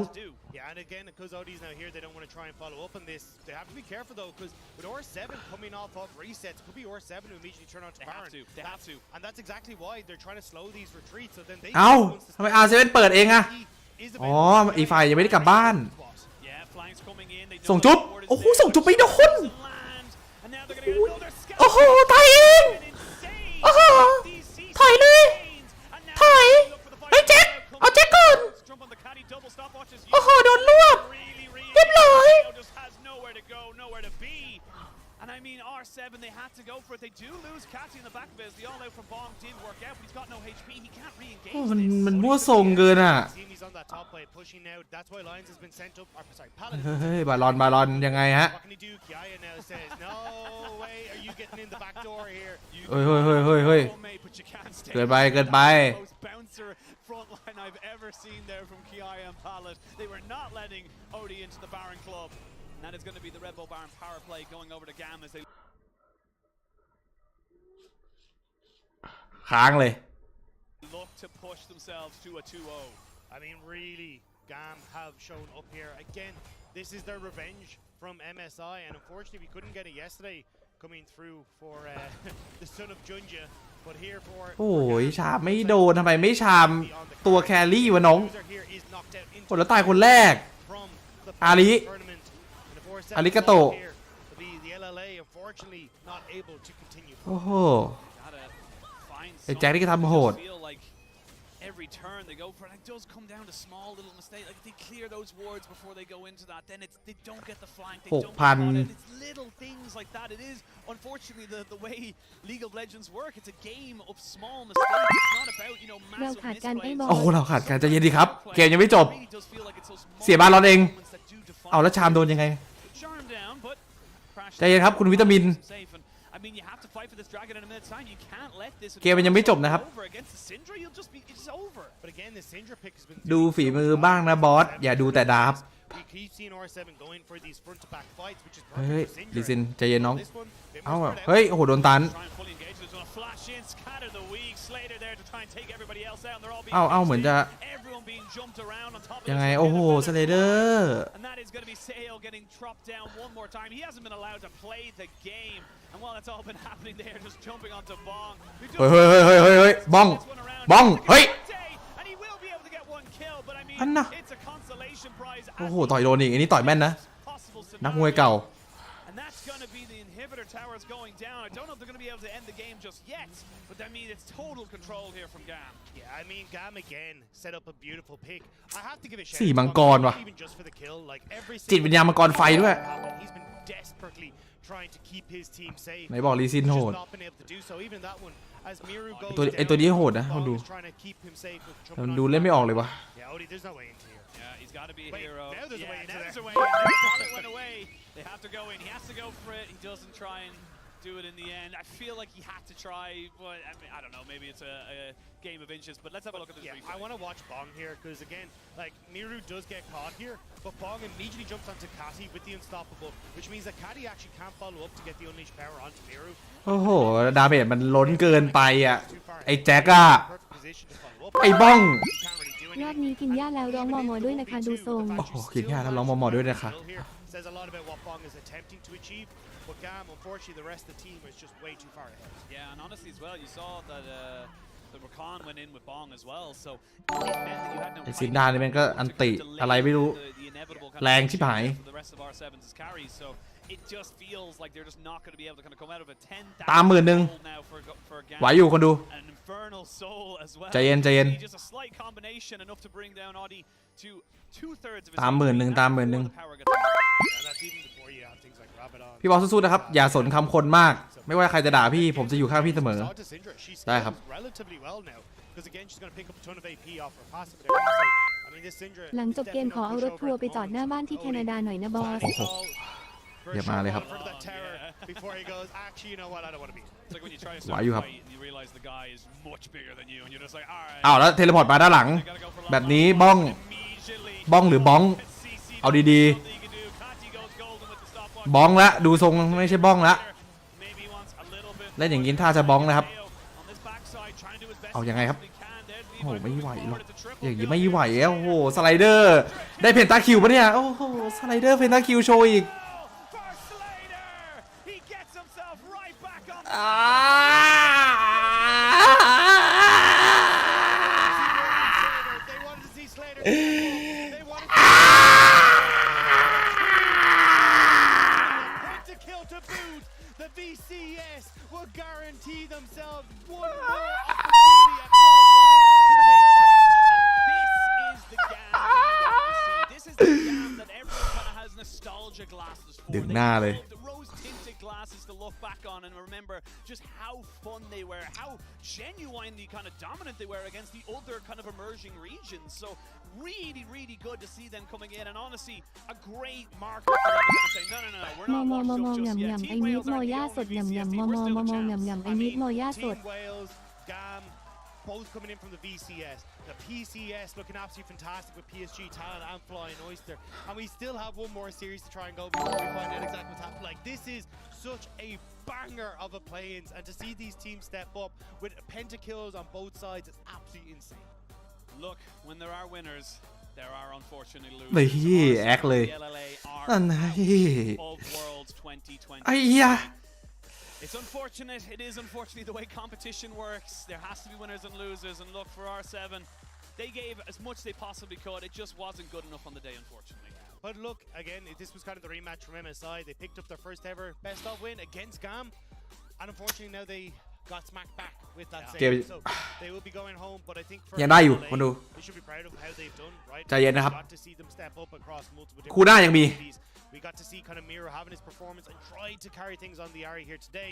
Yeah, and again, because Odie's now here, they don't want to try and follow up on this. They have to be careful though, because with R7 coming off of resets, could be R7 who immediately turn on to Baron. They have to, and that's exactly why they're trying to slow these retreats. So then they. เอ้าทำไมR7เปิดเองอะอ๋ออีไฟยังไม่ได้กลับบ้านส่งจุ๊บโอ้โหส่งจุ๊บไปโดนโอ้โหตายเองโอ้โหถอยเลยถอยไอ้แจ็คเอาแจ็คก่อนโอ้โหโดนรวบเรียบร้อย And I mean, R7, they had to go for it. They do lose Catty in the back of it. The all-out from Bong did work out, but he's got no HP. He can't re-engage. มันมั่วทรงเกินอ่ะเฮ้ยบาลอนยังไงฮะเฮ้ยเกินไปFrontline I've ever seen there from Kiaya and Pallet. They were not letting Odie into the Baron Club. And that is going to be the Red Bull Baron power play going over to GAM as they ค้างเลย look to push themselves to a 2-0. I mean, really, GAM have shown up here. Again, this is their revenge from MSI, and unfortunately we couldn't get it yesterday coming through for the son of Junja. But here for โอ้ยชามไม่โดนทำไมไม่ชามตัวแครี่วะน้องคนแล้วตายคนแรกอาริกาโต โอ้โหไอ้แจ็คนี่ก็ทำโหด Every turn they go for it. It does come down to small little mistakes. Like if they clear those wards before they go into that, then they don't get the flank. They don't get it. It's little things like that. It is unfortunately the way League of Legends work. It's a game of small mistakes. It's not about massive misplays. โอ้โหเราขาดการใจเย็นดีครับเกมยังไม่จบเสียบาลอนเองเอาแล้วชามโดนยังไงใจเย็นครับคุณวิตามินเกมมันยังไม่จบนะครับดูฝีมือบ้างนะบอสอย่าดูแต่ดาบเฮ้ยลิซินใจเย็นน้องเอ้าเฮ้ยโอ้โหโดนตันเอ้าเหมือนจะยังไงโอ้โหสเลเดอร์เฮ้ยบ้องเฮ้ยอันน่ะโอ้โหต่อยโดนอีกอันนี้ต่อยแม่นนะนักมวยเก่าTowers going down. I don't know if they're going to be able to end the game just yet, but I mean it's total control here from GAM. Yeah, I mean GAM again set up a beautiful pick. I have to give a shout. 4 มังกรว่ะ Even just for the kill, like every จิตวิญญาณมังกรไฟด้วย He's been desperately trying to keep his team safe. ไหนบอกลีซินโหด Not been able to do so. Even that one, as Miru goes ตัวนี้โหดนะลองดูมันดูเล่นไม่ออกเลยวะ Yeah, Odie, there's no way into here. Yeah, he's got to be a hero. Now there's a way into there. Thought it went away. They have to go in. He has to go for it. He doesn't try and do it in the end. I feel like he had to try, but I mean, I don't know. Maybe it's a game of inches. But let's have a look at this replay. I want to watch Bong here because again, like Miru does get caught here, but Bong immediately jumps onto Catty with the unstoppable, which means that Catty actually can't follow up to get the unleashed power onto Miru. โอ้โหดาเมจมันล้นเกินไปอ่ะไอ้แจ็คอะไอ้บ้องรอบนี้กินหญ้าแล้วร้องมอมอด้วยนะคะดูทรงโอ้โหกินหญ้าแล้วร้องมอมอด้วยนะคะ Says a lot about what Bong is attempting to achieve, but GAM, unfortunately, the rest of the team is just way too far ahead. Yeah, and honestly as well, you saw that the Rakan went in with Bong as well, so it meant that you had no ไอ้ซินดานี่มันก็อันติอะไรไม่รู้แรงชิบหาย It just feels like they're just not going to be able to kind of come out of it. ตาม10,000ไหวอยู่คนดูใจเย็น Just a slight combination enough to bring down Audi to 2/3 of his ตาม10,000พี่บอลสู้ๆนะครับอย่าสนคำคนมากไม่ว่าใครจะด่าพี่ผมจะอยู่ข้างพี่เสมอได้ครับหลังจบเกมขอเอารถทัวร์ไปจอดหน้าบ้านที่แคนาดาหน่อยนะบอสอย่ามาเลยครับไหวอยู่ครับอ้าวแล้วเทเลพอร์ตมาด้านหลังแบบนี้บ้องหรือบ้องเอาดีๆบ้องละดูทรงไม่ใช่บ้องละเล่นอย่างนี้ท่าจะบ้องนะครับเอายังไงครับโอ้โหไม่ไหวหรอกอย่างนี้ไม่ไหวแล้วโอ้โหสไลเดอร์ได้เพนตาคิวปะเนี่ยโอ้โหสไลเดอร์เพนตาคิวโชว์อีกThe VCS will guarantee themselves one more opportunity at qualifying to the main stage. This is the GAM This is the GAM that everyone kind of has nostalgia glasses for. ดึงหน้าเลย The rose-tinted glasses to look back on and remember just how fun they were, how genuinely kind of dominant they were against the other kind of emerging regions. So really good to see them coming in, and honestly, a great marker for them to say, no, we're not washed up just yet. Team Wales are here for VCS team. We're still the champs. Team Wales, GAM, both coming in from the VCS. The PCS looking absolutely fantastic with PSG, Talon, and Flying Oyster. And we still have one more series to try and go before we find out exactly what's happening. Like, this is such a banger of a play-ins, and to see these teams step up with pentakills on both sides is absolutely insane. Look, when there are winners, there are unfortunately losers. นี่แอคเลยนั่นไงไอ้ยะ It's unfortunate. It is unfortunately the way competition works. There has to be winners and losers. And look, for R7, they gave as much as they possibly could. It just wasn't good enough on the day, unfortunately. But look, again, this was kind of the rematch from MSI. They picked up their first ever best of win against GAM. And unfortunately now they got smacked back with that Game. save. So they will be going home, but I think for ยังได้อยู่ LA, คนดู they should be proud of how they've done, right? ใจเย็นนะครับ We got to see them step up across multiple คู่หน้า different ยังมี activities. We got to see kind of Miro having his performance and tried to carry things on the area here today,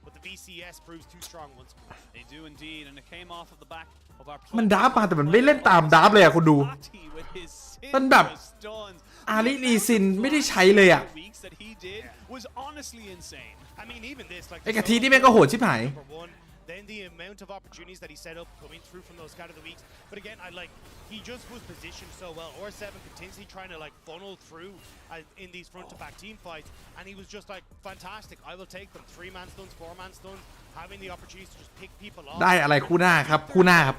but the VCS proves too strong once more. They do indeed, and it came off of the back of our มันดับมาแต่มันไม่เล่นตามดับเลยอะคุณดู มันแบบอาริลีซินไม่ได้ใช้เลยอะ was honestly insane. I mean, even this, like ไอ้กะทินี่แม่งก็โหดชิบหาย number one, then the amount of opportunities that he set up coming through from those scatter the weeks. But again, he just was positioned so well. Or7 continuously trying to like funnel through in these front-to-back team fights, and he was just like fantastic. I will take them. 3-man stuns, 4-man stuns, having the opportunities to just pick people off. ได้อะไรคู่หน้าครับคู่หน้าครับ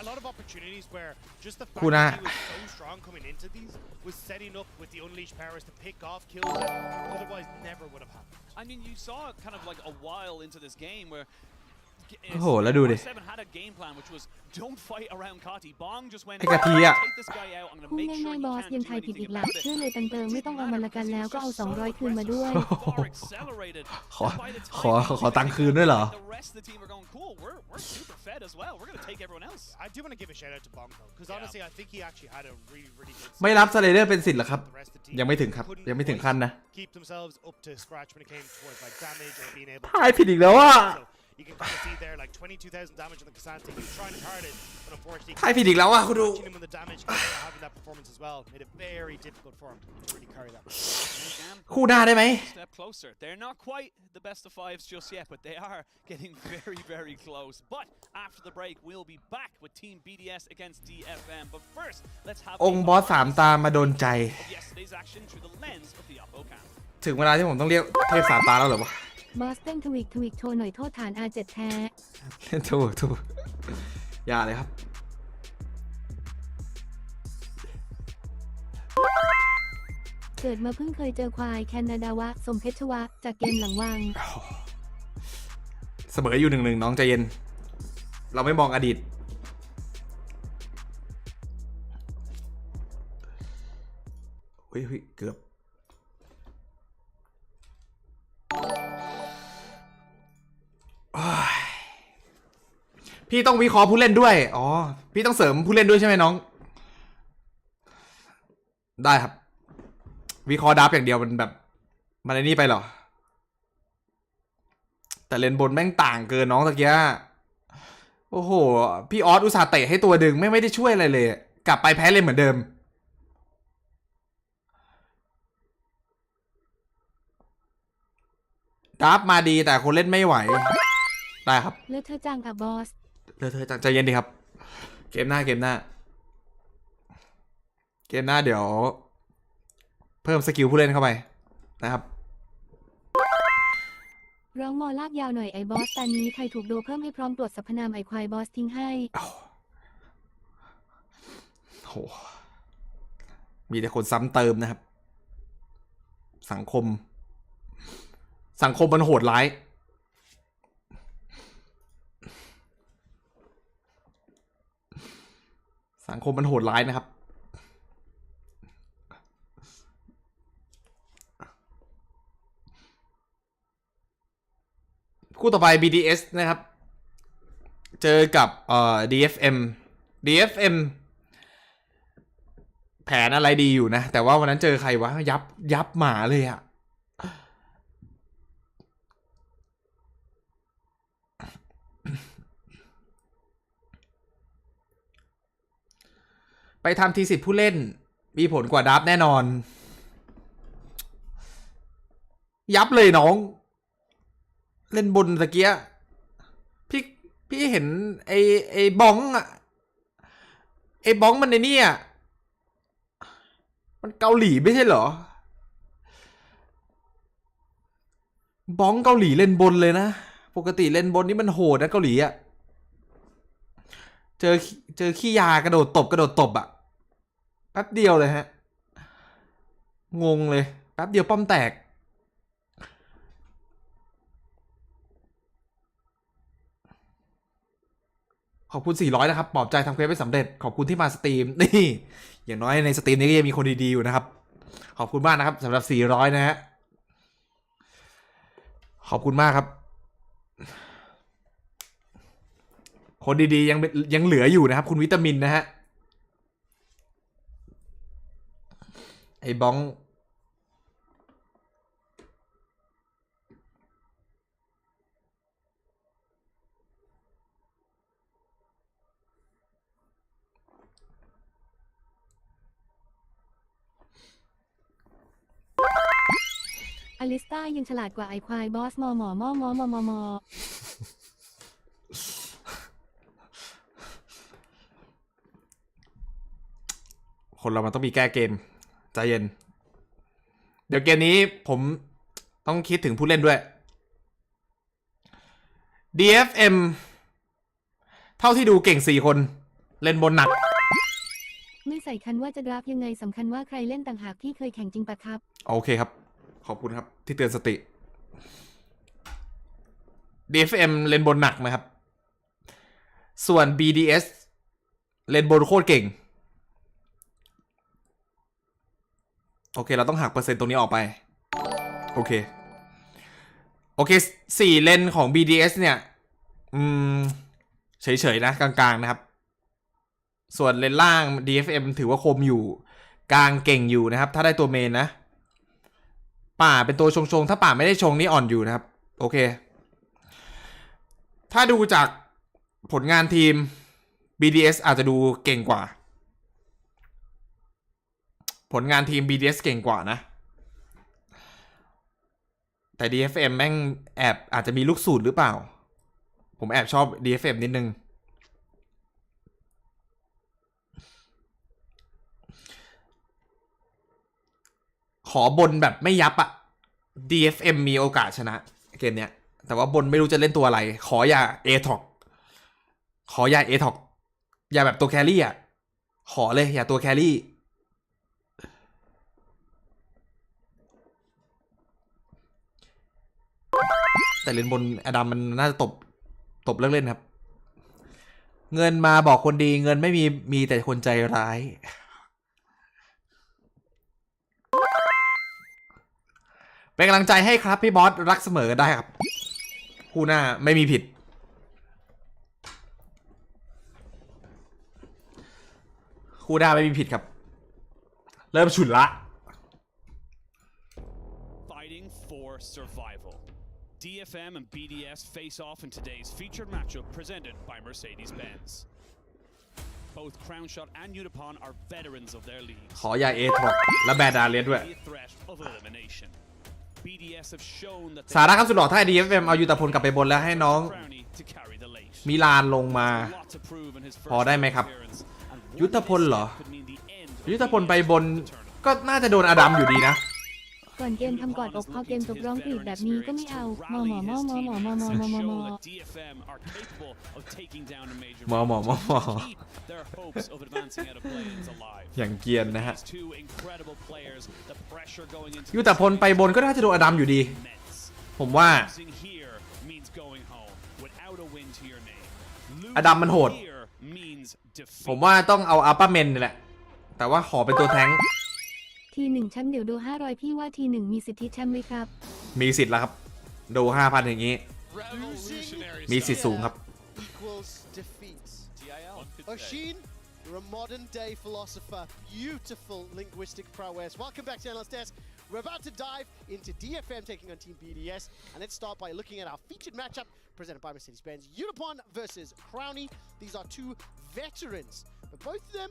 A lot of opportunities where just the fact Kuna. that he was so strong coming into these was setting up with the unleashed powers to pick off kills that otherwise never would have happened. I mean, you saw it kind of like a while into this game where โอ้โหแล้วดูดิ 7 had a game plan which was don't fight around Kati. Bong just went ไอ้กะทิอะ take this guy out. I'm going to พูด make sure ง่าย he ๆบอส can't ยัง do ทายผิด anything อีกหลั about ก it. เชื่อเลยตันเติมไม่ต้องเอามาละกันแล้วก็เอา200คืนมาด้วย Far accelerated. ขอตังค์คืนด้วยเหรอ The rest of the team are going cool. We're super fed as well. We're going to take everyone else. I do want to give a shout out to Bong though, because honestly, I think he actually had a really good. ไม่รับสไลเดอร์เป็นสิทธิ์หรอครับยังไม่ถึงครับยังไม่ถึงขั้นนะ Keep themselves up to scratch when it came towards like damage or being able. ทายผิดอีกแล้วอ่ะ You can kind of see there like 22,000 damage on the Cassante. He was trying to card it, but unfortunately, ทายผิดอีกแล้วอ่ะคุณดู catching him with the damage, having that performance as well, made it very difficult for him to really carry that. คู่หน้าได้ไหม Step closer. They're not quite the best of fives just yet, but they are getting very close. But after the break, we'll be back with Team BDS against DFM. But first, let's have องค์บอส3 ตามาโดนใจ yesterday's action through the lens of the Oppo cam. ถึงเวลาที่ผมต้องเรียกเทพ3 ตาแล้วเหรอวะ บอสเต้นทวิกโชว์หน่อยโทษฐาน R7 แท้ ถูกอย่าเลยครับ เกิดมาเพิ่งเคยเจอควายแคนาดาวะสมเพชรวะจากเกมหลังวัง เสมออยู่1-1น้องใจเย็นเราไม่มองอดีตเฮ้ยเกือบพี่ต้องวิเคราะห์ผู้เล่นด้วยอ๋อพี่ต้องเสริมผู้เล่นด้วยใช่ไหมน้องได้ครับวิเคราะห์ดับอย่างเดียวมันแบบมันไอ้นี่ไปเหรอแต่เลนบนแม่งต่างเกินน้องตะเกียโอ้โหพี่ออสอุตส่าห์เตะให้ตัวดึงไม่ได้ช่วยอะไรเลยกลับไปแพ้เลยเหมือนเดิมดับมาดีแต่คนเล่นไม่ไหวได้ครับ เลือดเธอจังอ่ะบอส เธอใจเย็นดีครับเกมหน้าเดี๋ยวเพิ่มสกิลผู้เล่นเข้าไปนะครับ ร้องมอลากยาวหน่อยไอ้บอสตอนนี้ใครถูกโดเพิ่มให้พร้อมตรวจสรรพนามไอ้ควายบอสทิ้งให้โหมีแต่คนซ้ำเติมนะครับสังคมมันโหดร้ายนะครับคู่ต่อไป BDS นะครับเจอกับDFM แผนอะไรดีอยู่นะแต่ว่าวันนั้นเจอใครวะยับหมาเลยอะไปทำทีสิทธิ์ผู้เล่นมีผลกว่าดับแน่นอนยับเลยน้องเล่นบนตะเกียพี่เห็นไอ้บ้องอะไอ้บ้องมันในนี่อะมันเกาหลีไม่ใช่เหรอบ้องเกาหลีเล่นบนเลยนะปกติเล่นบนนี่มันโหดนะเกาหลีอะเจอขี้ยากระโดดตบอะแป๊บเดียวเลยฮะงงเลยแป๊บเดียวป้อมแตกขอบคุณ400นะครับปลอบใจทำเควสไม่สำเร็จขอบคุณที่มาสตรีมนี่อย่างน้อยในสตรีมนี้ก็ยังมีคนดีๆอยู่นะครับขอบคุณมากนะครับสำหรับ400นะฮะขอบคุณมากครับ คนดีๆยังเหลืออยู่นะครับคุณวิตามินนะฮะไอ้บ้องอลิสตายังฉลาดกว่าไอควายบอสมอคนเรามันต้องมีแก้เกมใจเย็นเดี๋ยวเกมนี้ผมต้องคิดถึงผู้เล่นด้วย DFM เท่าที่ดูเก่ง4 คนเล่นบนหนักไม่ใส่คันว่าจะดราฟยังไงสำคัญว่าใครเล่นต่างหากที่เคยแข่งจริงปะครับโอเคครับขอบคุณครับที่เตือนสติ DFM เล่นบนหนักไหมครับส่วน BDS เล่นบนโคตรเก่งโอเคเราต้องหักเปอร์เซ็นต์ตรงนี้ออกไปโอเค4 เลนของ BDS เนี่ยเฉยๆนะกลางๆนะครับส่วนเลนล่าง DFM ถือว่าคมอยู่กลางเก่งอยู่นะครับถ้าได้ตัวเมนนะป่าเป็นตัวชงถ้าป่าไม่ได้ชงนี่อ่อนอยู่นะครับโอเคถ้าดูจากผลงานทีม BDS อาจจะดูเก่งกว่าผลงานทีม BDS เก่งกว่านะแต่ DFM แม่งอาจจะมีลูกสูตรหรือเปล่าผมแอบชอบ DFM นิดนึงขอบนแบบไม่ยับอะ DFM มีโอกาสชนะเกมเนี้ยแต่ว่าบนไม่รู้จะเล่นตัวอะไรขออย่า A-Talk อย่าแบบตัวแครี่อะขอเลยอย่าตัวแครี่แต่เล่นบนอดัมมันน่าจะตบเลิกเล่นครับเงินมาบอกคนดีเงินไม่มีแต่คนใจร้ายเป็นกำลังใจให้ครับพี่บอสรักเสมอได้ครับคู่หน้าไม่มีผิดคู่หน้าไม่มีผิดครับเริ่มฉุนละ Fighting for survival. DFM and BDS face off in today's featured matchup presented by Mercedes-Benz. Both Crownshot and Unipon are veterans of their leagues. ขออย่าเอทอกและแบดดาเลียนด้วยสาระครับสุดหล่อถ้า DFM เอายูตาพลกลับไปบนแล้วให้น้องมิลานลงมาพอได้ไหมครับยุทธพลเหรอยุทธพลไปบนก็น่าจะโดนอดัมอยู่ดีนะก่อนเกมทำกอดอกพอเกมจบร้องกรีดแบบนี้ก็ไม่เอามออย่างเกียนนะฮะยุทธพลไปบนก็น่าจะโดนอดัมอยู่ดีผมว่าอดัมมันโหดผมว่าต้องเอาอัลปาเมนนี่แหละแต่ว่าขอเป็นตัวแท้งที1แชมป์เดี๋ยวดู500พี่ว่าที1มีสิทธิแชมป์ไหมครับมีสิทธิ์แล้วครับดู 5,000 อย่างนี้มีสิทธิ์สูงครับ You're a modern day philosopher. Beautiful linguistic prowess. Welcome back to Analyst Desk. We're about to dive into DFM taking on Team BDS. And let's start by looking at our featured matchup presented by Mercedes-Benz. Unipon versus Crowny. These are two veterans. But both of them,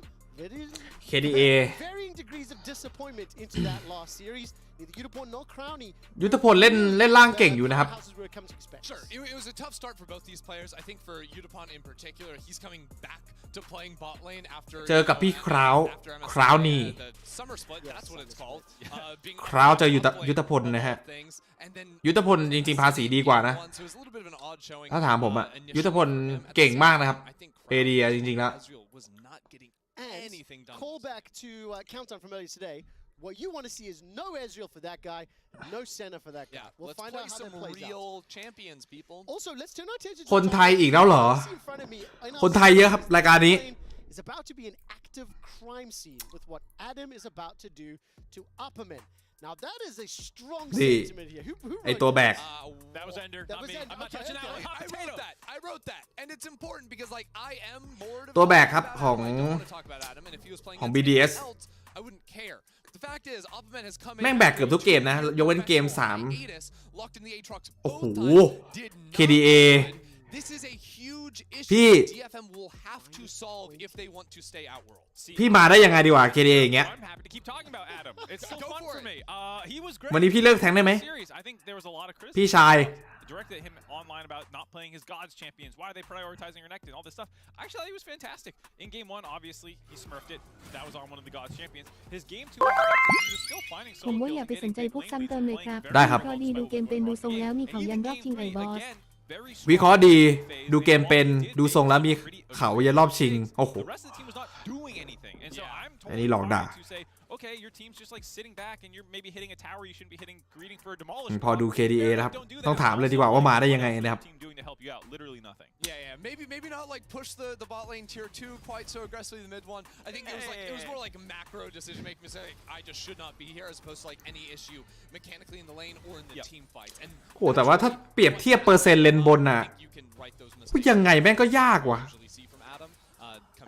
KDA varying degrees of disappointment into that last series. Neither Unipon nor Crowny. ยุทธพลเล่นล่างเก่งอยู่นะครับ Sure, it was a tough start for both these players. I think for Unipon in particular, he's coming back to playing bot lane after เจอกับพี่คราวนี่คราวเจอยุทธพลนะฮะยุทธพลจริงๆภาษีดีกว่านะถ้าถามผมอะยุทธพลเก่งมากนะครับเอเดียจริงๆแล้ว Call back to Countdown from earlier today. What you want to see is no Ezreal for that guy, no Senna for that guy. Yeah, we'll find out how that plays real champions, people. Also, let's turn our attention to คนไทยอีกแล้วเหรอคนไทยเยอะครับรายการนี้ It's about to be an active crime scene with what Adam is about to do to Upperman. Now that is a strong นี่ sentiment here. Who ไอตัวแบก That was Ender, not me. I'm not touching that one. I wrote that, and it's important because like I am more. ตัวแบกครับของBDS I wouldn't care. The fact is, Opperman has come in. แม่งแบกเกือบทุกเกมนะยกเว้นเกม3โอ้โห KDA This is a huge พี่ issue DFM will have to solve if they want to stay outworld. พี่มาได้ยังไงดีวะ KDA อย่างเงี้ย I'm happy to keep talking about Adam. It's so fun for me. He was great. วันนี้พี่เลิกแทงได้ไหม I think there was a lot of criticism. พี่ชาย Directed him online about not playing his Gods champions. Why are they prioritizing Renekton? All this stuff. Actually, I thought he was fantastic. In game 1, obviously, he smurfed it. That was on one of the Gods champions. His game 2, he was still finding ผมว่า solo อย่า kills, ไปสนใจ getting พวก lane ซ้ำเติมเลยครับ ได้ครับ พอดีดูเกมเป็นดูทรงแล้วมีเขายันรอบชิงไอบอส วิเคราะห์ดีดูเกมเป็นดูทรงแล้วมีเขายันรอบชิงโอ้โห อันนี้หลอกด่า Okay, your team's just like sitting back and you're maybe hitting a tower you shouldn't be hitting, greeting for a demolish. พอดู KDA นะครับต้องถามเลยดีกว่าว่ามาได้ยังไงนะครับ Literally nothing. Yeah. Maybe not like push the bot lane tier 2 quite so aggressively in the mid one. I think it was more like a macro decision making mistake. I just should not be here as opposed to like any issue mechanically in the lane or in the team fights. And โอ้แต่ว่าถ้าเปรียบเทียบเปอร์เซ็นต์เลนบนน่ะยังไงแม่งก็ยากว่ะ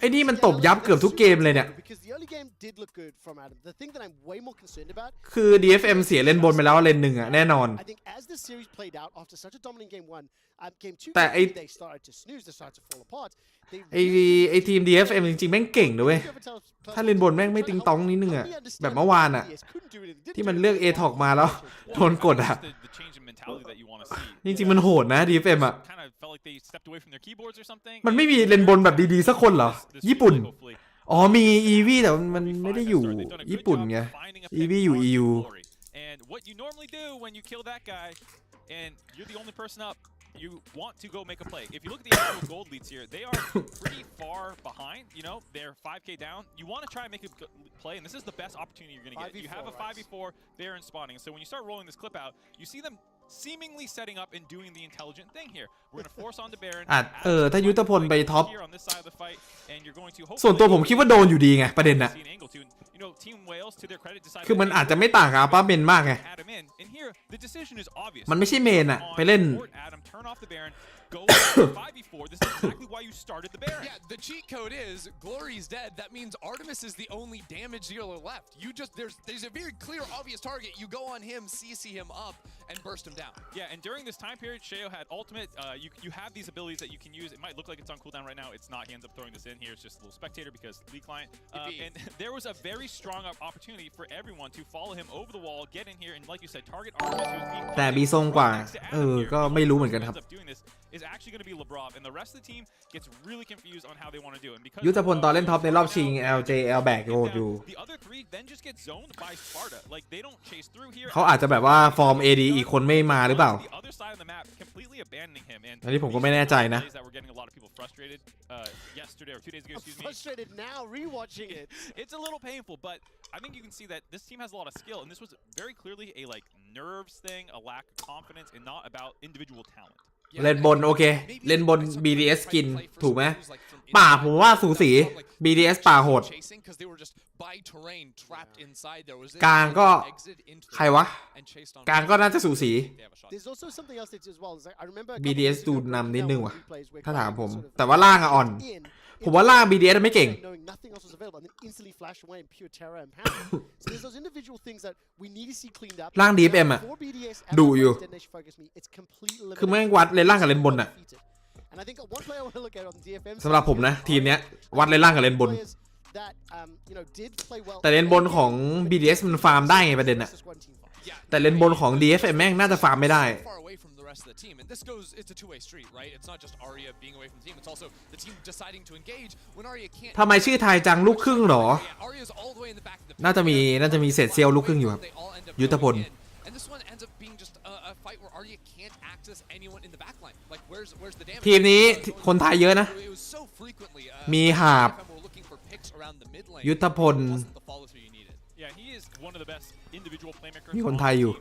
ไอ้นี่มันตบยับเกือบทุกเกมเลยเนี่ยคือ DFM เสียเลนบนไปแล้วเลนหนึ่งอะแน่นอนแต่ไอทีม DFM จริงๆแม่งเก่งด้วยถ้าเลนบนแม่งไม่ติงตองนิดนึงอะแบบเมื่อวานอะที่มันเลือก A-Talk มาแล้วโดนกดอะจริงๆมันโหดนะ DFM อะมันไม่มีเลนบนแบบดีๆสักคนเหรอญี่ปุ่นอ๋อมี EV แต่มันไม่ได้อยู่ญี่ปุ่นไง EV อยู่ EU And what you normally do when you kill that guy and you're the only person up, you want to go make a play. If you look at the actual gold leads here, they are pretty far behind. You know, they're 5k down. You want to try and make a play, and this is the best opportunity you're going to get. You have a 5v4 there and spawning. So when you start rolling this clip out, you see them seemingly setting up and doing the intelligent thing here. We're going to force on the Baron. ถ้ายุทธพลไปท็อปส่วนตัวผมคิดว่าโดนอยู่ดีไงประเด็นน่ะคือมันอาจจะไม่ต่างกับอัลฟาเมนมากไงมันไม่ใช่เมนอะไปเล่นGo 5v4. This is exactly why you started the Baron. Yeah, the cheat code is Glory's dead. That means Artemis is the only damage dealer left. You just there's a very clear, obvious target. You go on him, CC him up, and burst him down. Yeah, and during this time period, Sheo had ultimate. You have these abilities that you can use. It might look like it's on cooldown right now. It's not. He ends up throwing this in here. It's just a little spectator because league client. And there was a very strong opportunity for everyone to follow him over the wall, get in here, and like you said, target Artemis. แต่มีทรงกว่าก็ไม่รู้เหมือนกันครับis actually going to be Labrov, and the rest of the team gets really confused on how they want to do it. Because ยุทธพลตอนเล่นท็อปในรอบชิง LJ L แบกโหดอยู่ the other three then just get zoned by Sparta. Like they don't chase through here. เขาอาจจะแบบว่าฟอร์ม AD อีกคนไม่มาหรือเปล่า The other side of the map completely abandoning him. And อันนี้ผมก็ไม่แน่ใจนะ that we're getting a lot of people frustrated yesterday or 2 days ago. Excuse me. Frustrated now, rewatching it. It's a little painful, but I think you can see that this team has a lot of skill, and this was very clearly a like nerves thing, a lack of confidence, and not about individual talent. เล่นบนโอเคเล่นบน BDS กินถูกไหมป่าผมว่าสูสี BDS ป่าโหดกลางก็ใครวะกลางก็น่าจะสูสี BDS ดูนำนิดนึงว่ะถ้าถามผมแต่ว่าล่างอ่อนผมว่าล่าง BDS ไม่เก่งล่าง DFM อ่ะดุอยู่คือแม่งวัดเลนล่างกับเลนบนอ่ะสำหรับผมนะทีมเนี้ยวัดเลนล่างกับเลนบนแต่เลนบนของ BDS มันฟาร์มได้ไงประเด็นอ่ะแต่เลนบนของ DFM แม่งน่าจะฟาร์มไม่ได้of the team, and this goes, it's a two-way street, right? It's not just Arya being away from the team, it's also the team deciding to engage when Arya can't. ทำไมชื่อไทยจังลูกครึ่งหรอน่าจะมีเศษเซียวลูกครึ่งอยู่ครับยุทธพล and this one ends up being just a fight where Arya can't access anyone in the backline. Like where's the damage? ทีมนี้คนไทยเยอะนะมีหาบยุทธพลมีคนไทยอยู่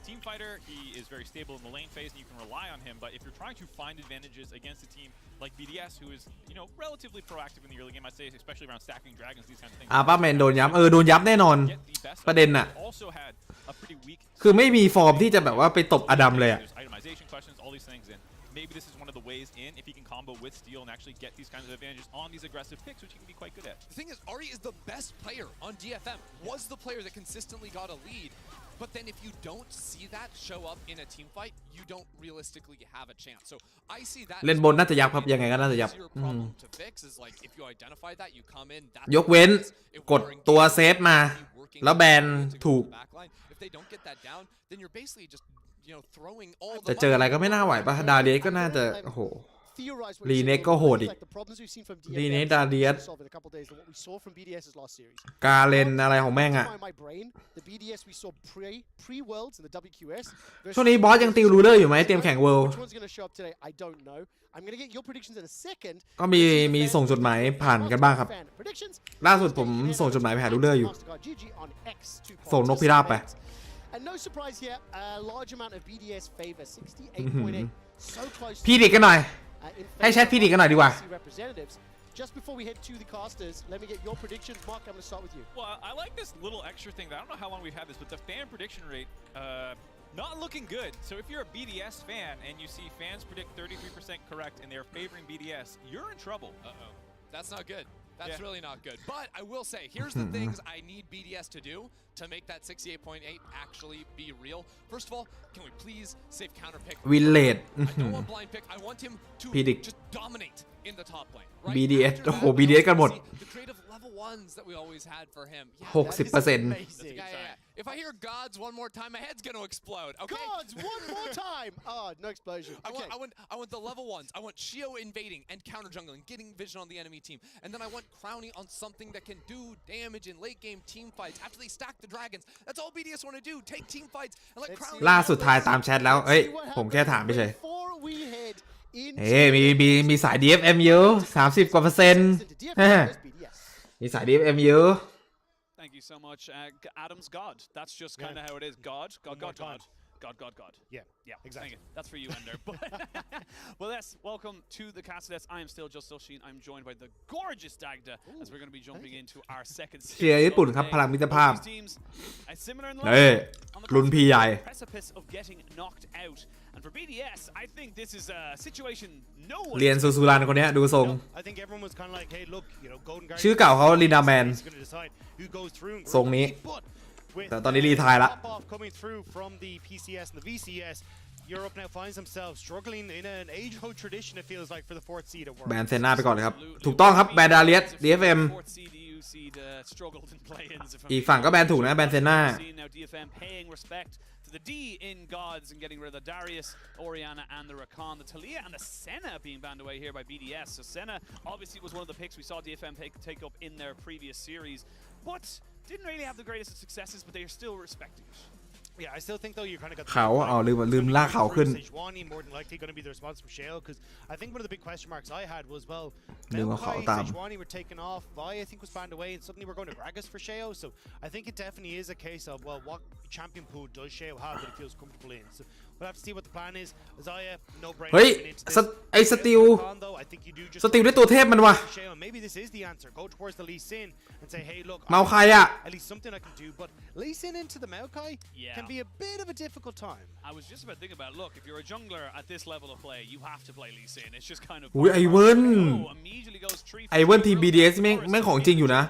team fighter, he is very stable in the lane phase, and you can rely on him. But if you're trying to find advantages against a team like BDS, who is, you know, relatively proactive in the early game, I'd say, especially around stacking dragons, these kind of things. ป้าแมนโดนย้ำโดนย้ำแน่นอนประเด็นน่ะ Also had a pretty weak คือไม่มีฟอร์มที่จะแบบว่าไปตบอดัมเลยอะ itemization questions, all these things, and maybe this is one of the ways in if he can combo with Steel and actually get these kinds of advantages on these aggressive picks, which he can be quite good at. The thing is, Ari is the best player on DFM, was the player that consistently got a lead, but then if you don't see that show up in a team fight, you don't realistically have a chance. So I see that เล่นบนน่าจะยับครับยังไงก็น่าจะยับ to fix is like if you identify that, you come in, ยกเว้นกดตัวเซฟมาแล้วแบนถูก if they don't get that down, then you're basically just, you know, throwing all the แต่เจออะไรก็ไม่น่าไหวป่ะดาเดียก็น่าจะโอ้โหรีเน็กก็โหดอีกรีเน็กดาเดียสกาเลนอะไรของแม่งอะช่วงนี้บอสยังติวรูเลอร์อยู่ไหมเตรียมแข่งเวิลด์ก็มีส่งจดหมายผ่านกันบ้างครับล่าสุดผมส่งจดหมายไปหารูเลอร์อยู่ส่งนกพิราบไปพี่ดิกกันหน่อยให้แชทพี่ดิกกันหน่อยดีกว่า Just before we head to the casters, let me get your predictions. Mark, I'm going to start with you. Well, I like this little extra thing. I don't know how long we've had this, but the fan prediction rate, not looking good. So if you're a BDS fan and you see fans predict 33% correct and they're favoring BDS, you're in trouble. Uh-oh. That's not good. That's really not good. But I will say, here's the things I need BDS to do to make that 68.8 actually be real. First of all, can we please save counter pick? Village. I don't want blind pick. I want him to just dominate in the top lane. Right? BDS โอ้โห BDS กันหมด The creative level ones that we always had for him. 60% If I hear gods one more time, my head's going to explode. Okay? Gods one more time. Oh, no explosion. Okay. I want the level ones. I want Shio invading and counter jungling, getting vision on the enemy team. And then I want crowning on something that can do damage in late game team fights after they stack the dragons. That's all BDS want to do. Take team fights and let crowning. ล่าสุดท้ายตามแชทแล้วเอ้ยผมแค่ถามไม่ใช่มีสาย DFM เยอะ30 กว่าเปอร์เซ็นต์มีสาย DFM เยอะ Thank you so much. Adam's God. That's just kind of how it is. God. Yeah, exactly. That's for you, Ender. Well, yes, welcome to the Castadets. I am still Just Sheen. I'm joined by the gorgeous Dagda as we're going to be jumping into our second series. เชียร์ญี่ปุ่นครับพลังมิตรภาพ Similar in รุ่นพี่ใหญ่ precipice of getting knocked out. And for BDS, I think this is a situation no one เรียนซูซูรันคนนี้ดูทรงชื่อเก่าเขาลินดาแมนทรงนี้แต่ตอนนี้รีไทร์ละ Europe now finds themselves struggling in an age-old tradition. It feels like for the fourth seed. แบนเซน่าไปก่อนเลยครับถูกต้องครับแบนดาเลียส DFM อีกฝั่งก็แบนถูกนะแบนเซน่าthe D in Gods and getting rid of the Darius, Orianna, and the Rakan. The Talia and the Senna being banned away here by BDS. So Senna obviously was one of the picks we saw DFM take up in their previous series, but didn't really have the greatest of successes, but they are still respecting it. Yeah, I still think though you kind of got เขาลืมลากเขาขึ้น more than likely going to be the response from Shale because I think one of the big question marks I had was well Sejuani were taken off Vi I think was banned away and suddenly we're going to Gragas for Shale so I think it definitely is a case of well what champion pool does Shale have that he feels comfortable in so we'll have to see what the plan is Zaya no brainer เฮ้ยไอ้สติลด้วยตัวเทพมันวะ maybe this is the answer go towards the Lee Sin and say hey look เมาใครอะ at least something I can do but Lee Sin into the Maokai can be a bit of a difficult time. I was just about thinking about look if you're a jungler at this level of play you have to play Lee Sin it's just kind of อุ้ยไอเวิร์นทีม BDS แม่งของจริงอยู่นะ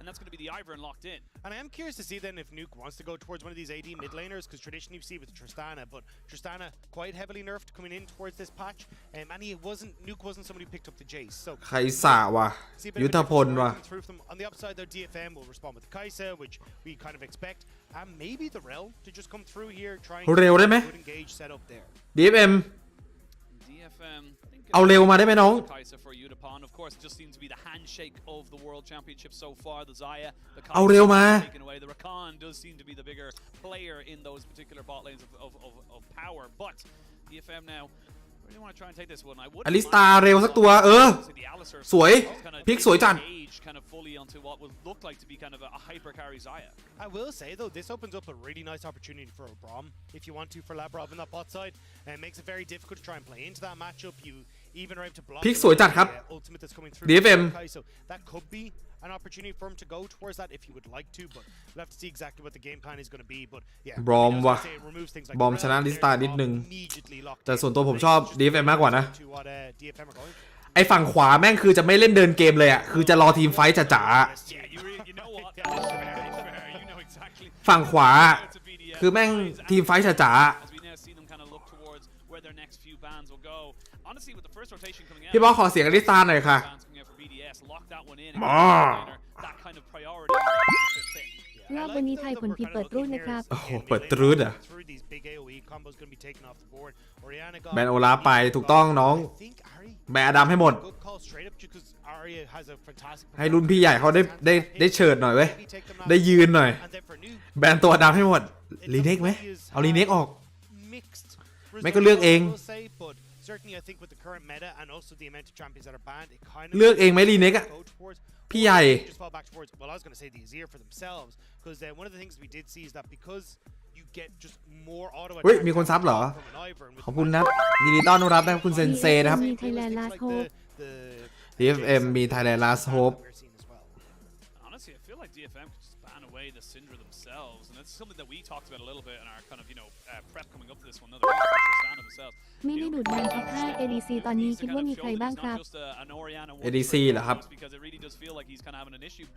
and that's going to be the Ivern locked in. And I am curious to see then if Nuke wants to go towards one of these AD mid laners because traditionally you see with Tristana, but Tristana quite heavily nerfed coming in towards this patch, and Nuke wasn't somebody who picked up the Jace. So ใครสะวะยุทธพลวะ On the upside though, DFM will respond with the Kaisa, which we kind of expect, and maybe the Rel to just come through here trying to engage set up there. DFM เอาเร็วมาได้ไหมน้อง Of course, it just seems to be the handshake of the World Championship so far. The Zaya, the เอาเร็วมา taken away. The Rakan does seem to be the bigger player in those particular bot lanes of power. But DFM now อลิสตาเร็วสักตัวสวยพิกสวยจัด I will say though, this opens up a really nice opportunity for Brom if you want to for Labrov in that bot side, and it makes it very difficult to try and play into that matchup. You even are able to block พิกสวยจัดครับ ultimate that's coming through. DFM so that could be an opportunity for him to go towards that if he would like to, but we'll have to see exactly what the game plan is going to be. But yeah, บอมว่ะบอมชนะลิสตานิดนึงแต่ส่วนตัวผมชอบ DFM มากกว่านะไอฝั่งขวาแม่งคือจะไม่เล่นเดินเกมเลยอ่ะคือจะรอทีมไฟท์จ๋าฝั่งขวาคือแม่งทีมไฟท์จ๋าพี่บอสขอเสียงอลิสตาหน่อยค่ะรอบวันนี้ไทยผลผิดเปิดรุ่นนะครับโอ้โหเปิดตรุ่นอ่ะแบนโอลาไปถูกต้องน้องแบนอดัมให้หมดให้รุ่นพี่ใหญ่เขาได้เฉิดหน่อยเว้ยได้ยืนหน่อยแบนตัวอดัมให้หมดรีเน็กไหมเอารีเน็กออกไม่ก็เลือกเองเลือกเองไหมรีเน็กอะพี่ใหญ่เฮ้ยมีคนซับเหรอขอบคุณนะยินดีต้อนรับนะครับคุณเซนเซนะครับ DFM มี Thailand Last Hope Honestly, I feel like DFM could just ban away the Syndra themselves, and that's something that we talked about a little bit in our kind of prep coming up to this one. No, they're really stand of themselves. ไม่ได้ดูดมันท็อป5 ADC ตอนนี้คิดว่ามีใครบ้างครับ ADC เหรอครับ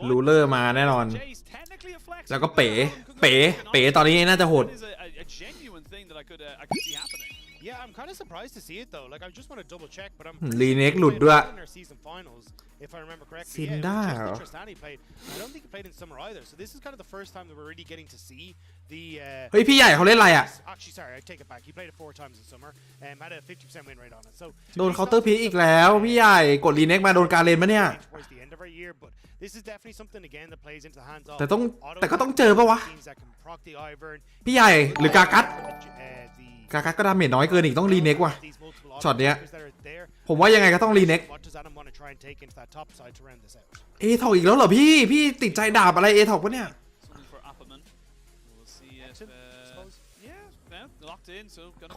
ลูเลอร์มาแน่นอนแล้วก็เป๋ตอนนี้น่าจะโหดYeah, I'm kind of surprised to see it though. Like I just want to double check, but I'm รีเน็กหลุดด้วย if I remember correctly. ซินด้า I don't think he played in summer either. So this is kind of the first time that we're really getting to see the เฮ้ยพี่ใหญ่เขาเล่นอะไรอ่ะ Actually, sorry, I take it back. He played it 4 times in summer and had a 50% win rate on it. So โดนเคาน์เตอร์พีอีกแล้วพี่ใหญ่กดรีเน็กมาโดนการเลนมาเนี่ย towards the end of our year, but this is definitely something again that plays into the hands of แต่ก็ต้องเจอปะวะพี่ใหญ่หรือกากัสก็ดาเมจน้อยเกินอีกต้องรีเน็กว่ะช็อตเนี้ยผมว่ายังไงก็ต้องรีเน็กเอทอกอีกแล้วเหรอพี่ติดใจดาบอะไรเอทอกปะเนี่ย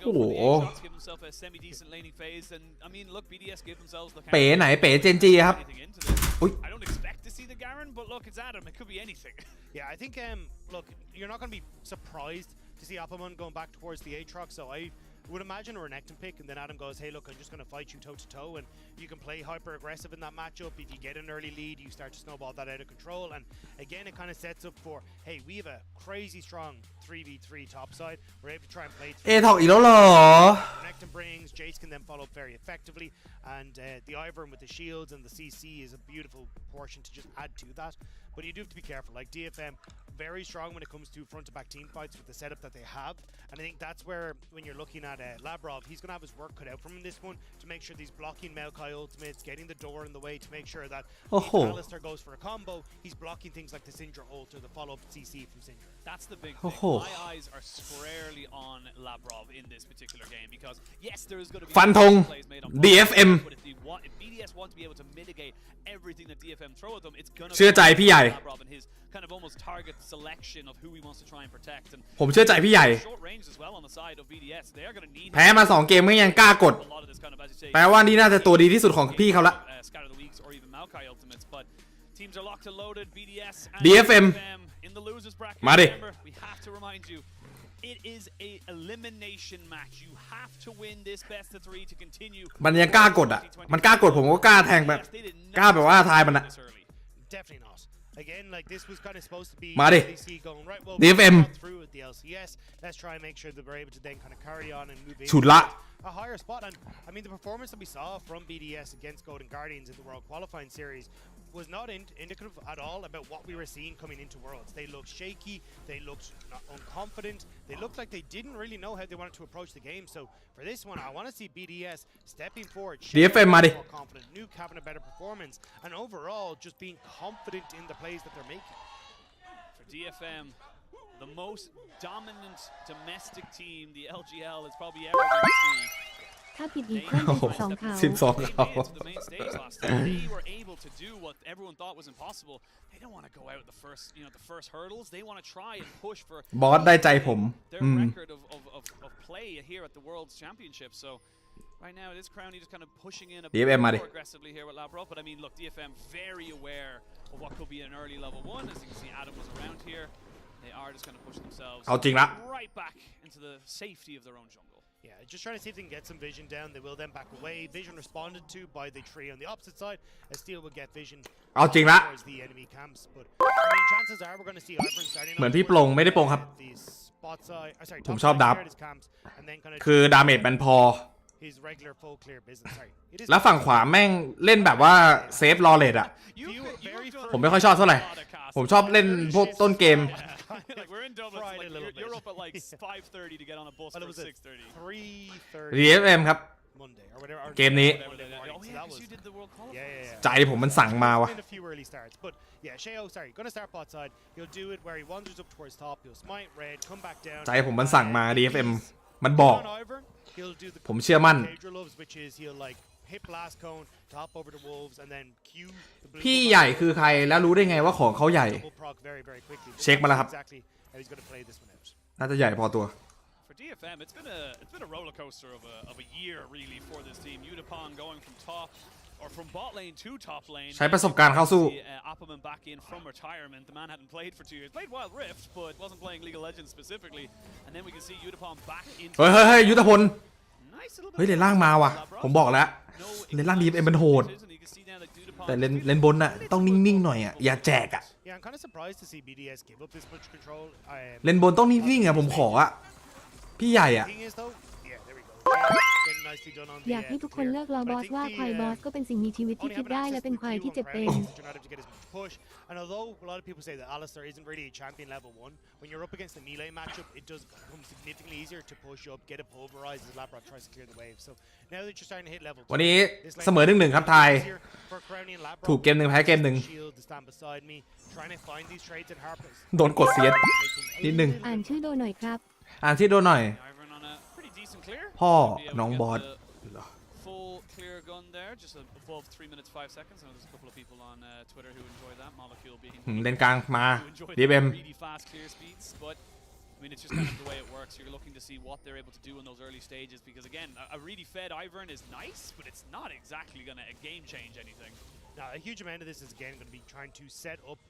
โอ้โหเป๋ไหนเป๋เจนจีครับอุ๊ย Yeah, I think look, you're not going to be surprised to see Appelman going back towards the Aatrox, so I would imagine a Renekton pick, and then Adam goes, hey look, I'm just going to fight you toe-to-toe, and you can play hyper-aggressive in that matchup. If you get an early lead, you start to snowball that out of control, and again, it kind of sets up for, hey, we have a crazy strong 3v3 top side. We're able to try and play through. อีกแล้วเหรอ Renekton brings, Jace can then follow up very effectively, and the Ivern with the shields and the CC is a beautiful portion to just add to that. But you do have to be careful. Like DFM, very strong when it comes to front-to-back team fights with the setup that they have. And I think that's where, when you're looking at Labrov, he's going to have his work cut out from him in this one to make sure he's blocking Maokai ultimates, getting the door in the way to make sure that if Alistair goes for a combo, he's blocking things like the Syndra ult or the follow-up CC from Syndra. That's the big thing. My eyes are squarely on Labrov in this particular game because, yes, there is going to be plays made on DFM. But if BDS want to be able to mitigate everything that DFM throw at them, it's going to เชื่อใจพี่ใหญ่ Labrov and his kind of almost target selection of who he wants to try and protect. And ผมเชื่อใจพี่ใหญ่ short range as well on the side of BDS. They are going to need แพ้มา2เกมก็ยังกล้ากดแปลว่านี่น่าจะตัวดีที่สุดของพี่เขาละ Scatter the Weeks or even Maokai ultimates, but teams are locked and loaded. BDS and DFM in the losers bracket. มาดิ Remember, we have to remind you, it is a elimination match. You have to win this best of 3 to continue. มันยังกล้ากดอ่ะมันกล้ากดผมก็กล้าแทงแบบกล้าแบบว่าทายมันอ่ะ Definitely not. Again, like this was kind of supposed to be มาดิ going right. Well, DFM through with the LCS. Let's try and make sure that we're able to then kind of carry on and move in ฉุดละ a higher spot. And I mean, the performance that we saw from BDS against Golden Guardians in the World Qualifying Series was not indicative at all about what we were seeing coming into Worlds. They looked shaky, they looked not unconfident, they looked like they didn't really know how they wanted to approach the game. So for this one, I want to see BDS stepping forward, DFM more confident, Nuke having a better performance, and overall just being confident in the plays that they're making. For DFM, the most dominant domestic team the LGL has probably ever been to see. ถ้าผิดอีกเพิ่มเป็น12เขา 12เขา They were able to do what everyone thought was impossible. They don't want to go out the first hurdles. They want to try and push for บอสได้ใจผม their record of play here at the World's Championship. So right now it is Crowny just kind of pushing in a bit more aggressively here with Labrov. But I mean, look, DFM very aware of what could be an early level 1. As you can see, Adam was around here. They are just going to push themselves right back into the safety of their own jungle. Yeah, just trying to see if they can get some vision down. They will then back away. Vision responded to by the tree on the opposite side. As Steel will get vision towards the enemy camps. But I mean, chances are we're going to see Ivern starting เหมือนพี่โปร่งไม่ได้โปร่งครับ ผมชอบดับคือดาเมจมันพอ แล้วฝั่งขวาแม่งเล่นแบบว่าเซฟรอเลดอะผมไม่ค่อยชอบเท่าไหร่ผมชอบเล่นพวกต้นเกม Like we're in Dublin, like you're up at like 5:30 to get on a bus for 6:30. DFM ครับ เกมนี้ Yeah. ใจผมมันสั่งมาวะ A few early starts, but yeah, Sheo, sorry, gonna start bot side. He'll do it where he wanders up towards top. He'll smite red, come back down. ใจผมมันสั่งมา DFM มันบอก ผมเชื่อมั่น hit blast cone, top over the wolves, and then Q. พี่ใหญ่คือใครแล้วรู้ได้ไงว่าของเขาใหญ่ เช็คมาแล้วครับ น่าจะใหญ่พอตัว For DFM, it's been a roller coaster of a year really for this team. Udapon going from top or from bot lane to top lane. ใช้ประสบการณ์เข้าสู้ Opperman back in from retirement. The man hadn't played for 2 years. Played Wild Rift, but wasn't playing League of Legends specifically. And then we can see Udapon back in. เฮ้ยยุทธพลเฮ้ยเลนล่างมาว่ะผมบอกแล้วเลนล่าง DFM มันโหดแต่เลนบนน่ะต้องนิ่งๆหน่อยอ่ะอย่าแจกอ่ะเลนบนต้องนิ่งๆอ่ะผมขออ่ะพี่ใหญ่อ่ะ อยากให้ทุกคนเลิกล้อบอสว่าควายบอสก็เป็นสิ่งมีชีวิตที่คิดได้และเป็นควายที่เจ็บเป็น And although a lot of people say that Alistar isn't really a champion level 1, when you're up against the melee matchup, it does become significantly easier to push up, get it pulverized as Labrov tries to clear the wave. So now that you're starting to hit level 2, วันนี้เสมอ 1-1 ครับไทยถูกเกม1แพ้เกม1โดนกดเสียดนิดนึง อ่านชื่อโดหน่อยครับ อ่านที่โดนหน่อยพ่อน้องบอส Full clear gun there, just above 3 minutes 5 seconds. I know there's a couple of people on Twitter who enjoy that molecule being. เล่นกลางมา DFM. Really fast clear speeds, but I mean it's just kind of the way it works. You're looking to see what they're able to do in those early stages because again, a really fed Ivern is nice, but it's not exactly going to game change anything. Now, a huge amount of this is again going to be trying to set up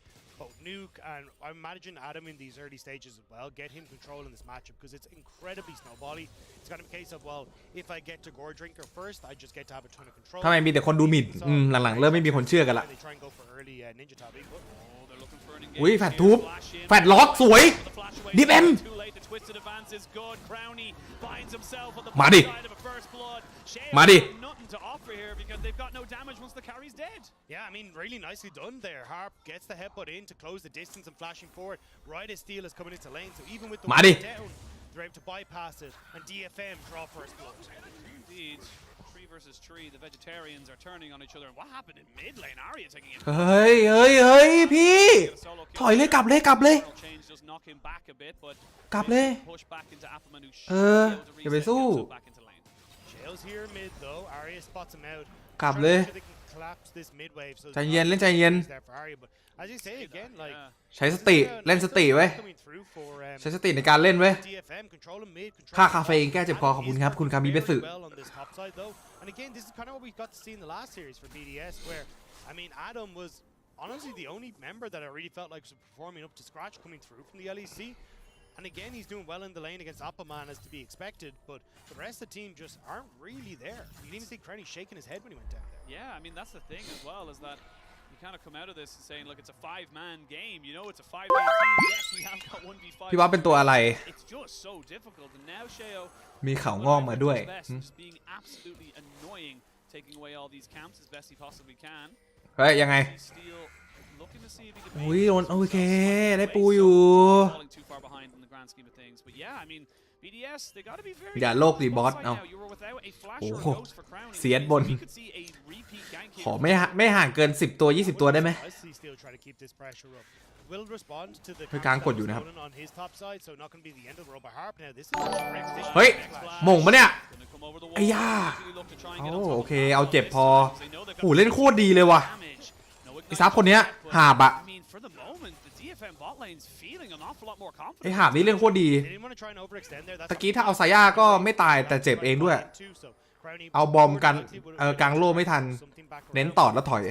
both Nuke and I imagine Adam in these early stages as well, get him control in this matchup because it's incredibly snowbally. It's kind of a case of, well, if I get to Gore Drinker first, I just get to have a ton of control. ทำไมมีแต่คนดูหมิ่นหลังๆเริ่มไม่มีคนเชื่อกันละอุ้ยแฟดทุบแฟดล็อกสวย DFM มาดิมาดิ to offer here because they've got no damage once the carry's dead. Yeah, I mean, really nicely done there. Harp gets the headbutt in to close the distance and flashing forward. Right as Steel is coming into lane, so even with the one down, they're able to bypass it and DFM draw first blood. Indeed. Tree versus tree, the vegetarians are turning on each other. What happened in mid lane? Arya taking it. เฮ้ยพี่ถอยเลยกลับเลยกลับเลยอย่าไปสู้กลับเลยใจเย็นเล่นใจเย็นใช้สติเล่นสติไว้ใช้สติในการเล่นไว้ค่าคาเฟอีนแก้เจ็บคอขอบคุณครับคุณคามิเบสึ And again, this is kind of what we got to see in the last series for BDS, where, I mean, Adam was honestly the only member that I really felt like was performing up to scratch coming through from the LEC. And again, he's doing well in the lane against Opperman as to be expected, but the rest of the team just aren't really there. You didn't even see Crenny shaking his head when he went down there. Yeah, I mean, that's the thing as well, is that you kind of come out of this and saying, look, it's a 5-man game. You know, it's a 5-man team. Yes, we have got 1v5. พี่ว่าเป็นตัวอะไร It's just so difficult. And now Sheo มีเขางอกมาด้วย just being absolutely annoying, taking away all these camps as best he possibly can. เฮ้ยยังไงอุ้ยโดนโอเคได้ปูอยู่อย่าโลกดิบอสเอาโอ้โหเสียดบนขอไม่ห่างเกิน10ตัว20ตัวได้ไหมเฮ้ยกลางกดอยู่นะครับเฮ้ยมงปะเนี่ย ไอ้ย่าโอเคเอาเจ็บพอโหเล่นโคตรดีเลยว่ะไอ้ซับคนเนี้ยหาบอะไอ้หาบนี้เล่นโคตรดีตะกี้ถ้าเอาซาย่าก็ไม่ตายแต่เจ็บเองด้วยเอาบอมกันกลางโล่ไม่ทันเน้นตอดแล้วถอย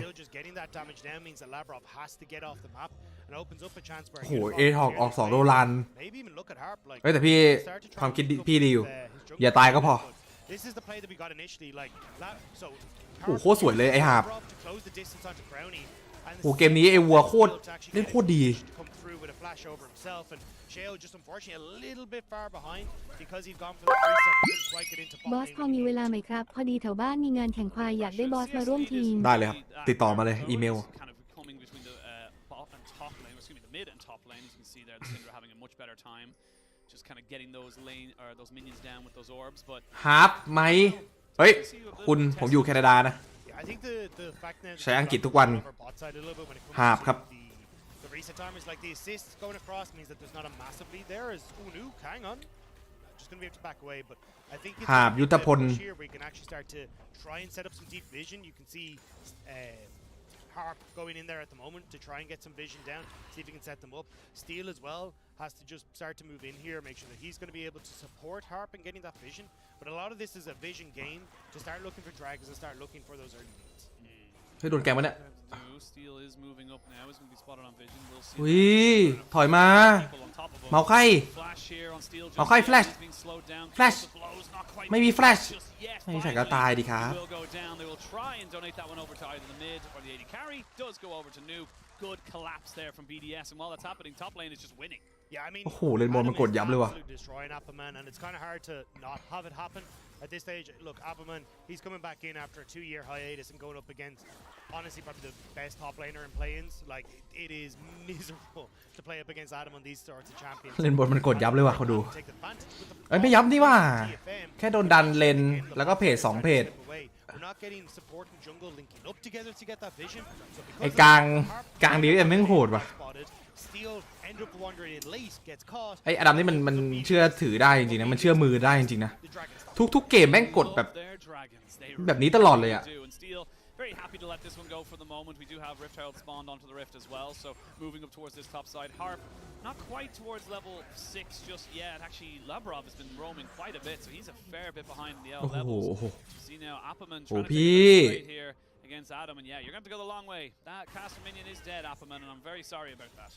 โอ้โหเอทอกออก2โดลันเฮ้ยแต่พี่ความคิดพี่ดีอยู่อย่าตายก็พอโอ้โหโคตรสวยเลยไอ้หาบโอ้เกมนี้ไอ้วัวโคตรเล่นโคตรดีบอสพอมีเวลาไหมครับพอดีแถวบ้านมีงานแข่งควายอยากได้บอสมาร่วมทีมได้เลยครับติดต่อมาเลยอีเมลฮาร์ปไหมเฮ้ยคุณผมอยู่แคนาดานะใช้อังกฤษทุกวันฮาร์ปครับReset timers like the assists going across means that there's not a massive lead there as Unu, hang on, just going to be able to back away, but I think it's a push here where you can actually start to try and set up some deep vision. You can see Harp going in there at the moment to try and get some vision down, see if he can set them up. Steel as well has to just start to move in here, make sure that he's going to be able to support Harp and getting that vision, but a lot of this is a vision game to start looking for dragons and start looking for those early leads. เฮ้ยโดนแกงวะเนี่ยอุ้ยถอยมาเมาไข่แฟลชไม่มีแฟลชไม่ใส่ก็ตายดิครับโอ้โหเลนบอลมันกดยับเลยว่ะAt this stage, look, Appleman, he's coming back in after a 2-year hiatus and going up against, honestly, probably the best top laner in play-ins. Like, it is miserable to play up against Adam on these sorts of champions. เลนบอลมันกดยับเลยว่ะเขาดูเอ้ยไม่ยับนี่ว่าแค่โดนดันเลนแล้วก็เพจ2เพจไอ้กลางดีเอ็มแม่งโหดว่ะไอ้อดัมนี่มันเชื่อถือได้จริงๆนะมันเชื่อมือได้จริงๆนะทุกเกมแม่งกดแบบนี้ตลอดเลยอะ Very happy to let this one go for the moment. We do have Rift Herald spawned onto the Rift as well, so moving up towards this top side. Harp, not quite towards level 6 just yet. Actually, Labrov has been roaming quite a bit, so he's a fair bit behind the L levels. See now, Appaman trying to take the here against Adam, and yeah, you're going to have to go the long way. That caster minion is dead, Appaman, and I'm very sorry about that.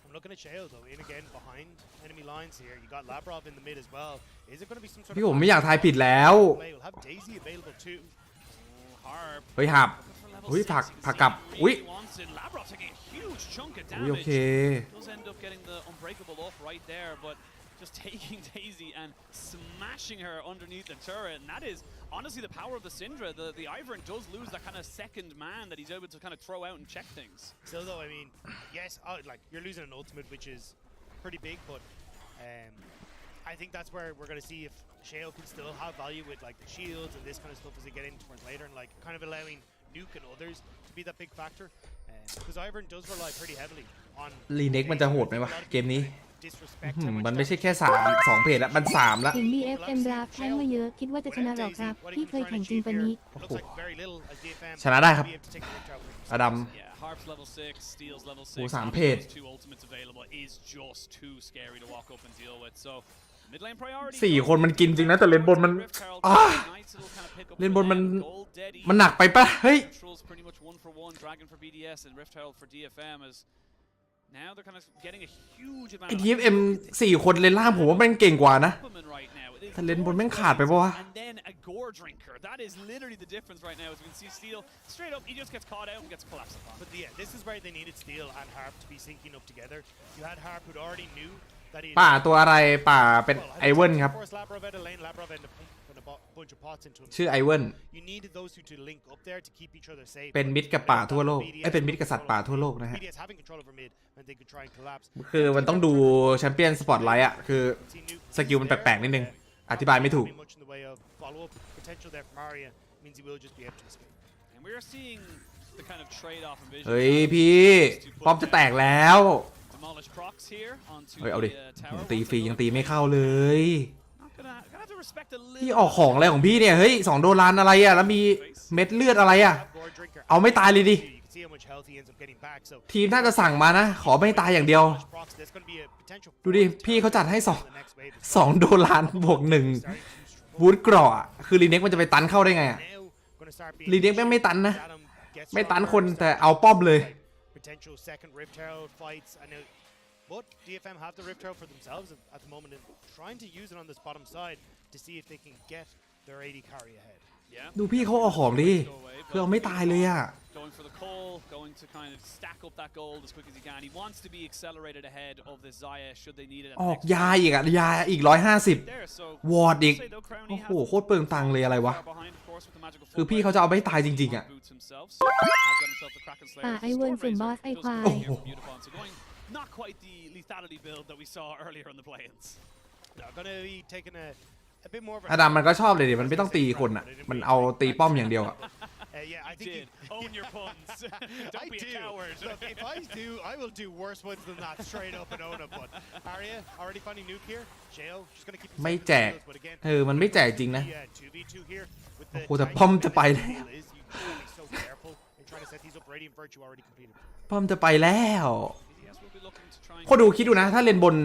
I'm looking at Shale though, in again behind enemy lines here. You got Labrov in the mid as well. Is it going to be some sort of? พี่ผมไม่อยากทายผิดแล้ว We'll have Daisy available too. เฮ้ยหับอุ้ยผักกลับอุ้ยโอเค Just taking Daisy and smashing her underneath the turret, and that is honestly the power of the Syndra. The Ivern does lose that kind of second man that he's able to kind of throw out and check things. Still though, I mean, yes, like you're losing an ultimate, which is pretty big, but I think that's where we're going to see if Shale can still have value with like the shields and this kind of stuff as they get in towards later, and like kind of allowing Nuke and others to be that big factor. Because Ivern does rely pretty heavily on. รีเน็กมันจะโหดไหมวะเกมนี้มันไม่ใช่แค่2เพจแล้วมัน3แล้วถึง DFM รับแทงมาเยอะคิดว่าจะชนะหรอครับพี่เคยแข่งจริงปะนี้ชนะได้ครับอดัมโอ้3เพจ4คนมันกินจริงนะแต่เลนบนมันเลนบนมันหนักไปปะเฮ้ยไอ้ DFM 4 คนเลนล่างผมว่าแม่งเก่งกว่านะแต่เลนบนแม่งขาดไปปะวะป่าตัวอะไรป่าเป็นไอเวิร์นครับชื่อไอเวิร์นเป็นมิตรกับป่าทั่วโลกเป็นมิตรกับสัตว์ป่าทั่วโลกนะฮะคือมันต้องดูแชมเปี้ยนสปอตไลท์อะคือสกิลมันแปลกๆนิดนึงอธิบายไม่ถูกเฮ้ยพี่ป้อมจะแตกแล้วเฮ้ยเอาดิตีฟรียังตีไม่เข้าเลย พี่ออกของอะไรของพี่เนี่ยเฮ้ย2 โดลานอะไรอะแล้วมีเม็ดเลือดอะไรอะเอาไม่ตายเลยดิทีมน่าจะสั่งมานะขอไม่ตายอย่างเดียวดูดิพี่เขาจัดให้2 โดลานบวก1บูทเกราะคือรีเน็กมันจะไปตันเข้าได้ไงอะรีเน็กไม่ตันนะไม่ตันคนแต่เอาป้อมเลยBut DFM have the Rift Herald for themselves at the moment and trying to use it on this bottom side to see if they can get their AD carry ahead. ดูพี่เขาเอาของดิคือเอาไม่ตายเลยอะ Going for the call, going to kind of stack up that gold as quick as he can. He wants to be accelerated ahead of the Zaya should they need it. ออกยาอีกอะยาอีก150วอร์ดอีกโอ้โหโคตรเปลืองตังเลยอะไรวะคือพี่เขาจะเอาไม่ตายจริงๆอะ ไอเวิร์นสุ่มบอสไอควาย Not quite the lethality build that we saw earlier in the play-ins. They're going to be taking a bit more of a อดัมมันก็ชอบเลยดิมันไม่ต้องตีคนอะมันเอาตีป้อมอย่างเดียวอะ Yeah, I think own your puns. Don't be a coward. Look, if I do, I will do worse ones than that straight up and own them. But Arya already finding nuke here. Sheo just going to keep ไม่แจกมันไม่แจกจริงนะโอ้โหแต่ป้อมจะไปแล้วป้อมจะไปแล้วพอดูคิดดูนะถ้าเลนบน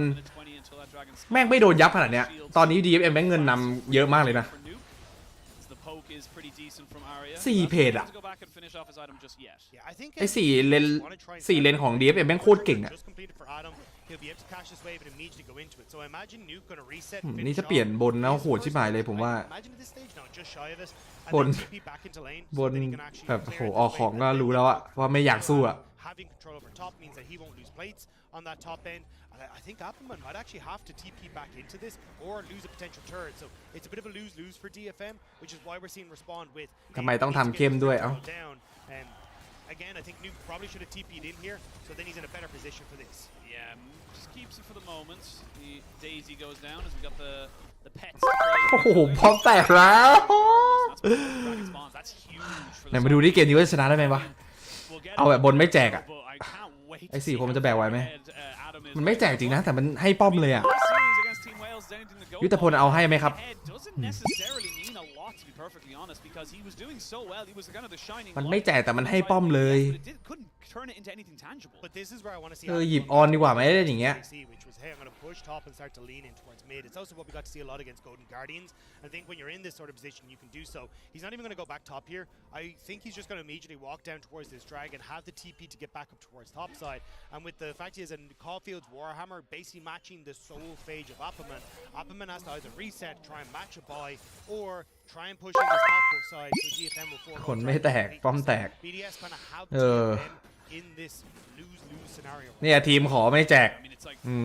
แม่งไม่โดนยับขนาดเนี้ยตอนนี้ DFM แม่งเงินนำเยอะมากเลยนะ4 เพจอะไอ้4 เลนของ DFM แม่งโคตรเก่งอะนี่จะเปลี่ยนบนนะโหดชิบหายเลยผมว่าบนแบบโหออกของก็รู้แล้วอะว่าไม่อยากสู้อะ having control over top means that he won't lose plates on that top end. And I think Appleman might actually have to TP back into this or lose a potential turret. So it's a bit of a lose-lose for DFM, which is why we're seeing respond with. ทำไมต้องทำเข้มด้วยเอ้า Again, I think Nuke probably should have TP'd in here, so then he's in a better position for this. Yeah, just keeps it for the moment. The Daisy goes down as we got the pets. โอ้โหพร้อมแตกแล้วไหนมาดูที่เกมนี้ว่าจะชนะได้ไหมวะเอาแบบบนไม่แจกอะไอ้4 คนมันจะแบกไหวไหมมันไม่แจกจริงนะแต่มันให้ป้อมเลยอะยุทธพลเอาให้ไหมครับมันไม่แจกแต่มันให้ป้อมเลยหยิบออนดีกว่าไหมอย่างเงี้ย Hey, I'm going to push top and start to lean in towards mid. It's also what we got to see a lot against Golden Guardians. I think when you're in this sort of position, you can do so. He's not even going to go back top here. I think he's just going to immediately walk down towards this dragon, have the TP to get back up towards top side. And with the fact he has a Caulfield's Warhammer basically matching the soul phage of Appleman, Appleman has to either reset, try and match a buy, or try and push in the top side so DFM will form. คนไม่แตกป้อมแตก BDS kind of have DFM in this lose-lose scenario. เนี่ยทีมขอไม่แจก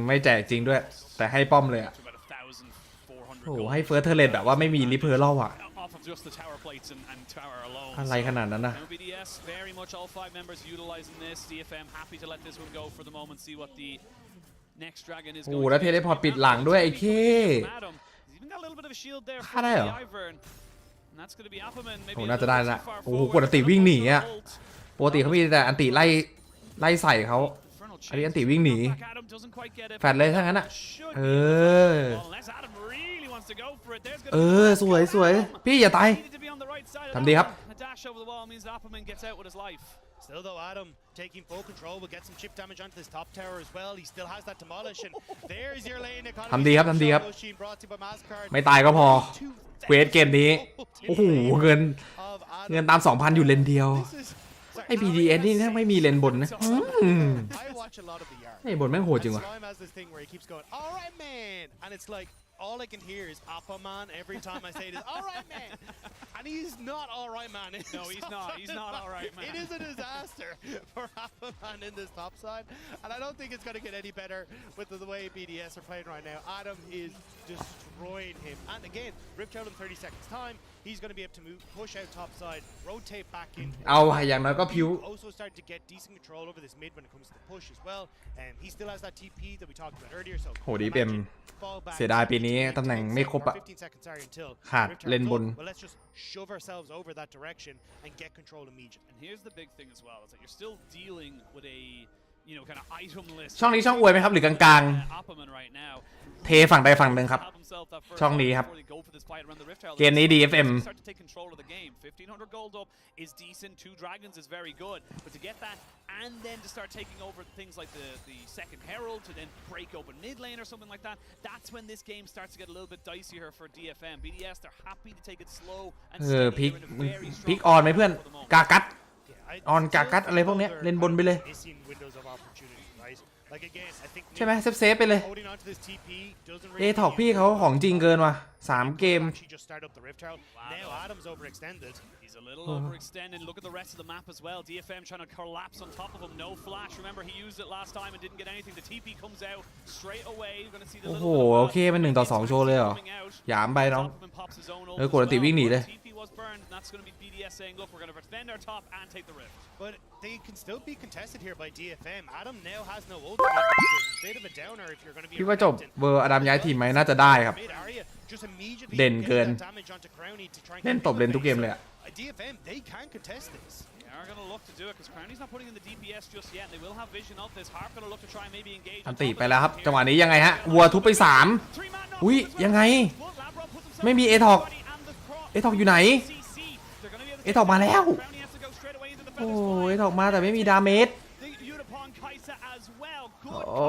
ไม่แจกจริงด้วยแต่ให้ป้อมเลยอะโอ้โหให้เฟิร์สเทอร์เลตแบบว่าไม่มีริเพอร์เล่าอะอะไรขนาดนั้นนะโอ้โหแล้วเทเลพอร์ตปิดหลังด้วยไอ้เคฆ่าได้เหรอโอ้น่าจะได้ละโอ้โหกดอันติวิ่งหนีอะปกติเขามีแต่อันติไล่ใส่เขาอันนี้อันติวิ่งหนีแฟดเลยถ้างั้นอ่ะสวยพี่อย่าตายทำดีครับ Still though, Adam taking full control will get some chip damage onto this top tower as well. He still has that demolish and there's your lane economy. ทำดีครับไม่ตายก็พอเควสเกมนี้โอ้โหเงินตาม 2,000 อยู่เลนเดียวไอ้ BDS นี่ถ้าไม่มีเลนบนนะไอ้บนแม่งโหดจริงวะ All I can hear is Appaman every time I say this. All right, man. And he's not all right, man. No, he's not. He's not all right, man. It is a disaster for Appaman in this top side. And I don't think it's going to get any better with the way BDS are playing right now. Adam is destroying him. And again, Rift Herald in 30 seconds time. He's going to be able to move, push out top side, rotate back in. เอาอย่างน้อยก็พิว Also starting to get decent control over this mid when it comes to the push as well. And he still has that TP that we talked about earlier. So โหดีเป็นเสียดายปีนี้ตำแหน่งไม่ครบอะขาดเลนบน Well, let's just shove ourselves over that direction and get control immediately. And here's the big thing as well, is that you're still dealing with a ช่องนี้ช่องอวยไหมครับหรือกลางๆเทฝั่งใดฝั่งหนึ่งครับช่องนี้ครับเกมนี้ DFM is decent. 2 dragons is very good, but to get that and then to start taking over things like the second herald to then break open mid lane or something like that, that's when this game starts to get a little bit dicier for DFM. BDS, they're happy to take it slow and steady. พิกออนไหมเพื่อนกากัดออนกากัดอะไรพวกเนี้ยเล่นบนไปเลยใช่ไหมเซฟไปเลยถอกพี่เขาของจริงเกินว่ะ3 เกม He's a little overextended. Look at the rest of the map as well. DFM trying to collapse on top of him. No flash. Remember, he used it last time and didn't get anything. The TP comes out straight away. You're going to see the โอ้โหโอเคเป็น1 ต่อ 2โชว์เลยเหรอหยามไปน้องกดอันติวิ่งหนีเลย That's going to be BDS saying, look, we're going to defend our top and take the rift. But they can still be contested here by DFM. Adam now has no ultimate, which is a bit of a downer if you're going to be คิดว่าจบเบอร์อดัมย้ายทีมไหมน่าจะได้ครับเด่นเกินเล่นตบเล่นทุกเกมเลยอะ DFM, they can contest this. They are going to look to do it because Crowney's not putting in the DPS just yet. They will have vision of this. Harp going to look to try and maybe engage. อันติไปแล้วครับจังหวะนี้ยังไงฮะวัวทุบไป3อุ้ยยังไงไม่มีเอทอกอยู่ไหนเอทอกมาแล้วโอ้เอทอกมาแต่ไม่มีดาเมจโอ้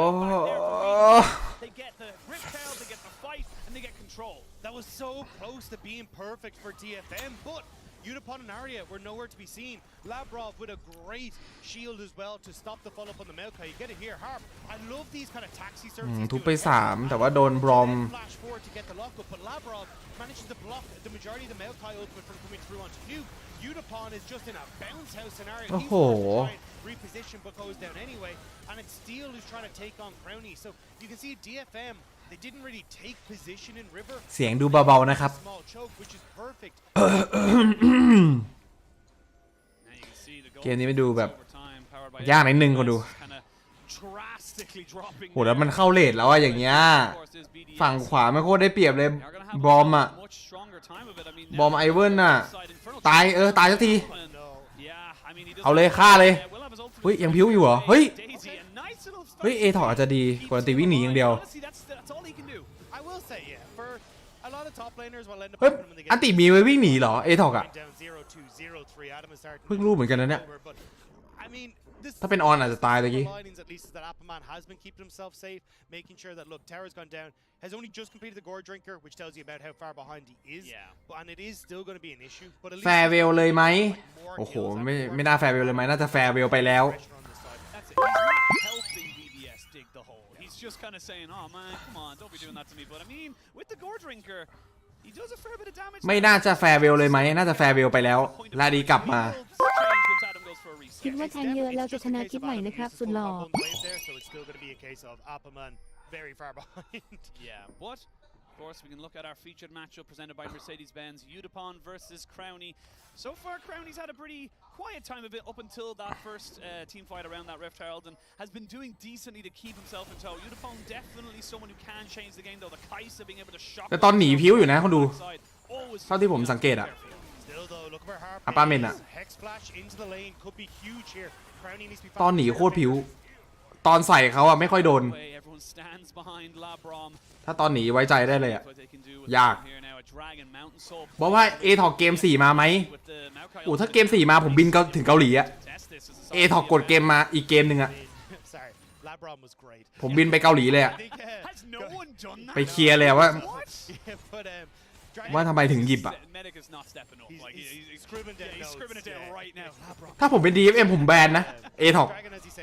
That was so close to being perfect for DFM, but Unipon and Arya were nowhere to be seen. Labrov with a great shield as well to stop the follow-up on the Maokai. You get it here, Harp. I love these kind of taxi services. ทุบไป3แต่ว่าโดนบรอม Flash forward to get the lockup, but Labrov manages to block the majority of the Maokai ultimate from coming through onto Nuke. Unipon is just in a bounce house scenario. He's trying to reposition but goes down anyway, and it's Steel who's trying to take on Crowney. So you can see DFM. They didn't really take position in River. เสียงดูเบาๆนะครับ Small choke, which is perfect. เกมนี้ไม่ดูแบบยากนิดนึงคนดูโหแล้วมันเข้าเลทแล้วอะอย่างเงี้ยฝั่งขวาไม่โคตรได้เปรียบเลยบอมอะบอมไอเวิร์นอะตายตายสักทีเอาเลยฆ่าเลยเฮ้ยยังพิ้วอยู่เหรอเฮ้ยเอถออาจจะดีกว่าตีวิ่งหนีอย่างเดียวเฮ้ยอันติมีไว้วิ่งหนีเหรอเอถอกอะเพิ่งรู้เหมือนกันนะเนี่ยถ้าเป็นออนอาจจะตายตะกี้ has only just completed the Gore Drinker, which tells you about how far behind he is. Yeah. And it is still going to be an issue. But at least แฟร์เวลเลยไหมโอ้โหไม่น่าแฟร์เวลเลยไหมน่าจะแฟร์เวลไปแล้ว He's just kind of saying, "Oh man, come on, don't be doing that to me." But I mean, with the Gore Drinker, he does a fair bit of damage. ไม่น่าจะแฟร์เวลเลยไหมน่าจะแฟร์เวลไปแล้วลาดีกลับมาคิดว่าแทงเยอะแล้วจะชนะคิดใหม่นะครับสุดหล่อ very far behind. Yeah, but of course we can look at our featured matchup presented by Mercedes-Benz, Udapon versus Crowney. So far, Crowney's had a pretty quiet time of it up until that first team fight around that Rift Herald and has been doing decently to keep himself in tow. Udapon definitely someone who can change the game though. The Kaisa being able to shock. แต่ตอนหนีพิ้วอยู่นะคนดูเท่าที่ผมสังเกตอะอัปปาเมนอะตอนหนีโคตรพิ้วตอนใส่เขาอะไม่ค่อยโดนถ้าตอนหนีไว้ใจได้เลยอะยากบอกว่าเอทอกเกม4มาไหมโอ้ถ้าเกม4มาผมบินถึงเกาหลีอะเอทอกกดเกมมาอีกเกมหนึ่งอะผมบินไปเกาหลีเลยอะไปเคลียร์เลยว่าทำไมถึงหยิบอะถ้าผมเป็น DFM ผมแบนนะเอทอก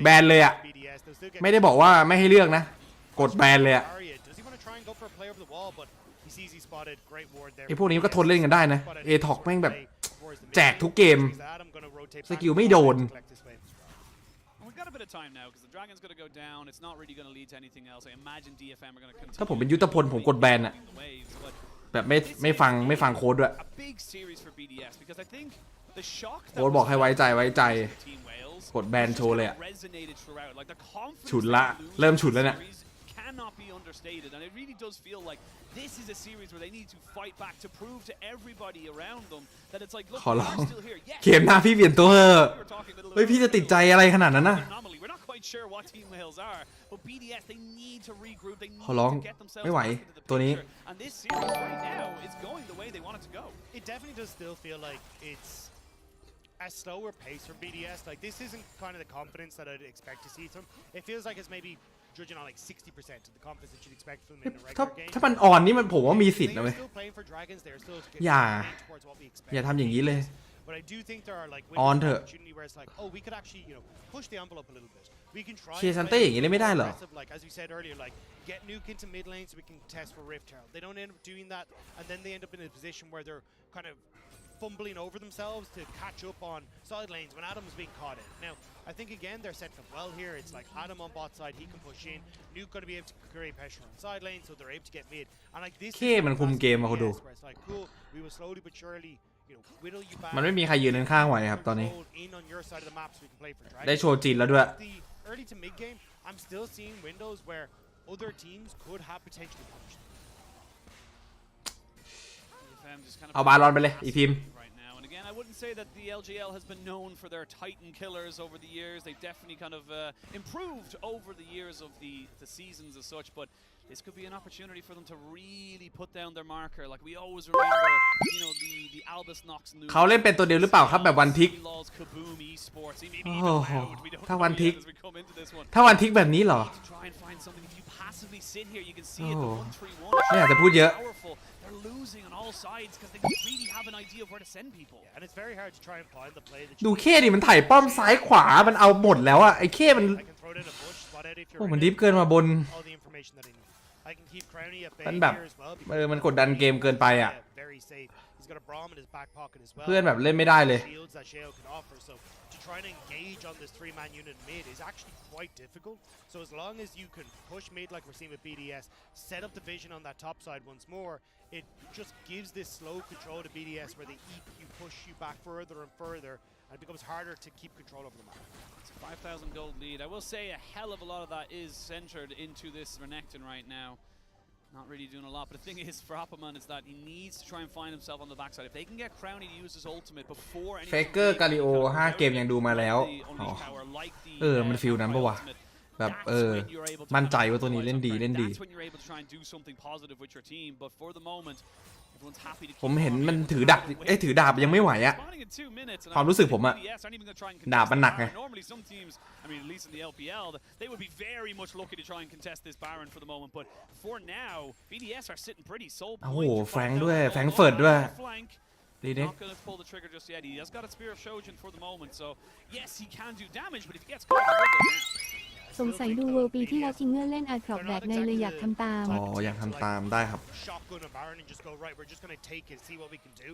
แบนเลยอะไม่ได้บอกว่าไม่ให้เลือกนะกดแบนเลยอะไอพวกนี้ก็ทนเล่นกันได้นะเอทอกแม่งแบบแจกทุกเกมสกิลไม่โดนถ้าผมเป็นยุทธพลผมกดแบนอะแบบไม่ฟังโค้ดด้วยโค้ดบอกให้ไว้ใจกดแบนโชว์เลยอะฉุดละเริ่มฉุดแล้วเนี่ย cannot be understated, and it really does feel like this is a series where they need to fight back to prove to everybody around them that it's like, look, ขอร้อง we're still here. Yes, เกมหน้าพี่เปลี่ยนตัวเถอะเฮ้ยพี่จะติดใจอะไรขนาดนั้นนะ anomaly. We're not quite sure what Team Wales are, but BDS they need to regroup. They need ขอร้อง to get themselves ไม่ไหว back into the ตัวนี้ picture. And this series right now is going the way they want it to go. It definitely does still feel like it's a slower pace for BDS. Like, this isn't kind of the confidence that I'd expect to see from. It feels like it's maybe judging on like 60% of the confidence that you'd expect from them in a ถ้า regular game. ถ้ามันอ่อนนี่มันผมว่ามีสิทธิ์นะ They're เว้ย still playing for Dragons. They're still อย่า getting towards what we expect. อย่าทำอย่างนี้เลย But I do think there are like ออน windows เถ of อะ opportunity where it's like, oh, we could actually, push the envelope a little bit. We can try เชียร์ซัน and เต้ play อย่างนี้เล่นไม่ได้เหรอ aggressive, like as we said earlier, like get Nuke into mid lane so we can test for Rift Herald. They don't end up doing that, and then they end up in a position where they're kind of fumbling over themselves to catch up on side lanes when Adam's being caught in. Now, I think again they're setting up well here. It's like Adam on bot side, he can push in. Nuke going to be able to create pressure on side lane, so they're able to get mid. And like this, เคมันคุมเกมมาคุณดู where it's like cool, we will slowly but surely, whittle you back. มันไม่มีใครยืนข้างๆไหวครับตอนนี้ In on your side of the map so we can play for Dragons. ได้โชว์จีนแล้วด้วย The early to mid game, I'm still seeing windows where other teams could have potentially punished them. DFM just kind of เอาบาลอนไปเลยอีกทีม right now. And again, I wouldn't say that the LGL has been known for their Titan killers over the years. They've definitely kind of improved over the years of the seasons as such, but this could be an opportunity for them to really put down their marker. Like we always remember, the Albus Nox Nuke. เขาเล่นเป็นตัวเดียวหรือเปล่าครับแบบวันทิก Kaboom Esports. He may be โอ้ even โห loud. We don't ถ้า know วัน yet ทิก as we come into this one. ถ้าวันทิกแบบนี้เหรอ To try and find something. If you passively sit here, you can see it. โอ้ The 1-3-1 ไม่อยากจะพูดเยอะ powerful. They're losing on all sides because they really have an idea of where to send people. And it's very hard to try and find the play that ดูเคดิมันถ่ายป้อมซ้ายขวามันเอาหมดแล้วอะไอ้เคมัน I can throw it in a bush, spot out if โอ้ you're มัน in ดิฟ it. เกินมาบน All the information that I need. I can keep Crowny at bay มันแบบ here as well. มันกดดันเกมเกินไปอะ Very safe. He's got a Braum in his back pocket as well. เพื่อนแบบเล่นไม่ได้เลย Shields that Sheo can offer. So to try and engage on this 3-man unit mid is actually quite difficult. So as long as you can push mid like we're seeing with BDS, set up the vision on that top side once more, it just gives this slow control to BDS where they eat you, push you back further and further, and it becomes harder to keep control over the map. It's a 5,000 gold lead. I will say a hell of a lot of that is centered into this Renekton right now. Not really doing a lot, but the thing is for Opperman is that he needs to try and find himself on the backside. If they can get Crowny to use his ultimate before any เฟกเกอร์กาลิโอ5เกมยังดูมาแล้วอ๋อมันฟีลนั้นปะวะแบบมั่นใจว่าตัวนี้เล่นดีเล่นดี ผมเห็นมันถือดาบถือดาบยังไม่ไหวอะความรู้สึกผมอะดาบมันหนักไง I mean, at least in the LPL, they would be very much lucky to try and contest this Baron for the moment. But for now, BDS are sitting pretty sole point. โอ้โหแฟรงค์ด้วยแฟรงค์เฟิร์ตด้วยดีเด็ก Not going to pull the trigger just yet. He has got a Spear of Shojin for the moment, so yes, he can do damage. But if he gets caught, he will go down. สงสัยดูเวิลด์ปีที่แล้วทิงเกอร์เล่นอาร์ครอบแบบในเลยอยากทำตาม อ๋ออยากทำตามได้ครับ Shotgun a Baron and just go right. We're just going to take it, see what we can do.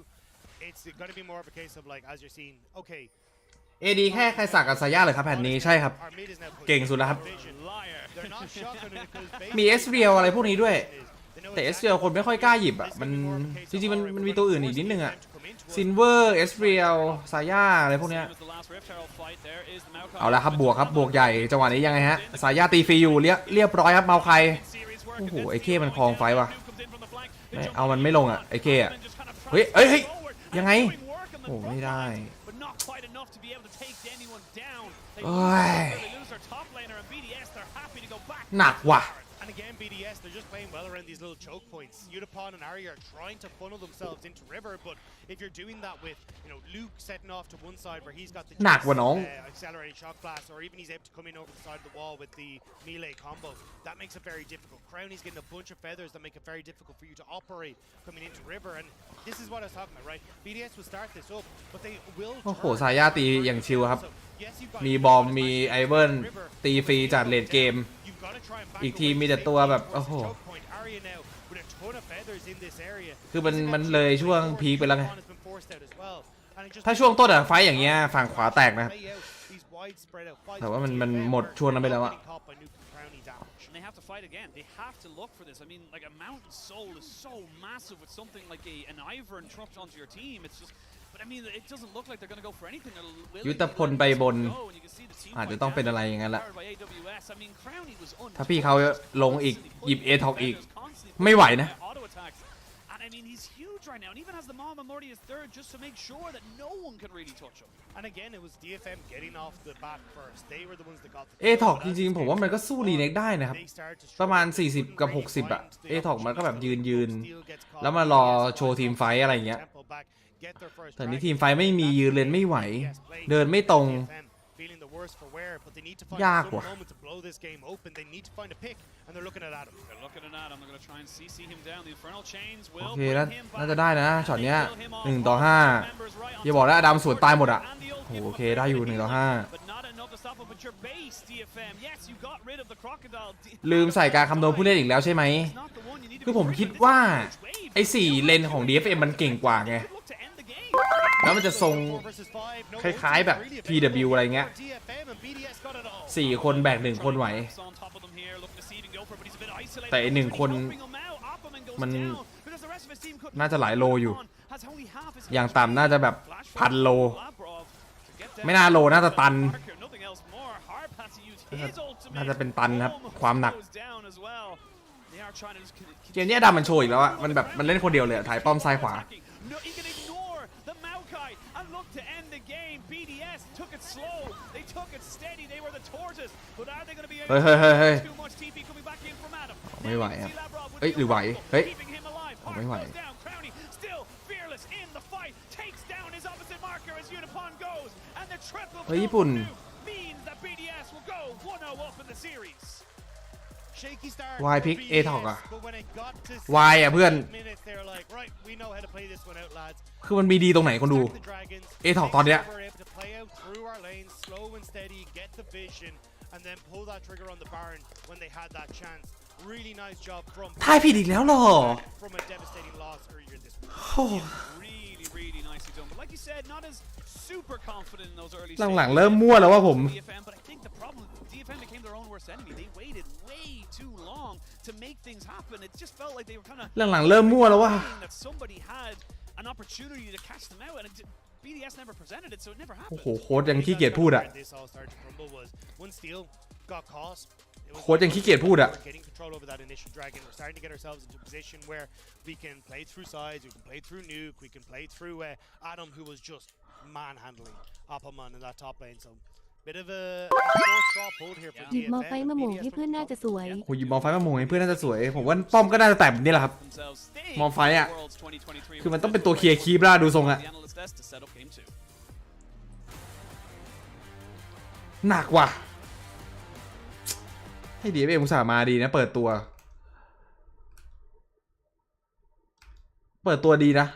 It's going to be more of a case of like as you're seeing, okay. เอดีแค่ใครสักกับซาย่าเลยครับแผ่นนี้ใช่ครับเก่งสุดแล้วครับมีเอสเรียลอะไรพวกนี้ด้วยแต่เอสเรียลคนไม่ค่อยกล้าหยิบอ่ะมันจริงๆมันมีตัวอื่นอีกนิดนึงอ่ะซินเวอร์เอสเรียลซาย่าอะไรพวกเนี้ยเอาละครับบวกครับบวกใหญ่จังหวะนี้ยังไงฮะซาย่าตีฟรีอยู่เรียบร้อยครับเมาใครโอ้โหไอเคมันคลองไฟว่ะไม่เอามันไม่ลงอ่ะไอเคอ่ะเฮ้ยยังไงโอ้ไม่ได้โอ้ยหนักว่ะ And again, BDS, they're just playing well around these little choke points. Udapon and Arya are trying to funnel themselves into River, but if you're doing that with, Luke setting off to one side where he's got the accelerated shock blast, or even he's able to come in over the side of the wall with the melee combo, that makes it very difficult. Crowny's getting a bunch of feathers that make it very difficult for you to operate coming into River, and this is what I was talking about, right? BDS will start this up, but they will โอ้โหซาย่าตีอย่างชิลครับมีบอมมีไอเวิร์นตีฟรีจากเลดเกมอีกทีมีแต่ตัวแบบโอ้โหคือมันเลยช่วงพีคไปแล้วไงถ้าช่วงต้นอะไฟอย่างเงี้ยฝั่งขวาแตกนะแต่ว่ามันหมดช่วงนั้นไปแล้วอะ They have to fight again. They have to look for this. I mean, like a Mountain Soul is so massive with something like an Ivern trucked onto your team. It's just ยุทธพลไปบนอาจจะต้องเป็นอะไรอย่างนั้นแหละถ้าพี่เขาลงอีกหยิบเอท็อกอีกไม่ไหวนะ I mean, he's huge right now, and even has the Mom and Morty as third just to make sure that no one can really touch him. And again, it was DFM getting off the bat first. They were the ones that got the เอท็อกจริงๆผมว่ามันก็สู้รีเน็กได้นะครับประมาณ40กับ60อะเอท็อกมันก็แบบยืนแล้วมารอโชว์ทีมไฟอะไรเงี้ยแต่นี้ทีมไฟไม่มียืนเลนไม่ไหวเดินไม่ตรงยากว่ะโอเคแล้วน่าจะได้นะช็อตเนี้ย1 ต่อ 5อย่าบอกนะอดัมสวนตายหมดอ่ะโอเคได้อยู่1 ต่อ 5ลืมใส่การคำนวณผู้เล่นอีกแล้วใช่ไหมคือผมคิดว่าไอ้4เลนของ DFM มันเก่งกว่าไงแล้วมันจะทรงคล้ายๆแบบ PW อะไรเงี้ย4 คนแบก1 คนไหวแต่1 คนมันน่าจะหลายโลอยู่อย่างต่ำน่าจะแบบ1,000 โลไม่น่าโลน่าจะตันน่าจะเป็นตันครับความหนักเกมนี้ดำมันโชว์อีกแล้วอะมันแบบมันเล่นคนเดียวเลยถ่ายป้อมซ้ายขวาand look to end the game. BDS took it slow. They took it steady. They were the tortoise. But are they going to be able to too much TP coming back in from Adam? ไม่ไหวอ่ะเฮ้ยหรือไหวเฮ้ยไม่ไหว Still fearless in the fight. Takes down his opposite marker as Unipon goes. And the triple เฮ้ยญี่ปุ่น means that BDS will go 1-0 up in the series. Why pick A Talk อ่ะ Why อ่ะเพื่อนคือมันมีดีตรงไหนคนดู A Talk ตอนเนี้ยทายผิดอีกแล้วเหรอหลังๆเริ่มมั่วแล้วว่าผมDFM became their own worst enemy. They waited way too long to make things happen. It just felt like they were kind of หลังๆเริ่มมั่วแล้วว่า that somebody had an opportunity to catch them out, and BDS never presented it, so it never โอ้ happened. โหโค้ชยังขี้เกียจพูดอะโค้ชยังขี้เกียจพูดอะ getting control over that initial dragon. We're starting to get ourselves into a position where we can play through sides, we can play through nuke, we can play through Adam, who was just manhandling Opperman in that top lane. So bit of a short straw pulled here for หยิบมอไฟมาหม่งให้เพื่อนน่าจะสวย โหหยิบมอไฟมาโมงให้เพื่อนน่าจะสวยผมว่าป้อมก็น่าจะแต่แบบนี้แหละครับมอไฟอะคือมันต้องเป็นตัวเคลียร์คีปล่าดูทรงอะหนักว่ะให้ดีเอ็มอุตส่าห์มาดีนะเปิดตัวดีนะ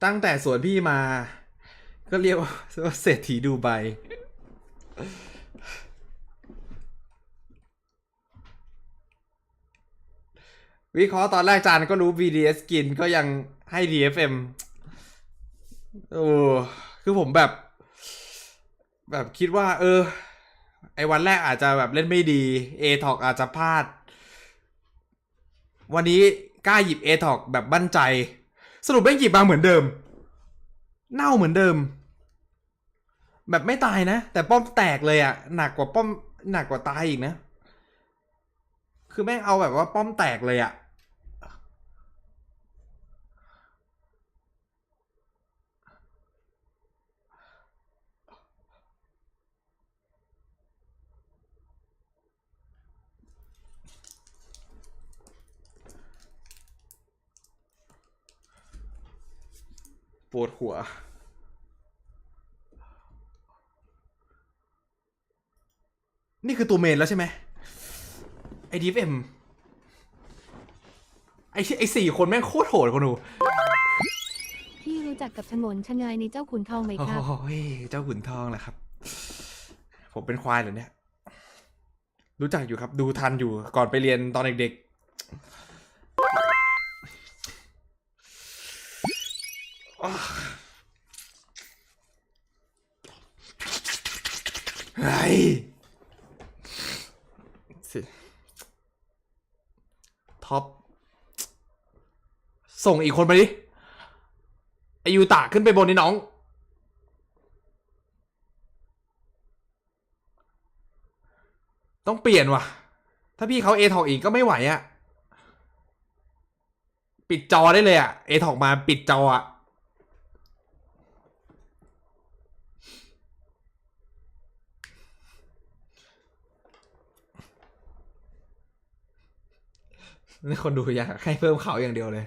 ตั้งแต่สวนพี่มาก็เรียกว่าเศรษฐีดูไบวิเคราะห์ตอนแรกจานก็รู้ BDS กินก็ยังให้ DFM โอ้คือผมแบบคิดว่าไอ้วันแรกอาจจะแบบเล่นไม่ดี A-Talk อาจจะพลาดวันนี้กล้าหยิบ A-Talk แบบมั่นใจสรุปแม่งหยิบมาเหมือนเดิมเน่าเหมือนเดิมแบบไม่ตายนะแต่ป้อมแตกเลยอะหนักกว่าตายอีกนะคือแม่งเอาแบบว่าป้อมแตกเลยอะปวดหัวนี่คือตัวเมนแล้วใช่ไหมไอ้ DFM ไอ้4 คนแม่งโคตรโหดคนดูพี่รู้จักกับฉงนชงายในเจ้าขุนทองไหมครับโอ้ยเจ้าขุนทองแหละครับผมเป็นควายเหรอเนี่ยรู้จักอยู่ครับดูทันอยู่ก่อนไปเรียนตอนเด็กเฮ้ย ท็อปส่งอีกคนไปดิไอยูตะขึ้นไปบนนี่น้องต้องเปลี่ยนว่ะถ้าพี่เขาเอทอกอีกก็ไม่ไหวอะปิดจอได้เลยอะเอทอกมาปิดจออะนี่คนดูอยากให้เพิ่มเขาอย่างเดียวเลย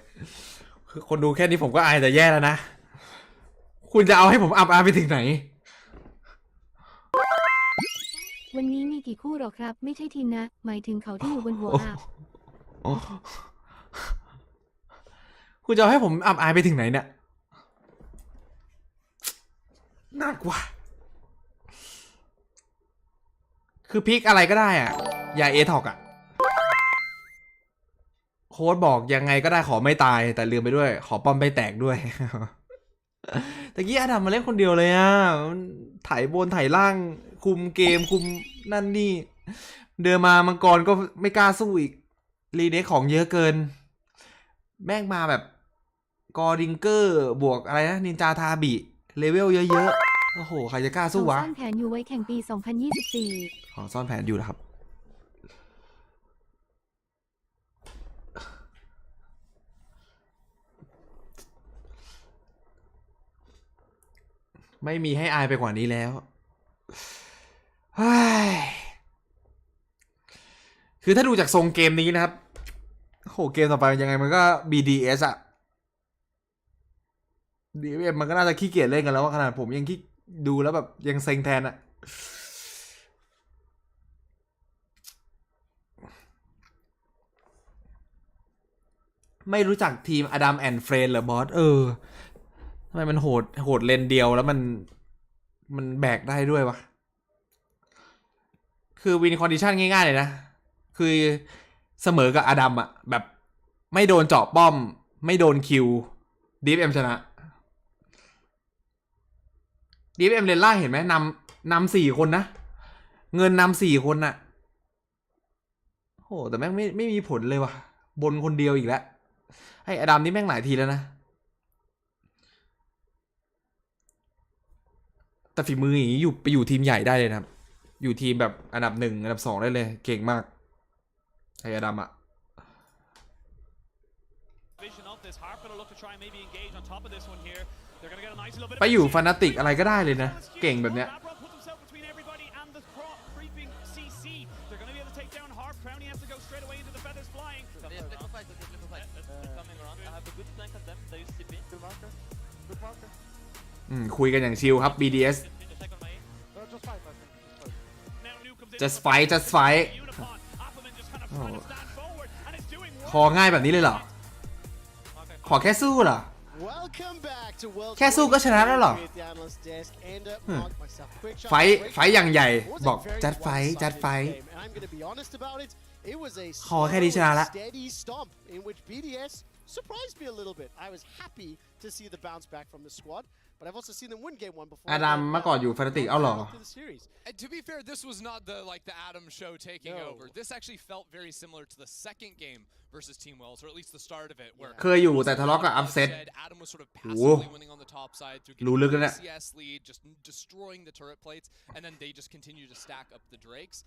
คือคนดูแค่นี้ผมก็อายแต่แย่แล้วนะคุณจะเอาให้ผมอับอายไปถึงไหนวันนี้มีกี่คู่หรอครับไม่ใช่ทีมนะหมายถึงเขาที่อยู่บนหัวอ่ะคุณจะเอาให้ผมอับอายไปถึงไหนเนี่ยน่ากลัวคือพิกอะไรก็ได้อ่ะอย่าเอทอกอ่ะโค้ดบอกยังไงก็ได้ขอไม่ตายแต่ลืมไปด้วยขอป้อมไปแตกด้วยตะกี้อาดัมมาเล่นคนเดียวเลยอ่ะถ่ายบนถ่ายล่างคุมเกมคุมนั่นนี่เดินมามังกรก็ไม่กล้าสู้อีกรีเน็กของเยอะเกินแม่งมาแบบกอริงเกอร์บวกอะไรนะนินจาทาบิเลเวลเยอะๆโอ้โหใครจะกล้าสู้วะซ่อนแผนอยู่ไว้แข่งปี 2024ขอซ่อนแผนอยู่นะครับไม่มีให้อายไปกว่านี้แล้วคือถ้าดูจากทรงเกมนี้นะครับโหเกมต่อไปยังไงมันก็ BDS อะ DFM มันก็น่าจะขี้เกียจเล่นกันแล้วขนาดผมยังขี้ดูแล้วแบบยังเซ็งแทนอะไม่รู้จักทีมอดัมแอนด์เฟรนเหรอบอสทำไมมันโหดเลนเดียวแล้วมันแบกได้ด้วยวะคือวินคอนดิชันง่ายๆเลยนะคือเสมอกับอดัมอะแบบไม่โดนเจาะป้อมไม่โดนคิว DFM ชนะ DFM เลนล่างเห็นไหมนำ4คนนะเงินนำ4คนน่ะโหแต่แม่งไม่มีผลเลยว่ะบนคนเดียวอีกแล้วให้อดัมนี่แม่งหลายทีแล้วนะแต่ฝีมืออย่างนี้ไปอยู่ทีมใหญ่ได้เลยนะครับอยู่ทีมแบบอันดับ1อันดับ2ได้เลยเก่งมากไอ้อดัมอะไปอยู่ฟานาติกอะไรก็ได้เลยนะเก่งแบบเนี้ยคุยกันอย่างชิลครับ BDS just fight ของ่ายแบบนี้เลยเหรอขอแค่สู้เหรอแค่สู้ก็ชนะแล้วเหรอไฟอย่างใหญ่บอกจัดไฟขอแค่นี้ชนะละsurprised me a little bit. I was happy to see the bounce back from the squad, but I've also seen them win game 1 before. อดัมเมื่อก่อนอยู่ฟานาติกเอาหรอ To be fair, this was not the Adam show taking over. This actually felt very similar to the second game versus Team Wells, or at least the start of it, where เคยอยู่แต่ทะเลาะกับอัพเซต Adam was sort of passively winning on the top side through getting the CS lead, just destroying the turret plates, and then they just continue to stack up the Drakes.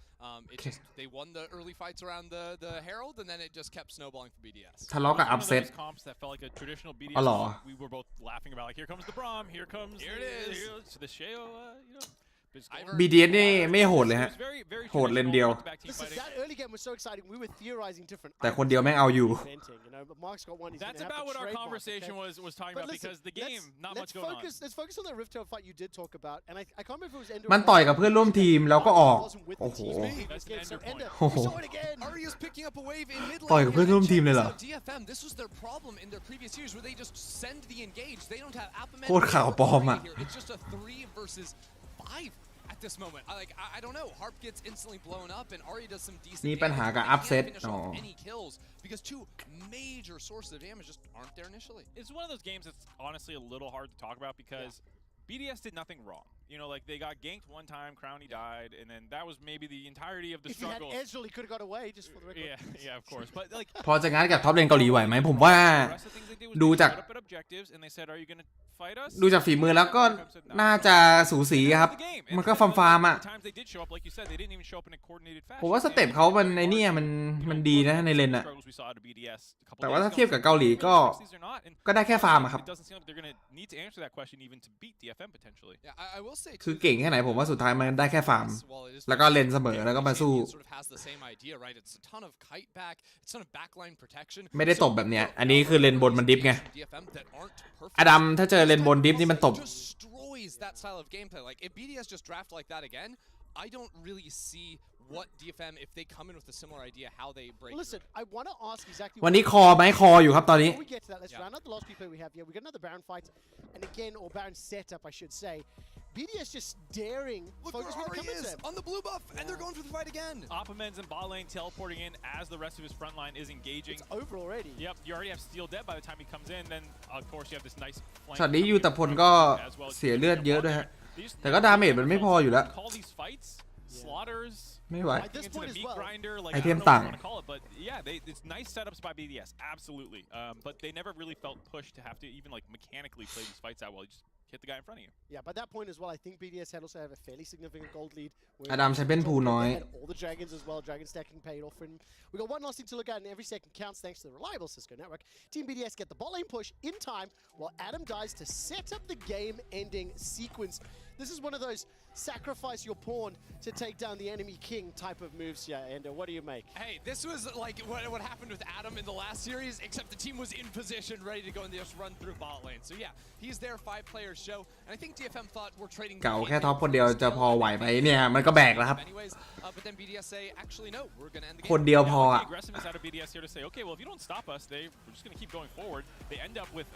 It just they won the early fights around the Herald, and then it just kept snowballing for BDS. ทะเลาะกับอัพเซต อ๋อเหรอ We were both laughing about like here comes the Braum, here it is, the Sheo, BDS นี่ไม่โหดเลยฮะโหดเลนเดียวแต่คนเดียวแม่งเอาอยู่ That's about what our conversation was talking about because the game not much going on. Let's focus on that Rift Tail fight you did talk about, and I can't remember if it was Ender. มันต่อยกับเพื่อนร่วมทีมแล้วก็ออกโอ้โหต่อยกับเพื่อนร่วมทีมเลยเหรอโคตรข่าวปลอมอ่ะAt this moment, I don't know. Harp gets instantly blown up, and Ari does some decent. นี่ปัญหากับอัพเซต any kills because two major sources of damage just aren't there initially. It's one of those games that's honestly a little hard to talk about because BDS did nothing wrong. You know, like they got ganked one time, Crowny died, and then that was maybe the entirety of the If he had struggle. Ezreal, he could have got away, just for the record. Yeah, of course. But like, พอจะงัดกับท็อปเลนเกาหลีไหวไหมผมว่า the rest of the things they did was ดู they จาก showed up at objectives and they said, "Are you gonna fight us?" ดูจากฝีมือแล้วก็น่าจะสูสีครับ มันก็ฟาร์มๆอ่ะ The times they did show up, like you said, they didn't even show up in a coordinated fashion. ผมว่าสเต็ปเขามันในเนี่ยมันดีนะในเลนอ่ะ Struggles we saw out of BDS a couple แต่ว่า days ถ้า ago. เทียบกับเกาหลีก็ These are not, and ก็ได้แค่ฟาร์มอะครับ it doesn't seem like they're gonna need to answer that question even to beat DFM potentially. Yeah, I will say คือ too, เก่งแค่ไหนผมว่าสุดท้ายมันได้แค่ฟาร์ม while it is แล้วก็เลนเสมอแล้วก็มาสู้ sort of has the same idea, right? It's a ton of kite back, it's a ton of backline protection. ไม่ได้ตบแบบเนี้ยอันนี้คือเลนบนมันดิฟไง DFM that aren't perfect. อดัมถ้าเจอเลนบนดิฟนี่มันตบ destroys that style of gameplay. Like if BDS just draft like that again, I don't really see what DFM, if they come in with a similar idea, how they break. Well, listen, I want to ask exactly. วันนี้คอไหมคออยู่ครับตอนนี้ Before we get to that, let's round out the last replay we have here. We got another Baron fight, and again, or Baron setup, I should say. BDS just daring. Look focus where when it Ari comes is to him. on the blue buff, and they're going for the fight again. Opperman's in bot lane teleporting in as the rest of his front line is engaging. It's over already. Yep, you already have Steel dead by the time he comes in. Then of course you have this nice flank ช็อตนี้ยูตะพลก็เสียเลือดเยอะด้วยฮะแต่ก็ดาเมจมันไม่พออยู่แล้ว Call these fights, slaughters. ไม่ไหว At this Into point the as meat well. grinder, like, I I think don't know what you tang. want to call it, but yeah, it's nice setups by BDS, absolutely. But they never really felt pushed to have to even like mechanically play these fights out well. You just hit the guy in front of you. Yeah, by that point as well, I think BDS had also have a fairly significant gold lead. อดัมใช้เป็นพูน้อย And all the dragons as well. Dragon stacking paid off for him. We got one last thing to look at, and every second counts thanks to the reliable Cisco network. Team BDS get the bot lane push in time, while Adam dies to set up the game-ending sequence. This is one of those sacrifice your pawn to take down the enemy king type of moves here. And what do you make? Hey, this was like what happened with Adam in the last series, except the team was in position, ready to go and they just run through bot lane. So yeah, he's their 5-player show, and I think DFM thought we're trading. เก่าแค่ท็อปคนเดียวจะพอไหวไหมเนี่ยมันก็แบกแล้วครับ Anyways, but then BDS say, actually no, we're gonna end the game. คนเดียวพอ The อ่ะ aggressiveness out of BDS here to say, okay, well if you don't stop us, we're just gonna keep going forward. They end up with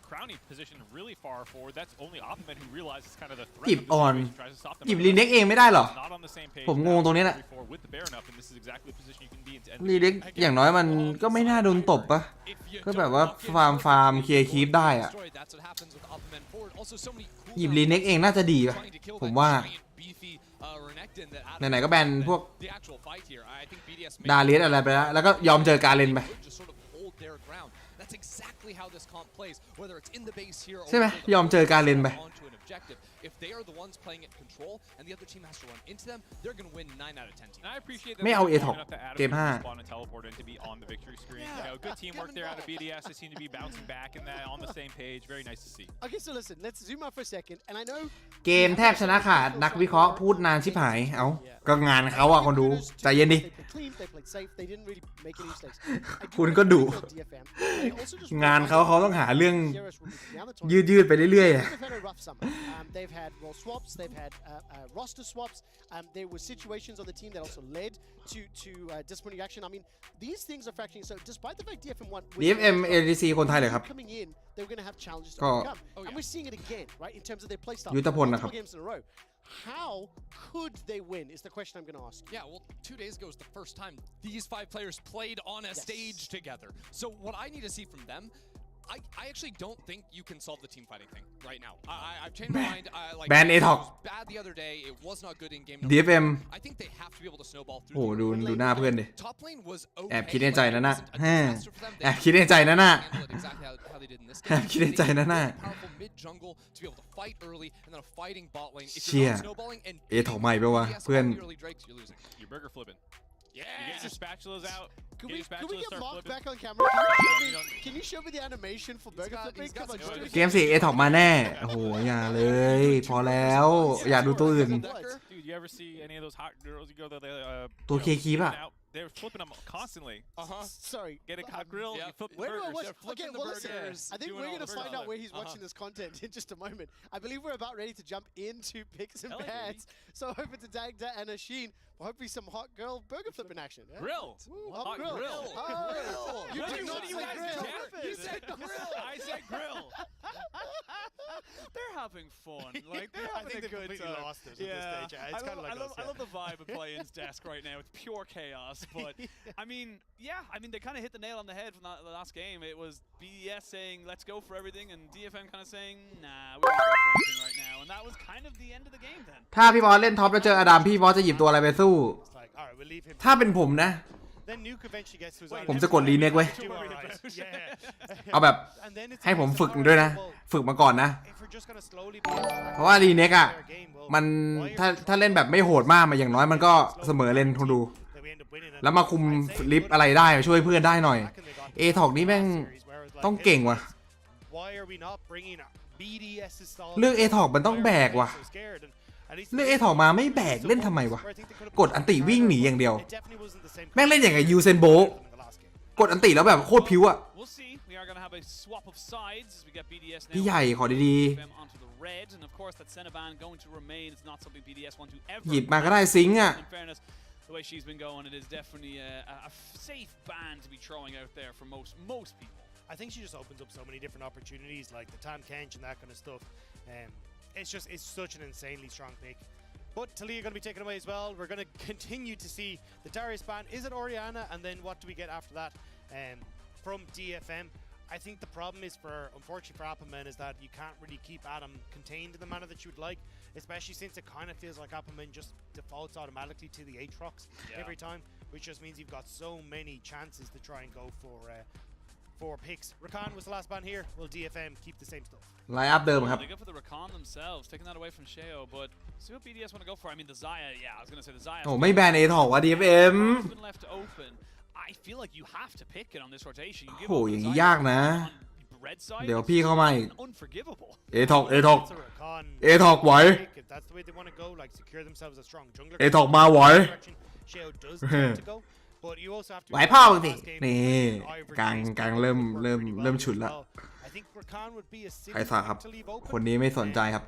Crowny positioned really far forward. That's only Opperman who realizes kind of the threat หยิบ of อ the อน situation, tries to stop them. หยิบรีเน็กเองไม่ได้เหรอ Not on the same page. ผมงงตรงนี้แหละ With the Baron up, and this is exactly the position you can be in to end the รีเน็ก game. อย่างน้อยมันก็ไม่น่าโดนตบปะก็แบบว่าฟาร์มเคลียร์คีปได้อ่ะ That's what happens with Opperman forward. Also so many cool หยิบรีเน็กเองน่าจะดีปะผมว่า ไหนๆก็แบนพวกดาเลียสอะไรไปแล้วแล้วก็ยอมเจอการเลนไป That's exactly how this comp plays, whether it's in the base here or ใช่ไหมยอมเจอการเลนไป onto an objective. If they are the ones playing at control and the other team has to run into them, they're going to win 9 out of 10 times. And I appreciate that ไม่เอา they're A-Top enough to Adam เกม 5 spawn and teleport in to be on the victory screen. You know, good teamwork there out of BDS. They seem to be bouncing back and that on the same page. Very nice to see. Okay, so listen, let's zoom out for a second. And I know เกมแทบชนะขาดนักวิเคราะห์พูดนานชิบหายเอ้าก็งานเขาอะคนดูใจเย็นดิ they played clean, they played safe, they didn't really make any mistakes. คุณก็ดุ DFM. They also just งานเขาต้องหาเรื่อง Heroes will be down the tournament. ยืดๆไปเรื่อยๆอะ They've had a rough summer. They've had role swaps. They've had roster swaps. There were situations on the team that also led to disciplinary action. I mean, these things are factoring. So, despite the fact DFM won, DFM ADC คนไทยเลยครับ coming in, they were going to have challenges to ก็ overcome, and we're seeing it again, right? In terms of their play style, ยุทธพลนะครับ multiple games in a row. How could they win? Is the question I'm going to ask. Yeah, well, 2 days ago was the first time these 5 players played on a stage together. So what I need to see from them, I actually don't think you can solve the team fighting thing right now. I've changed my mind. Like, Ban it A-Top was bad the other day. It was not good in game DFM I think they have to be able to snowball through. โอ้ดูหน้าเพื่อนดิ Top lane was okay. แอบคิดในใจนะน่ะ It wasn't a disaster for them. They แอบคิดในใจนะน่ะ handled it exactly how they did in this แอบ game. คิดในใจนะน่ะ Powerful mid jungle to be able to fight early and then a fighting bot lane. If เชี่ you're ย not snowballing and เอถอใหม่ไปวะเพื่อน early drakes, you're losing. You're burger flipping. Yeah. You get your spatulas out. Can Get we, your can we spatulas, get start Mark flipping. back on camera? Can you show me the animation for burger flipping? Come on, just do it เกม4 เอถอมาแน่โอ้โหอย่าเลยพอแล้วอย่าดูตัวอื่น Dude, you ever see any of those hot girls? You go to the ตัวเคคีปอะ they're flipping them constantly. Sorry. Get a hot grill, you flip the Where do I burgers. watch? They're flipping Okay, the well, listen. burgers, I think doing we're all going to the find burger out where he's flipping. watching this content in just a moment. I believe we're about ready to jump into picks and Hell yeah, bats. So over to Dagda and Asheen for hopefully some hot girl burger flipping action. Yeah? Grill. Woo, Hot grill. Oh, you did not say grill. You said grill. I said grill. They're having fun. Like they're I having think a they've good completely time. lost it at this stage. It's kind of like I love the vibe of Play-In's desk right now. It's pure chaos. But I mean, they kind of hit the nail on the head from the last game. It was BDS saying, "Let's go for everything," and DFM kind of saying, "Nah, we don't go for everything right now." and that was kind of the end of the game then. ถ้าพี่บอสเล่นท็อปแล้วเจออดัมพี่บอสจะหยิบตัวอะไรไปสู้ ถ้าเป็นผมนะ ผมจะกดรีเน็กไว้เอาแบบให้ผมฝึกด้วยนะฝึกมาก่อนนะเพราะว่ารีเน็กอ่ะมันถ้าเล่นแบบไม่โหดมากมาอย่างน้อยมันก็เสมอเลนทงดูแล้วมาคุมลิฟอะไรได้ช่วยเพื่อนได้หน่อยเอทอกนี้แม่งต้องเก่งว่ะเลือกเอทอกมันต้องแบกว่ะเลือกเอทอกมาไม่แบกเล่นทำไมวะกดอันติวิ่งหนีอย่างเดียวแม่งเล่นอย่างกับยูเซนโบกดอันติแล้วแบบโคตรพิ้วอะพี่ใหญ่ขอดีๆหยิบมาก็ได้ซิงค์อะ The way she's been going, it is definitely a safe ban to be throwing out there for most people. I think she just opens up so many different opportunities, like the Tam Kench and that kind of stuff. It's such an insanely strong pick. But Talia going to be taken away as well. We're going to continue to see the Darius ban. Is it Oriana? And then what do we get after that from DFM? I think the problem is unfortunately for Appleman is that you can't really keep Adam contained in the manner that you would like, especially since it kind of feels like Appleman just defaults automatically to the Aatrox every time, which just means you've got so many chances to try and go for picks. Rakan was the last ban here. Will DFM keep the same stuff? ไลน์อัพเดิมครับ They go for the Rakan themselves, taking that away from Sheo, but see what BDS want to go for. I mean, the Xayah, yeah, I was going to say the Xayah. โอ้ไม่แบนเอทอกว่ะ DFM left open. I feel like you have to pick it on this rotation. โหอย่างนี้ยากนะเดี๋ยวพี่เข้ามาอีกเอทอกไหวเอทอกมาไหวไหวพ่อมึงสินี่กลางเริ่มฉุดแล้วใครสาครับคนนี้ไม่สนใจครับ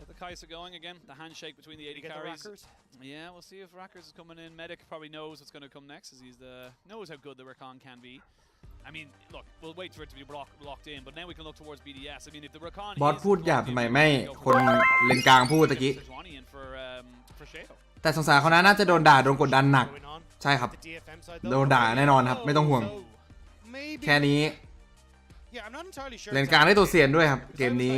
Get the Kai'Sa going again. The handshake between the 80 carries. Yeah, we'll see if Rackers is coming in. Medic probably knows what's going to come next, as knows how good the Rakan can be. I mean, look, we'll wait for it to be locked in, but now we can look towards BDS. I mean, if the Rakan บอสพูดหยาบทำไมไม่คนเลนกลางพูดตะกี้แต่สงสารเขาน่าจะโดนด่าโดนกดดันหนักใช่ครับโดนด่าแน่นอนครับไม่ต้องห่วงแค่นี้เลนกลางได้ตัวเซียนด้วยครับเกมนี้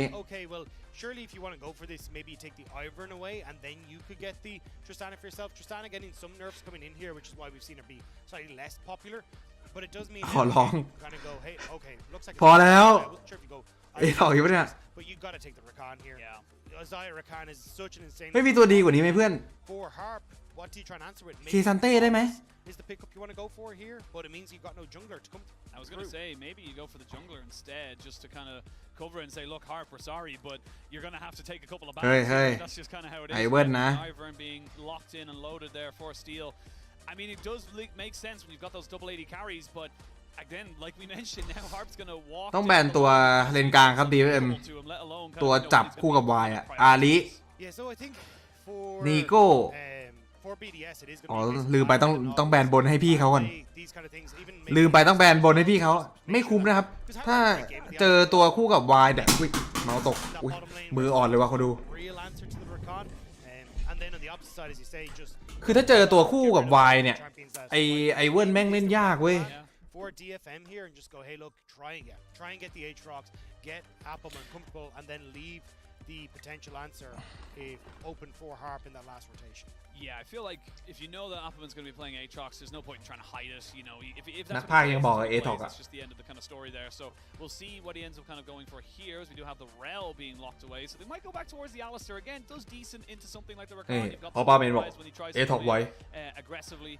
Surely, if you want to go for this, maybe you take the Ivern away, and then you could get the Tristana for yourself. Tristana getting some nerfs coming in here, which is why we've seen her be slightly less popular. But it does mean ขอร้อง kind of go, hey, okay, looks like พอแล้ว I wasn't sure if you go เอทอกอยู่ปะเนี่ย but you got to take the Rakan here. Yeah. Xayah Rakan is such an insane. ไม่มีตัวดีกว่านี้ไหมเพื่อน For Harp, what do you try and answer with? คีซันเต้ได้ไหม Is the pickup you want to go for here? But it means you've got no jungler to come. I was going to say maybe you go for the jungler instead, just to kind of cover and say, look, Harp, we're sorry, but you're going to have to take a couple of bans. Hey. That's just kind of how it is. ไอ้เวิร์ดนะ Ivern being locked in and loaded there for steal. I mean, it does make sense when you've got those double 80 carries, but again, like we mentioned, now Harp's going to walk. ต้องแบนตัวเลนกลางครับ DFM ตัวจับคู่กับวายอะอาริ Yeah, so I think for นีโก้ for BDS it is อ๋อลืมไปต้องแบนบนให้พี่เขาก่อนลืมไปต้องแบนบนให้พี่เขาไม่คุ้มนะครับถ้าเจอตัวคู่กับวายเดี๋ยวอุ๊ยเมาส์ตกอุ๊ยมืออ่อนเลยว่ะเขาดูคือถ้าเจอตัวคู่กับวายเนี่ยไอเวิร์นแม่งเล่นยากเว้ย For DFM here and just go, hey, look, try and get the Aatrox, get Appleman comfortable, and then leave the potential answer open for Harp in that last rotation. Yeah, I feel like if you know that Appleman's going to be playing Aatrox, there's no point in trying to hide it. You know, if that's that's just the end of the kind of story there. So we'll see what he ends up kind of going for here, as we do have the Rel being locked away. So they might go back towards the Alistair again. Does decent into something like the Rakan. You've got the when he tries to play aggressively.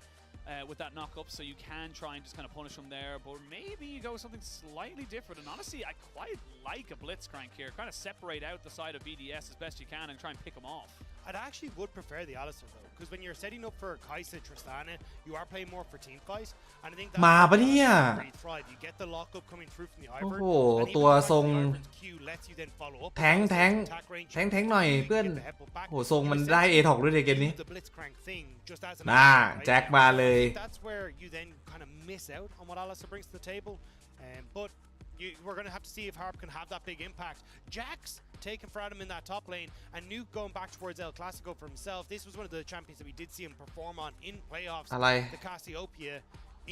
With that knock-up, so you can try and just kind of punish him there, but maybe you go something slightly different. And honestly, I quite like a Blitzcrank here. Kind of separate out the side of BDS as best you can and try and pick him off. I actually would prefer the Alistair though, because when you're setting up for Kai'Sa Tristana, you are playing more for team fight, and I think that's มาปะเนี่ย you get the lockup coming through from the Ivern. โอ้โหตัวทรงแทงหน่อยเพื่อนโหทรงมันได้เอทอกด้วยในเกมนี้น่าแจ็คมาเลย That's where you then kind of miss out on what Alistair brings to the table, but we're going to have to see if Harp can have that big impact. Jax taken for Adam in that top lane, and Nuke going back towards El Clasico for himself. This was one of the champions that we did see him perform on in playoffs. The Cassiopeia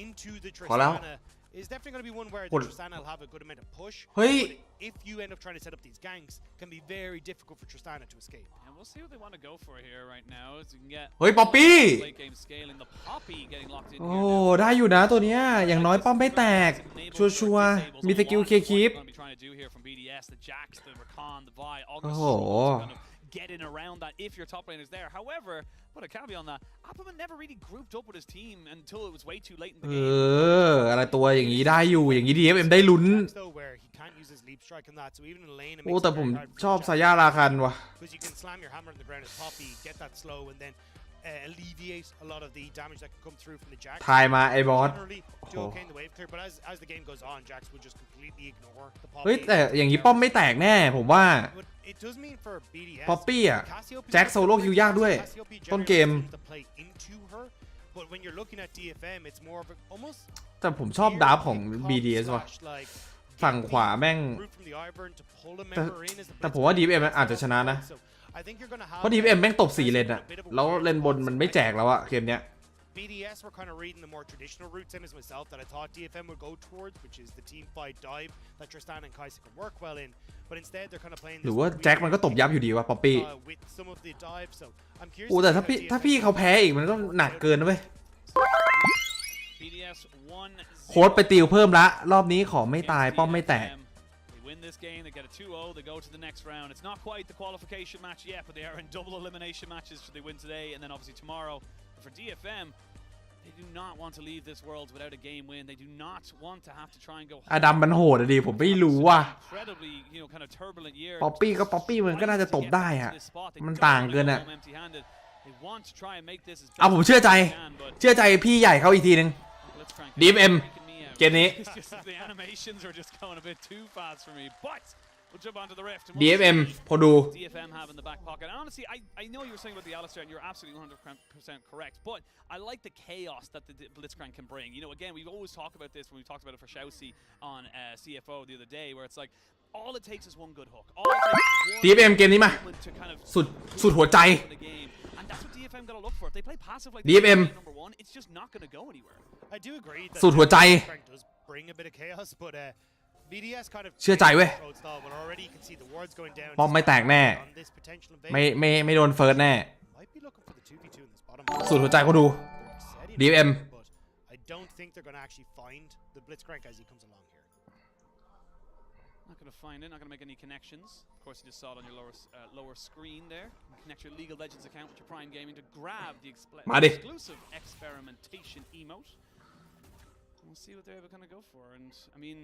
into the Tristana is definitely going to be one where Tristana will have a good amount of push. เฮ้ย But if you end up trying to set up these ganks, can be very difficult for Tristana to escape. And we'll see what they want to go for here right now. As you can get เฮ้ยป๊อปปี้ late game scaling, the Poppy getting locked in โอ้ here. ได้อยู่นะตัวเนี้ยอย่างน้อยป้อมไม่แตกชัวร์ๆมีสกิลเคลียร์คลิป Gonna be trying to do here from BDS, the Jax, the Rakan, the Vi, all โอ้ gonna โห struggle to kind of get in around that if your top lane is there. However, put a caveat on that, Appleman never really grouped up with his team until it was way too late in the เอ game. ออะไรตัวอย่างนี้ได้อยู่อย่างนี้ DFM ได้ลุ้น Though where he can't use his leap strike in that, so even in lane it โอ้ makes แต่ it ผม very hard for ชอบ Jax ซาย่าราคันว่ะ because you can slam your hammer on the ground as Poppy, get that slow, and then alleviate a lot of the damage that can come through from the Jax. ทายมาไอ้บอส Generally do okay in the wave clear, but as the game goes on, Jax will just completely ignore the Poppy. เฮ้ยแต่อย่างนี้ป้อมไม่แตกแน่ผมว่า But it does mean for BDS, ป๊อปปี้อ่ะ Cassiopeia แจ็คโซโล่คิวยากด้วย Cassiopeia ต้นเกม generally seems to play into her, but when you're looking at DFM, it's more of a almost แต่ผมชอบดับของ BDS ว่ะ like ฝั่งขวาแม่ง route from the Ivern to pull a แต่ member in as the แต่ผมว่า DFM อาจจะชนะนะ So I think you're gonna have เพราะ DFM แม่งตบ4เลนอะแล้วเลนบนมันไม่แจกแล้วอะเกมเนี้ย BDS were kind of reading the more traditional route, same as myself, that I thought DFM would go towards, which is the team fight dive that Tristan and Kaisa can work well in. But instead, they're kind of playing หรือว่าแจ็คมันก็ตบยับอยู่ดีวะป๊อปปี้ with some of the dive. So I'm curious. โอ้แต่ถ้าพี่เขาแพ้อีกมันก็หนักเกินนะเว้ย BDS 1-0. โค้ดไปติวเพิ่มละรอบนี้ขอไม่ตายป้อมไม่แตก They win this game, they get a 2-0, they go to the next round. It's not quite the qualification match yet, but they are in double elimination matches should they win today and then obviously tomorrow. But for DFM, they do not want to leave this world without a game win. They do not want to have to try and go อดัมมันโหดอะดิผมไม่รู้ว่ะ incredibly, kind of turbulent year. ป๊อปปี้ก็ป๊อปปี้มันก็น่าจะตบได้อะมันต่างเกินอะ They want to try and make this as เอาผมเชื่อใจพี่ใหญ่เขาอีกทีนึง DFM เกมนี้ The animations are just going a bit too fast for me, but we'll jump onto the rift. DFM พอดู DFM have in the back pocket. And honestly, I know you were saying about the Alistair, and you're absolutely 100% correct, but I like the chaos that the Blitzcrank can bring. You know, again, we've always talked about this when we talked about it for Shousey on CFO the other day, where it's like, all it takes is one good hook. All it takes is one DFM เกมนี้มา to kind of สุดหัวใจ and that's what DFM got to look for. If they play passive like DFM number one, it's just not going to go anywhere. I do agree that สุดหัวใจ Frank does bring a bit of chaos, but BDS kind of เชื่อใจเว้ย but already you can see the wards going down. ป้อมไม่แตกแน่ on this potential ไม่โดนเฟิร์สแน่ might be looking for the 2v2 in this bottom. สุดหัวใจเขาดู DFM But I don't think they're going to actually find the Blitzcrank as he comes along here. Not going to find it, not going to make any connections. Of course, you just saw it on your lower screen there. You can connect your League of Legends account with your Prime Gaming to grab the exclusive experimentation emote. We'll see what they're going to go for. And, I mean,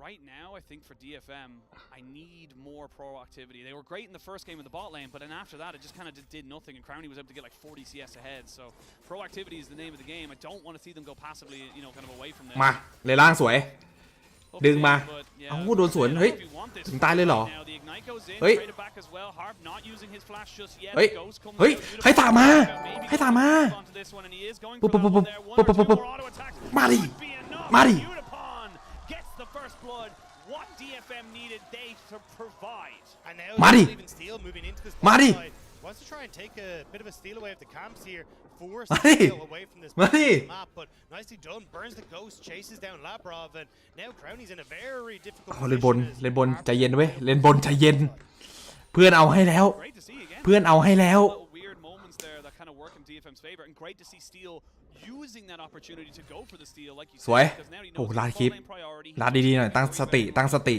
right now, I think for DFM, I need more proactivity. They were great in the first game in the bot lane, but then after that, it just kind of did nothing, and Crowny was able to get like 40 CS ahead. So proactivity is the name of the game. I don't want to see them go passively, kind of away from this. มาเลยล่างสวยดึงมาเอ้าโดนสวนเฮ้ยถึงตายเลยเหรอเฮ้ยใครตามมาปุ๊บมาดิมาดิมาดิ Wants to try and take a bit of a steal away of the camps here, force away from this map, but nicely done. Burns the ghost, chases down Labrov, and now Crowny's in a very difficult position. เลนบนใจเย็นเว้ยเลนบนใจเย็นเพื่อนเอาให้แล้วเพื่อนเอาให้แล้ว สวยโอ้ลาดคลิปลาดดีๆหน่อยตั้งสติ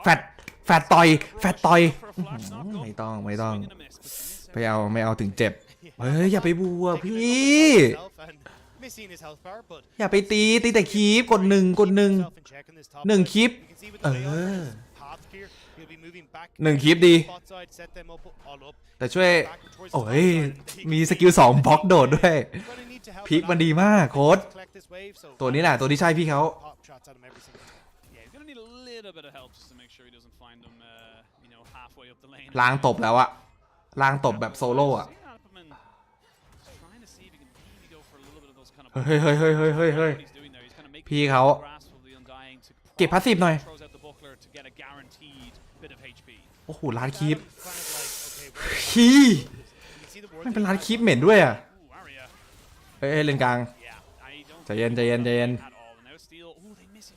แฟดต่อยไม่ต้องไม่เอาถึงเจ็บเฮ้ยอย่าไปบัวพี่อย่าไปตีแต่คลิปกดหนึ่งคลิปหนึ่งคลิปดีแต่ช่วยโอ้ยมีสกิล2บล็อกโดดด้วยพิกมันดีมากโค้ดตัวนี้แหละตัวที่ใช่พี่เขาล้างตบแล้วอะล้างตบแบบโซโล่อะเฮ้ยพี่เขาเก็บพาสซีฟหน่อยโอ้โหร้านคีปไม่เป็นร้านคีปเหม็นด้วยอ่ะเอ้ยเลนกลางใจเย็น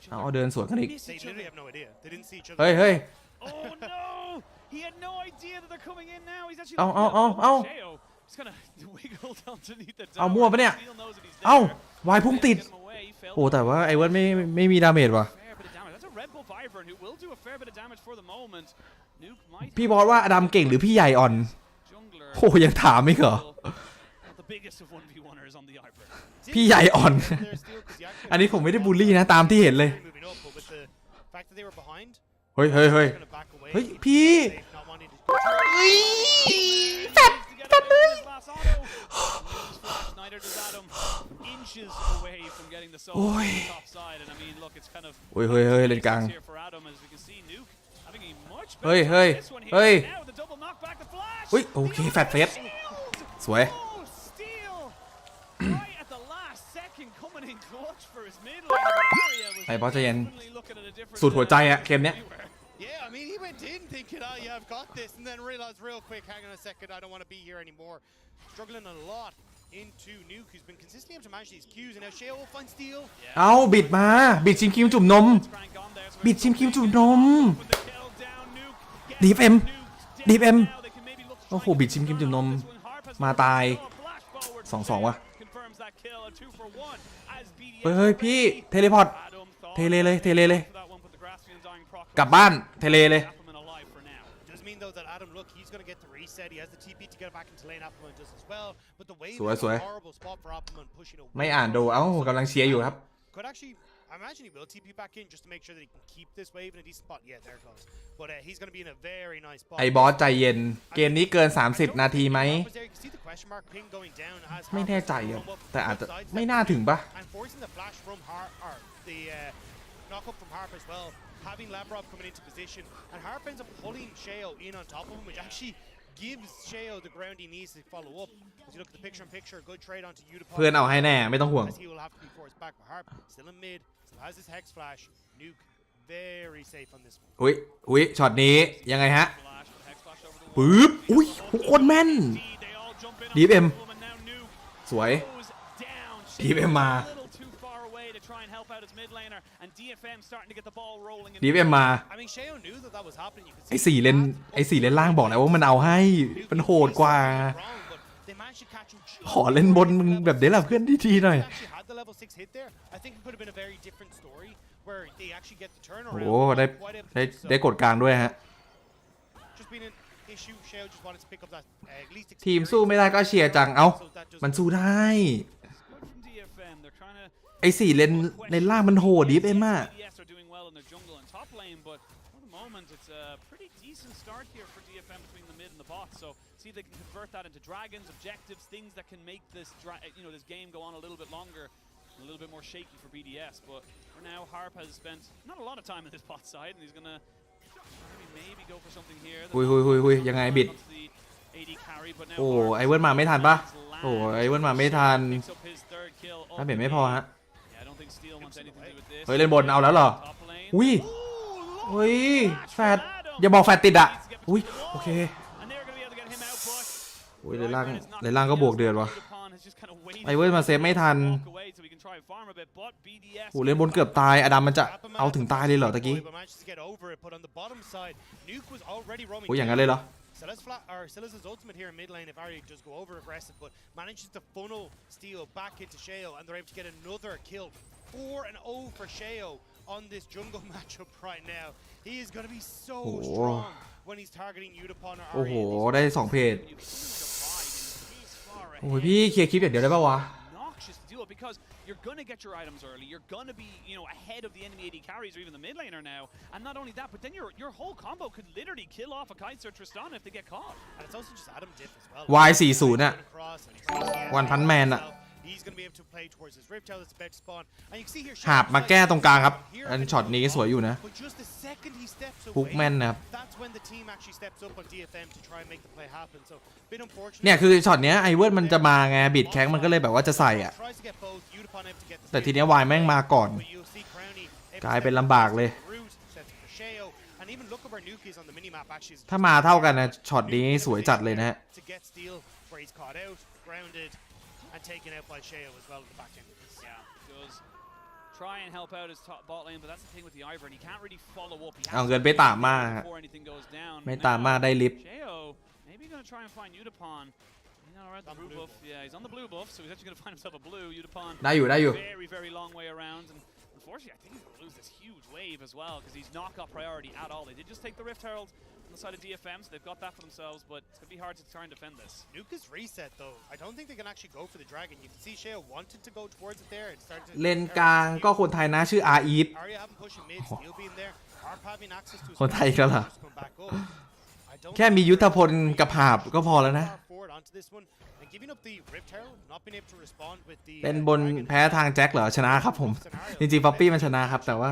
เอาเดินสวนกันอีก They literally have no idea. They didn't see each other. เฮ้ยเฮ้ย Oh no! He had no idea that they're coming in now. He's actually. เอา He's gonna wiggle underneath the เอา tower. มั่วปะเนี่ย Steel knows that he's เอา there. วายพุ่งติด Get him away. He failed โอ้แต่ว่าไอเวิร์ดไม่มีดาเมจว่ะ fair bit of damage. That's a Red Bull Wyvern who will do a fair bit of damage for the moment. Nuke might พี่บอสว่าอดัมเก่งหรือพี่ใหญ่อ่อน jungler. โอ้ยังถามไม่เหรอ The biggest of 1v1ers on the Hyper. พี่ใหญ่อ่อน อันนี้ผมไม่ได้บูลลี่นะตามที่เห็นเลย Moving up, but with the fact that they were behind, เฮ้ย they're gonna back away. เฮ้ยพี่ They've not wanted to. โอ้ยเฮ้ยเล่นกลางเฮ้ยเฮ้ยโอเคแฟตเฟสสวย ไอ้บอสใจเย็นสุดหัวใจอะเกมเนี้ย Yeah, I mean, he went in thinking, oh, yeah, I've got this, and then realized real quick, hang on a second, I don't want to be here anymore. Struggling a lot into Nuke, who's been consistently able to manage these queues, and now Sheo will find steal. เอาบิดมาบิดชิมคิมจุ่มนมบิดชิมคิมจุ่มนม DFM โอ้โหบิดชิมคิมจุ่มนมมาตาย2-2ว่ะเฮ้ยพี่เทเลพอร์ตเทเลเลยกลับบ้านเทเลเลย Does mean though that Adam, look, he's going to get the reset. He has the TP to get back into lane. Appleman does as well. But the wave is a horrible spot for Appleman pushing away. ไม่อ่านดูเอ้ากำลังเชียร์อยู่ครับ Could actually, I imagine he will TP back in just to make sure that he can keep this wave in a decent spot. Yeah, there it goes. But he's going to be in a very nice spot. ไอ้บอสใจเย็นเกมนี้เกิน30นาทีไหมไม่แน่ใจครับแต่อาจจะไม่น่าถึงปะ And forcing the flash from Harp, or the knock up from Harp as well. Having Labrov coming into position, and Harp ends up pulling Sheo in on top of him, which actually gives Sheo the ground he needs to follow up. As you look at the picture-in-picture, good trade onto Udapon. เพื่อนเอาให้แน่ไม่ต้องห่วง As he will have to be forced back, but Harp still in mid, still has his Hex Flash. Nuke very safe on this one. อุ้ยช็อตนี้ยังไงฮะปึ๊บอุ้ยทุกคนแม่น DFM สวย DFM มา DFM มาไอ้4เลนล่างบอกแล้วว่ามันเอาให้มันโหดกว่าขอเล่นบนมึงแบบเดี๋ยวละเพื่อนดีๆหน่อยโอ้ได้กดกลางด้วยฮะทีมสู้ไม่ได้ก็เชียร์จังเอ้ามันสู้ได้ไอ้4เลนล่างมันโหดDFM มากsee if they can convert that into dragons, objectives, things that can make this this game go on a little bit longer, a little bit more shaky for BDS. But for now, Harp has spent not a lot of time in this bot side, and he's gonna maybe go for something here. หุยยังไงบิดโอ้ไอเวิร์ดมาไม่ทันปะโอ้ไอเวิร์ดมาไม่ทันถ้าเบ็ดไม่พอฮะเฮ้ยเล่นบนเอาแล้วเหรออุ้ยเฮ้ยแฟดอย่าบอกแฟดติดอ่ะอุ้ยโอเคโอ้ยเลนล่างก็บวกเดือดวะไอเวิร์ดมาเซฟไม่ทันโอ้เล่นบนเกือบตายอดัมมันจะเอาถึงตายเลยเหรอตะกี้โอ้ยอย่างนั้นเลยเหรอSilas' ultimate here in mid lane if Ari does go over aggressive, but manages to funnel Steel back into Sheo, and they're able to get another kill. 4-0 for Sheo on this jungle matchup right now. He is going to be so strong when he's targeting Udapon or Ari. โอ้โหได้2เพจโอ้ยพี่เคลียร์คลิปอย่างเดียวได้ป่าวะbecause you're gonna get your items early. You're gonna be, ahead of the enemy AD carries or even the mid laner now. And not only that, but then your whole combo could literally kill off a Kai'Sa or Tristan if they get caught. And it's also just Adam diff as well. Y40 น่ะวันพันแมนอ่ะ He's going to be able to play towards his Rift Tail that's about to spawn. And you can see here หาบมาแก้ตรงกลางครับอันช็อตนี้สวยอยู่นะ But just the second he steps พุก away, แม่นนะครับ that's when the team actually steps up on DFM to try and make the play happen. So bit unfortunate. เนี่ยคือช็อตเนี้ยไอเวิร์ดมันจะมาไงบิดแข้งมันก็เลยแบบว่าจะใส่อ่ะ Tries to get both. Udapon able to get the แต่ทีเนี้ยวายแม่งมาก่อน but you'll see Crowny able กลายเป็นลำบากเลย to root, sets for Sheo, and even look at where Nuke is on the minimap actually is ถ้ามาเท่ากันนะช็อตนี้สวยจัดเลยนะฮะ to get Steel where he's caught out, grounded, and taken out by Sheo as well in the back end. Yeah, does try and help out his top bot lane, but that's the thing with the Ivern. He can't really follow up. He เอาเงินไปตามมา before anything goes down. ไม่ตามมาได้ลิฟต์ Sheo maybe gonna try and find Udapon. He's not around the blue buff. Yeah, he's on the blue buff, so he's actually gonna find himself a blue Udapon. ได้อยู่ Very, very long way around, and unfortunately, I think he's gonna lose this huge wave as well because he's not got priority at all. They did just take the Rift Herald on the side of DFM, so they've got that for themselves, but it's gonna be hard to try and defend this. Nuke is reset though. I don't think they can actually go for the dragon. You can see Sheo wanted to go towards it there and started to เลนกลางก็คนไทยนะชื่ออาอีฟ Arya having pushing mid, Steel being there, Harp having access to คนไทยก็เหรอ come back up. I don't แค่มียุทธพลกับหาบก็พอแล้วนะ forward onto this one and giving up the Rift Herald, not being able to respond with the เล่นบนแพ้ทางแจ็คเหรอชนะครับผมจริงๆป๊อปปี้มันชนะครับแต่ว่า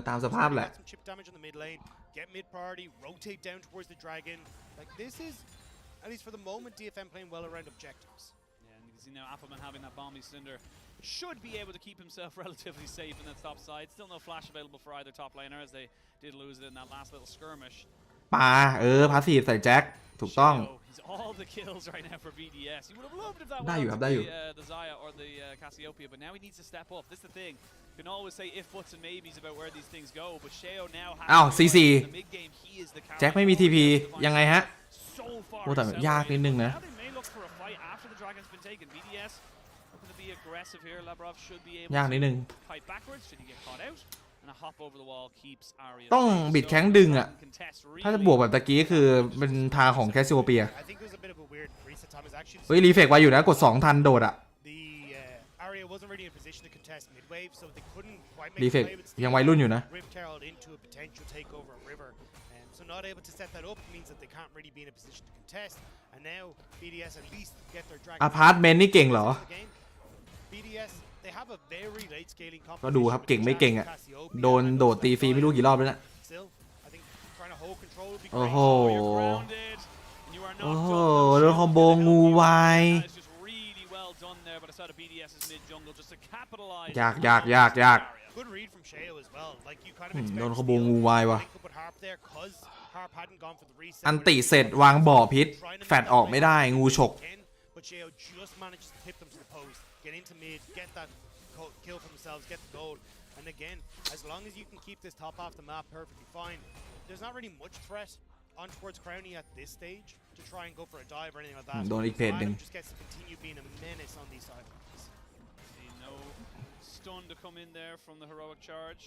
ตามสภาพแหละ chip damage on the mid lane, get mid priority, rotate down towards the dragon. Like this is, at least for the moment, DFM playing well around objectives. Yeah, and you can see now Appleman having that Bomby Cinder should be able to keep himself relatively safe in that top side. Still no flash available for either top laner as they did lose it in that last little skirmish. ปาพาสซีฟใส่แจ็คถูกต้อง He's all the kills right now for BDS. He would have loved if that ได้อยู่ครับได้อยู่ the Xayah or the Cassiopeia, but now he needs to step up. This is the thing. You can always say if, buts, and maybes about where these things go, but Sheo now has อ้าว in CC the mid game. He is the แจ็คไม่มี TP ยังไงฮะ so far โอ้แต่ยากนิดนึงนะ Now they may look for a fight after the dragon's been taken. BDS looking to be aggressive here. Labrov should be able ยากนิดนึง to fight backwards. Should he get caught out? And a hop over the wall keeps Arya. ต้องบิดแข้งดึงอ่ะถ้าจะบวกแบบตะกี้คือเป็นทางของแคสซิโอเปีย I think it was a bit of a weird reset time. Is actually เฮ้ยรีเฟกไว้อยู่นะกด2ทันโดดอ่ะ the Arya wasn't really in a position to contest mid wave, so they couldn't quite make รีเฟก play with ยังวัยรุ่นอยู่นะ Rift Herald into a potential takeover of River. So not able to set that up means that they can't really be in a position to contest. And now BDS at least get their dragon. อพาร์ตเมนต์นี่เก่งเหรอ BDS they have a very late scaling ก็ดูครับเก่งไม่เก่งอ่ะโดนโดดตีฟรีไม่รู้กี่รอบแล้วนะ Still, I think trying to hold control would be โอ้โห great. โอ้โหโดนคอมโบงูวาย ยาก Good read from Sheo as well. Like you kind of โดน expect คอมโบงูวายว่ะ to put Harp there 'cause Harp hadn't gone for the reset. อันติเสร็จวางบ่อพิษแฟดออกไม่ได้งูฉก But Sheo just managed to tip them to the post, get into mid, get that kill for themselves, get the gold. And again, as long as you can keep this top off the map perfectly fine, there's not really much threat on towards Crowny at this stage to try and go for a dive or anything like that. โดนอีกเพจหนึ่ง Just gets to continue being a menace on these sidelines. No stun to come in there from the heroic charge.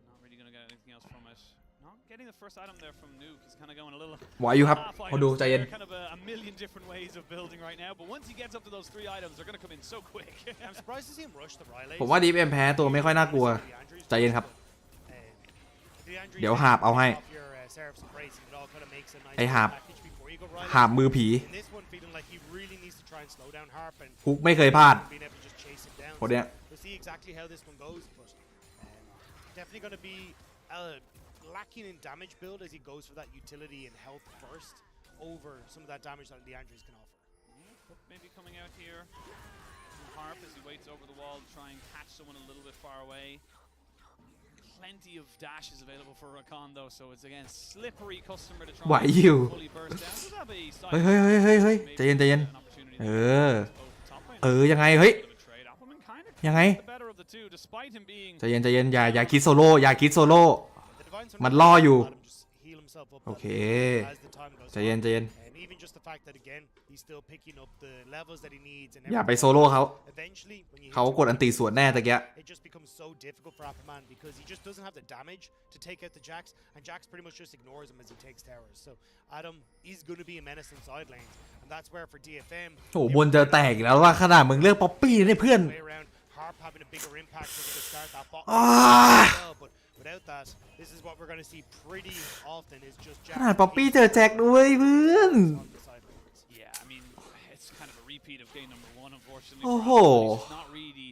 Not really going to get anything else from it. Not getting the first item there from Nuke. He's kind of going a little ไหวอยู่ครับพอดูใจเย็น kind of a million different ways of building right now, but once he gets up to those 3 items, they're going to come in so quick. I'm surprised to see him rush the Riley. ผมว่าดีเอ็มแพ้ตัวไม่ค่อยน่ากลัวใจเย็นครับเดี๋ยวหาบเอาให้ไอหาบมือผีฮุกไม่เคยพลาดคนเนี้ย Definitely going to be lacking in damage build as he goes for that utility and health first over some of that damage that the Andrews can offer. Maybe coming out here from Harp as he waits over the wall to try and catch someone a little bit far away. Plenty of dashes available for Rakan though, so it's again slippery customer to try and fully burst down. So that'll be เฮ้ยใจเย็นยังไงเฮ้ยยังไงใจเย็นอย่าคิดโซโล่มันล่ออยู่โอเคใจเย็นอย่าไปโซโล่เขากดอันตีสวนแน่ตะเกีย so difficult for Appleman because he just doesn't have the damage to take out the Jax, and Jax pretty much just ignores him as he takes towers. So Adam is going to be a menace in side lanes, and that's where for DFM. โอ้บนจะแตกแล้วว่าขนาดมึงเลือกป๊อปปี้เนี่ยเพื่อน Harp having a bigger impact to start that bot. But without that, this is what we're going to see pretty often is just Jax. ขนาดป๊อปปี้เจอแจ็คด้วยเพื่อน Yeah, I mean it's kind of a repeat of game number 1, unfortunately. โอ้โห Not really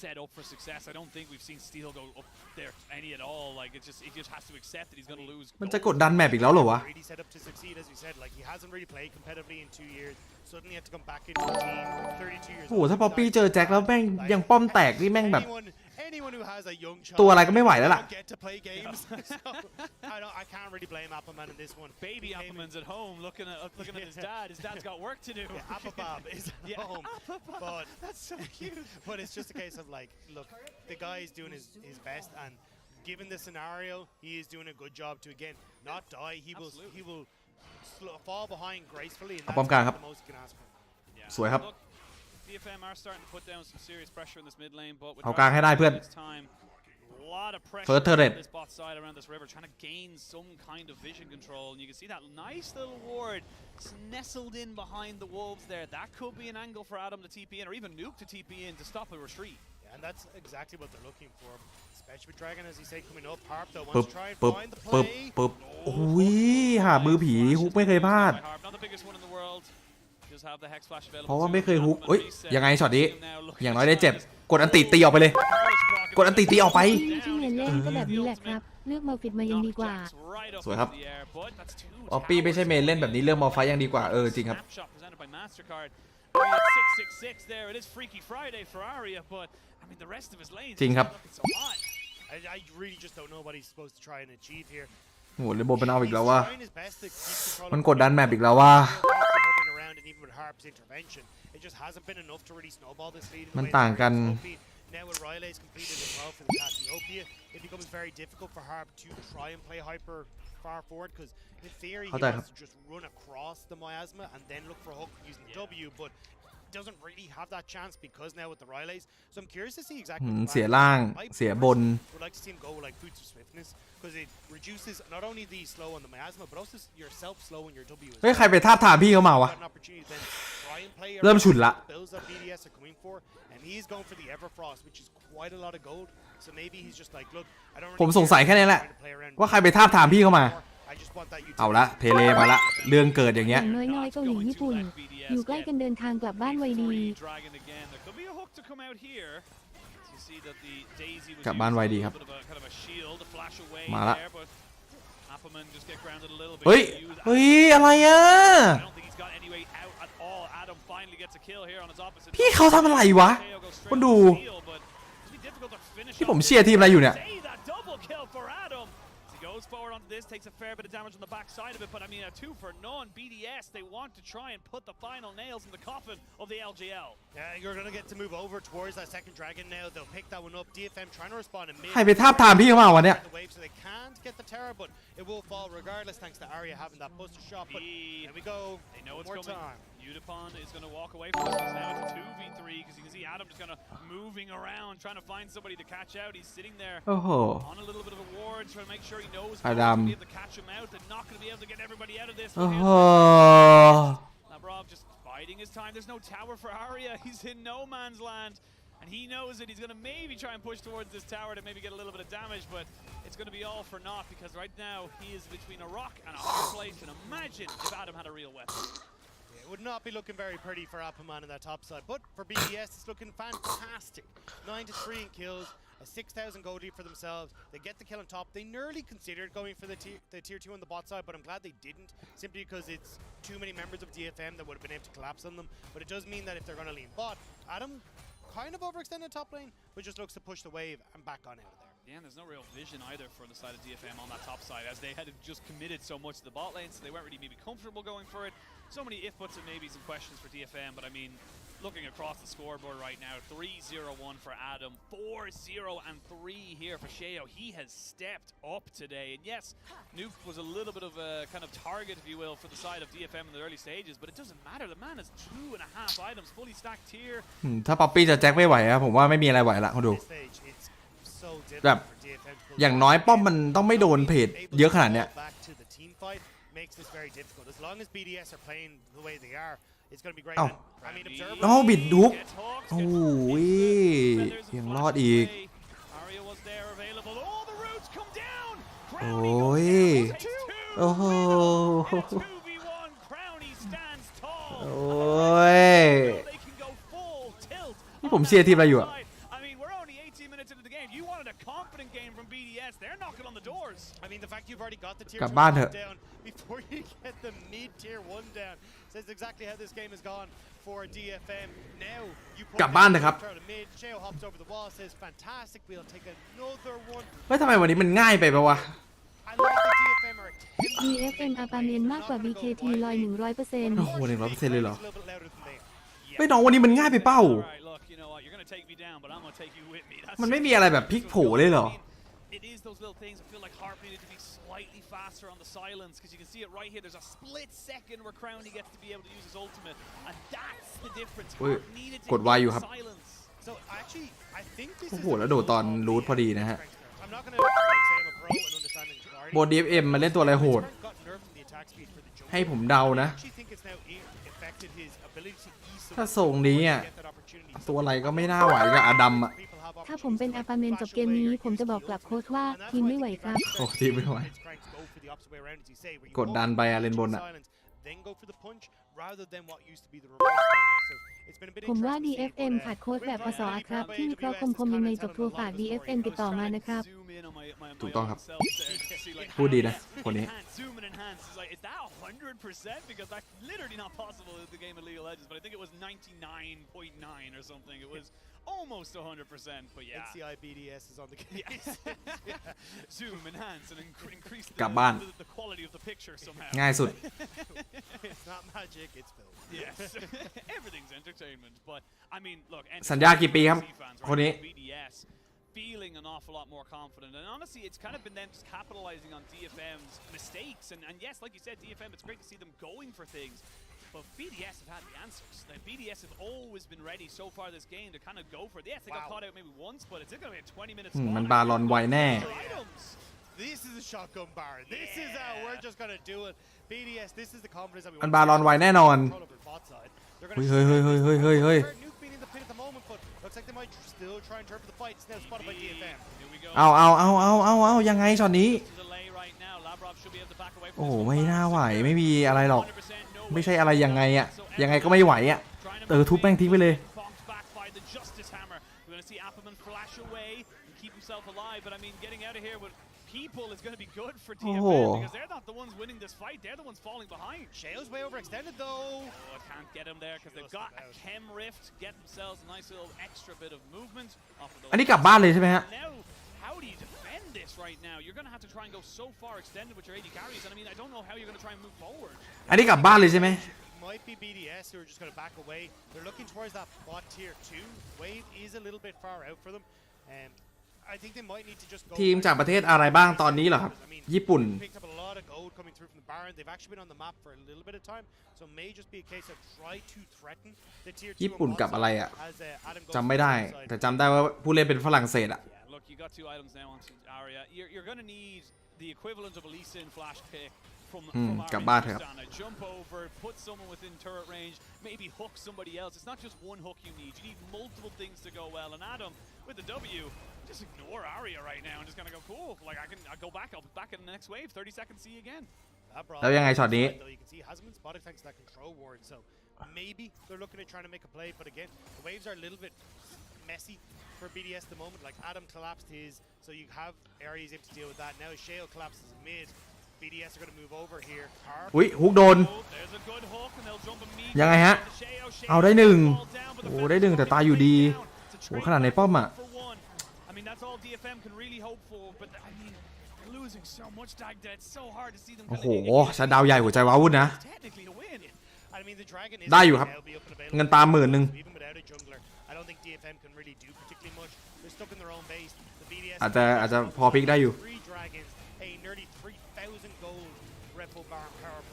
set up for success. I don't think we've seen Steel go up there any at all. Like he just has to accept that he's going to lose. มันจะกดดันแมปอีกแล้วเหรอวะ Really set up to succeed, as we said. Like he hasn't really played competitively in 2 years. Suddenly had to come back into the team. 32 years. โอ้โหถ้าป๊อปปี้เจอแจ็คแล้วแม่งยังป้อมแตกนี่แม่งแบบ anyone who has a young child ตัวอะไรก็ไม่ไหวแล้วล่ะ don't get to play games. So I can't really blame Appleman in this one. Baby Appleman's at home looking at his dad. His dad's got work to do. Yeah, Applebob is at home. But that's so cute. But it's just a case of like, look, the guy is doing his best, and given the scenario, he is doing a good job to again not die. He will fall behind gracefully, and that's the most you can ask for. สวยครับ DFM are starting to put down some serious pressure in this mid lane, but with เอากลางให้ได้เพื่อน a lot of pressure First turret. on this bot side around this river, trying to gain some kind of vision control, and you can see that nice little ward nestled in behind the wolves there. That could be an angle for Adam to TP in, or even Nuke to TP in to stop a retreat. Yeah, and that's exactly what they're looking for. Especially with Dragon, as you say, coming up. Harp though ปึ๊บ wants to try and ปึ๊บ find the ปึ๊บ play. ปึ๊บโอ้ยหามือผีฮุกไม่เคยพลาด Not the biggest one in the world. Just have the hex flash available. เพราะว่าไม่เคยฮุกเอ้ยยังไงช็อตนี้อย่างน้อยได้เจ็บกดอันติตีออกไปเลยกดอันติตีออกไป ที่เมนเล่นก็แบบนี้แหละครับเลือกมาฟิตมายังดีกว่า สวยครับออปปี้ไม่ใช่เมนเล่นแบบนี้เรื่องมอลไฟยังดีกว่าจริงครับ 666 there. It is Freaky Friday for Aria, but I mean the rest of his lanes. จริงครับ I really just don't know what he's supposed to try and achieve here. โหเลยโบเป็นเอาอีกแล้วว่า Trying his best to keep control มันกดดันแมปอีกแล้วว่า hovering around, and even with Harp's intervention, it just hasn't been enough to really snowball this lead. มันต่างกัน Now with Riley's completed as well for the Cassiopeia, it becomes very difficult for Harp to try and play hyper far forward, because in theory he wants to just run across the miasma and then look for a hook using the W, but doesn't really have that chance because now with the Rileys. So I'm curious to see exactly. เสียล่างเสียบน Would like to see him go like boots of swiftness, because it reduces not only the slow on the miasma but also yourself slow in your W. เฮ้ยใครไปทาบทามพี่เขามาวะเริ่มฉุนละ Bills that BDS are coming for, and he's going for the Everfrost, which is quite a lot of gold. So maybe he's just like, look, I don't really ผมสงสัยแค่นี้แหละว่าใครไปทาบทามพี่เขามาเอาละเทเลมาละเรื่องเกิดอย่างเงี้ย น้อยๆเกาหลีญี่ปุ่นอยู่ใกล้กันเดินทางกลับบ้านไวดี กลับบ้านไวดีครับมาละเฮ้ยเฮ้ยอะไรอ่ะพี่เขาทำอะไรวะคนดูที่ผมเชียร์ทีมอะไรอยู่เนี่ย Goes forward onto this, takes a fair bit of damage on the back side of it, but I mean a 2 for none. BDS, they want to try and put the final nails in the coffin of the LGL. Yeah, you're going to get to move over towards that second dragon now. They'll pick that one up. DFM trying to respond in mid. ใครไปทาบทามพี่เขามาวะเนี่ย So they can't get the terror, but it will fall regardless thanks to Arya having that buster shot. But there we go. They know it's more coming. time. Udapon is going to walk away from this. Now it's a 2v3 because you can see Adam just kind of moving around, trying to find somebody to catch out. He's sitting there on a little bit of a ward, trying to make sure he knows how to be able to catch him out. They're not going to be able to get everybody out of this. Labrov just biding his time. There's no tower for Arya. He's in no man's land. And he knows that he's going to maybe try and push towards this tower to maybe get a little bit of damage, but it's going to be all for naught because right now he is between a rock and a hard place. And imagine if Adam had a real weapon. It would not be looking very pretty for Appleman in that top side, but for BDS it's looking fantastic. 9-3 in kills, a 6,000 gold lead for themselves. They get the kill on top. They nearly considered going for the tier 2 on the bot side, but I'm glad they didn't, simply because it's too many members of DFM that would have been able to collapse on them. But it does mean that if they're going to lean bot, Adam kind of overextended top lane, but just looks to push the wave and back on out of there. Yeah, and there's no real vision either for the side of DFM on that top side, as they had just committed so much to the bot lane, so they weren't really maybe comfortable going for it. So many if, buts, and maybes and questions for DFM, but I mean, looking across the scoreboard right now, 3-0-1 for Adam, 4-0-3 here for Sheo. He has stepped up today, and yes, Nuke was a little bit of a kind of target, if you will, for the side of DFM in the early stages, but it doesn't matter. The man has 2.5 items, fully stacked here. ถ้าป๊อปปี้จะแจ็คไม่ไหวอะผมว่าไม่มีอะไรไหวละคุณดูแบบอย่างน้อยป้อมมันต้องไม่โดนเพจเยอะขนาดเนี้ย Makes this very difficult. As long as BDS are playing the way they are, it's going to be great. อ้าวบิดดุกโอ้ยยังรอดอีกโอ้ยโอ้โหโอ้ยนี่ผมเชียร์ทีมอะไรอยู่อะกลับบ้านเถอะ before you get the mid tier 1 down, Says exactly how this game has gone for DFM. Now you กลับบ้านนะครับ Sheo hops over the wall, says fantastic. We'll take another one. เฮ้ยทำไมวันนี้มันง่ายไปปะวะ I like the DFM are DFM อาปาเมนมากกว่า BKT ลอย 100% โอ้โห100%เลยเหรอไม่น้องวันนี้มันง่ายไปเป้ามันไม่มีอะไรแบบพลิกโผเลยเหรอ It is those little things. I feel like Harp needed to be slightly faster on the silence because you can see it right here. There's a split second where Crowny gets to be able to use his ultimate, and that's the difference. Harp needed to use silence. So actually, I think this โอ้ is โหแล้วโดดตอนรูทพอดีนะฮะ I'm not gonna like say I'm a pro and understanding Jabari. บน DFM มาเล่นตัวอะไรโหด got nerfed from the attack speed for the jump. ให้ผมเดานะ I actually think it's now affected his ability to easily ถ้าส่งนี้อ่ะตัวอะไรก็ไม่น่าไหวกับอดัมอ่ะ ถ้าผมเป็นอาปาเมนจบเกมนี้ผมจะบอกกลับโค้ชว่าทีมไม่ไหวครับ โอ้ทีมไม่ไหวกดดันไปอะเลนบนอ่ะ ผมว่า DFM ขาดโค้ชแบบพศครับที่วิเคราะห์คมๆยังไงจบทัวร์ฝาก DFM ติดต่อมานะครับ ถูกต้องครับพูดดีนะคนนี้ Zoom and enhance is like, is that 100%? Because that's literally not possible in the game of League of Legends, but I think it was 99.9 or something. It was almost 100%, but yeah. NCI BDS is on the case. Zoom, enhance, and increase the quality of the picture somehow. ง่ายสุด It's not magic, it's film. Yes. Everything's entertainment, but I mean, look. สัญญากี่ปีครับคนนี้ BDS feeling an awful lot more confident, and honestly, it's kind of been them just capitalizing on DFM's mistakes. And yes, like you said, DFM, it's great to see them going for things. But BDS have had the answers. Like BDS have always been ready so far this game to kind of go for it. Yes, they got caught out maybe once, but it's going to be a 20-minute spot. มันบาลอนไวแน่ This is a shotgun bar. This is how we're just going to do it. BDS, this is the confidence that we มันบาลอนไวแน่นอนเฮ้ยเฮ้ยเฮ้ยเฮ้ยเฮ้ยเฮ้ยเฮ้ย Looks like they might still try and turn for the fight. It's now spotted by DFM. เอายังไงช็อตนี้โอ้ไม่น่าไหวไม่มีอะไรหรอกไม่ใช่อะไรยังไงอะยังไงก็ไม่ไหวอะทุบแม่งทิ้งไปเลยPeople is going to be good for DFM because they're not the ones winning this fight. They're the ones falling behind. Sheo's way overextended though. Oh, I can't get him there because they've got a chem rift. Get themselves a nice little extra bit of movement off of those. อันนี้กลับบ้านเลยใช่ไหมฮะ Now, how do you defend this right now? You're going to have to try and go so far extended with your AD carries, and I mean, I don't know how you're going to try and move forward. อันนี้กลับบ้านเลยใช่ไหม Might be BDS who are just going to back away. They're looking towards that bot tier 2. Wave is a little bit far out for them.ทีมจากประเทศอะไรบ้างตอนนี้เหรอครับญี่ปุ่นญี่ปุ่นกับอะไรอ่ะจำไม่ได้แต่จำได้ว่าผู้เล่นเป็นฝรั่งเศสอ่ะกลับบ้านเถอะครับ jump over, put someone within turret range, maybe hook somebody else. It's not just one hook you need. You need multiple things to go well. And Adam, with the W, just ignore Arya right now and just gonna go cool. Like I'll go back. I'll be back in the next wave. 30 seconds, see you again. แล้วยังไงช็อตนี้ You can see hasn't been spotted thanks to that control ward. So maybe they're looking at trying to make a play, but again, the waves are a little bit messy for BDS at the moment. Like Adam collapsed his, so you have areas able to deal with that. Now Sheo collapses mid. BDS are going to move over here. อุ้ยฮุกโดนยังไงฮะเอาได้หนึ่งโอ้ได้หนึ่งแต่ตายอยู่ดีโอ้ขนาดในป้อมอ่ะโอ้โหชัดดาวใหญ่หัวใจว้าวุ่นนะได้อยู่ครับเงินตาม10,000อาจจะพอพลิกได้อยู่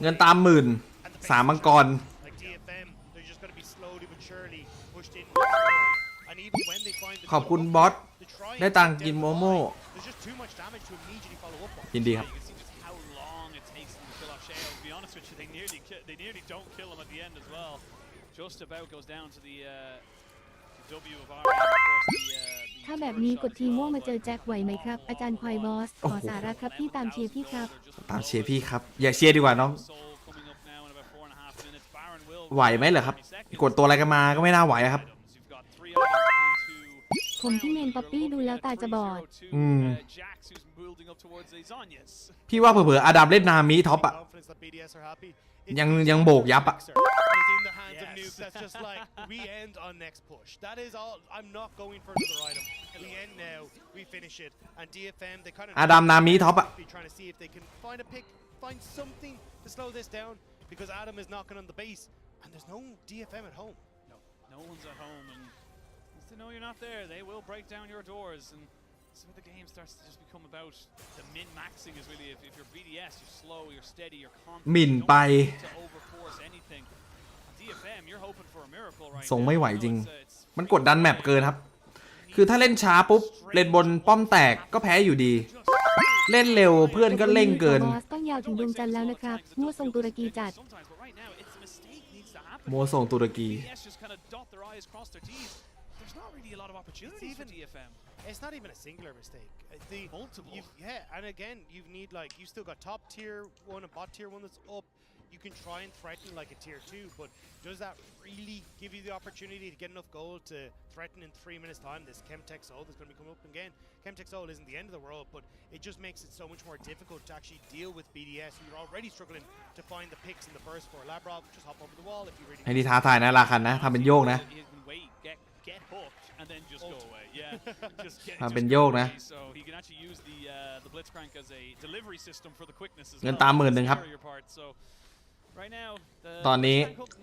เงินตาม3,000มังกรขอบคุณบอสได้ตังกินโมโม่ยินดีครับถ้าแบบนี้กดทีม่วงมาเจอแจ็คไหวไหมครับอาจารย์ควายบอสขอสาระครับพี่ตามเชียร์พี่ครับตามเชียร์พี่ครับอย่าเชียร์ดีกว่าน้องไหวไหมเหรอครับกดตัวอะไรกันมาก็ไม่น่าไหวครับ ผมที่เมนป๊อปปี้ดูแล้วตาจะบอด พี่ว่าเผลอๆอาดัมเล่นนามิท็อปอะยังโบกยับอะ That's just like we end on next push. That is all. I'm not going for another item. We end now. We finish it. And DFM, they kind of อาดัมนามิท็อปอะ be trying to see if they can find a pick, find something to slow this down because Adam is knocking on the base and there's no DFM at home. No one's at home, and once they know you're not there, they will break down your doors. And so the game starts to just become about the min-maxing. Is really if you're BDS, you're slow, you're steady, you're confident. หมิ่นไป To overforce anything. DFM, you're hoping for a miracle right ส่งไม่ไหว now. จริงมันกดดันแมปเกินครับคือถ้าเล่นช้าปุ๊บเล่นบนป้อมแตกก็แพ้อยู่ดีเล่นเร็วเพื่อนก็เร่งเกิน บอสต้องยาวถึงดวงจันทร์แล้วนะครับมั่วทรงตุรกีจัด โมส่งตุรกี BDS just kind of dot their I's, cross their T's. There's not really a lot of opportunities for DFM. It's not even a singular mistake. Multiple. Yeah, and again, you need like you still got top tier 1 and bot tier 1 that's up. You can try and threaten like a tier 2, but does that really give you the opportunity to get enough gold to threaten in 3 minutes time this Chemtech Soul that's going to be coming up again? Chemtech Soul isn't the end of the world, but it just makes it so much more difficult to actually deal with BDS, who you're already struggling to find the picks in the burst for. Labrov, just hop over the wall if you really ให้ดีท้าทายนะราคันนะทำเป็นโยกนะ Get hooked and then just go away. Yeah, just get ทำเป็นโยกนะ so he can actually use the Blitzcrank as a delivery system for the quickness as well. เงินตาม10,000ครับ Right now, ตอนนี้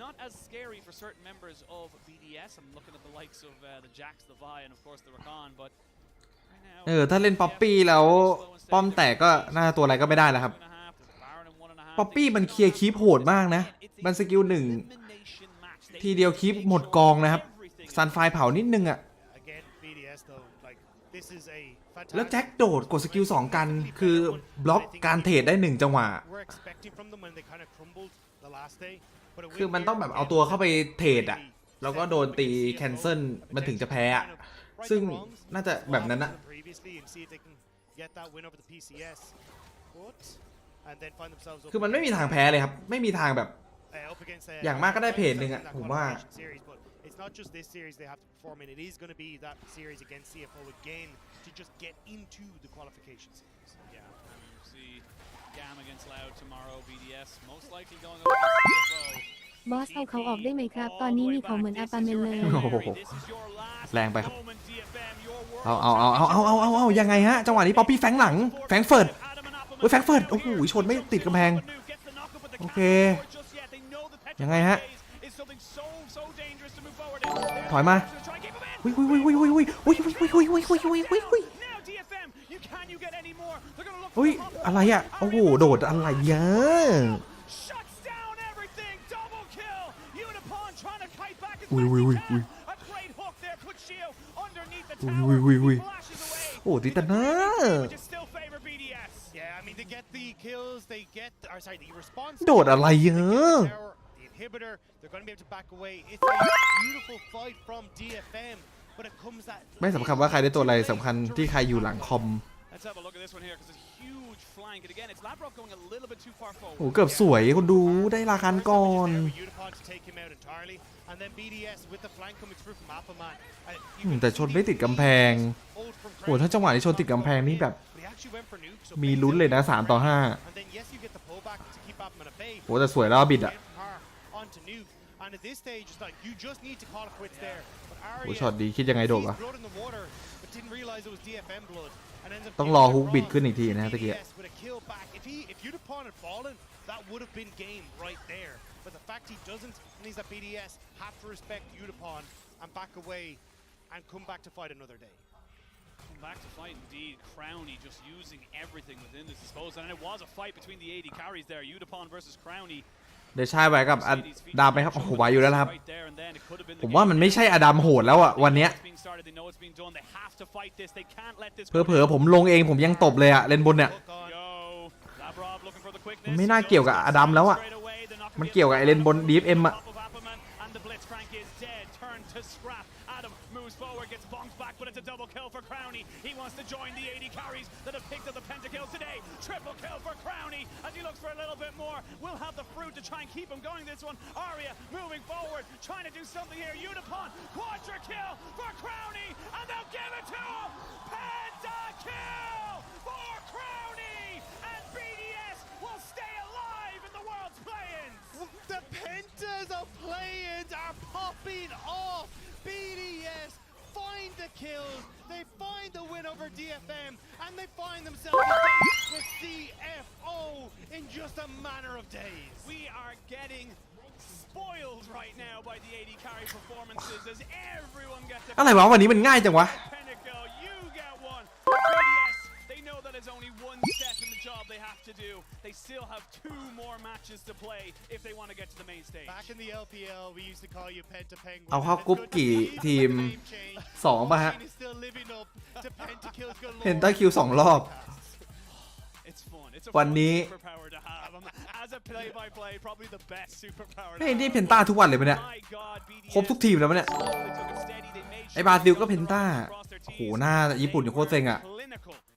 not as scary for certain members of BDS. I'm looking at the likes of the Jax, the Vi, and of course the Rakan. But right now, ถ้าเล่นป๊อปปี้แล้วป้อมแตกก็น่าตัวอะไรก็ไม่ได้แล้วครับป๊อปปี้มันเคลียร์คีปโหดมากนะมันสกิล1ทีเดียวคีปหมดกองนะครับซันไฟเผานิดนึงอะแล้วแจ็คโดดกดสกิล2กันคือบล็อกการเทรดได้1จังหวะคือมันต้องแบบเอาตัวเข้าไปเทรดอะแล้วก็โดนตีแคนเซิลมันถึงจะแพ้อะซึ่งน่าจะแบบนั้นนะคือมันไม่มีทางแพ้เลยครับไม่มีทางแบบอย่างมากก็ได้เพจหนึ่งอะผมว่า It's not just this series they have to perform in. It is going to be that series against CFO again to just get into the qualification series. Yeah, and we'll see GAM against Loud tomorrow. BDS most likely going up against CFO. บอสเอาเขาออกได้ไหมครับตอนนี้มีเขาเหมือนอาปาเมนเลย โอ้โหแรงไปครับเอายังไงฮะจังหวะนี้ป๊อปปี้แฟงหลังแฟงเฟิร์ดแฟงเฟิร์ดโอ้โหชนไม่ติดกำแพงโอเคยังไงฮะถอยมาอุ้ยอะไรอ่ะโอ้โหโดดอะไรเยอะโอ้ติตาน่าโดดอะไรเยอะ They're going to be able to back away. It's a beautiful fight from DFM, but it comes that ไม่สำคัญว่าใครได้ตัวอะไรสำคัญที่ใครอยู่หลังคอม Let's have a look at this one here because it's a huge flank and again it's Labrov going a little bit too far forward. โอ้เกือบสวยคุณดูได้ราคันก่อน And then BDS with the flank coming through from Appleman. แต่ชนไม่ติดกำแพงโอ้ถ้าจังหวะที่ชนติดกำแพงนี่แบบมีลุ้นเลยนะ3-5โอ้แต่สวยแล้วบิดอ่ะโอ้ช็อตดีคิดยังไงโดดวะต้องรอฮุกบิดขึ้นอีกทีนะตะเกียบBut the fact he doesn't means that BDS have to respect Udapon and back away and come back to fight another day. Come back to fight indeed. Crowny just using everything within his disposal. And it was a fight between the AD carries there. Udapon versus Crowny. เดี๋ยวใช่ไหวกับอดัมไหมครับโอ้โหไหวอยู่แล้วครับผมว่ามันไม่ใช่อดัมโหดแล้วอ่ะวันเนี้ยเผลอๆผมลงเองผมยังตบเลยอ่ะเลนบนเนี่ยมันไม่น่าเกี่ยวกับอดัมแล้วอ่ะมันเกี่ยวกับไอเลนบน DFM อ่ะ forward, gets bonked back, but it's a double kill for Crowny. He wants to join the 80 carries that have picked up the pentakills today. Triple kill for Crowny as he looks for a little bit more. Will have the fruit to try and keep him going this one. Aria moving forward, trying to do something here. Unipon, quadra kill for Crowny, and they'll give it to him. Pentakill for Crowny, and BDS will stay alive in the world's play-ins. The Pentas of play-ins are popping off. BDS find the kills, they find the win over DFM, and they find themselves with CFO in just a matter of days. We are getting spoiled right now by the 80 carry performances as everyone gets a อะไรวะวันนี้มันง่ายจังวะ pentakill. You get one. BDS, they know that it's only one step in the job they have to do. They still have 2 more matches to play if they want to get to the main stage. Back in the LPL, we used to call you Penta Penguin. เอาเข้ากรุ๊ปกี่ทีม2ป่ะฮะ เพนต้าคิว2 รอบ วันนี้ เฮ้ยนี่เพนต้าทุกวันเลยปะเนี่ยครบทุกทีมแล้วปะเนี่ยไอบราซิลก็เพนต้าโอ้โหหน้าญี่ปุ่นโคตรเซ็งอ่ะ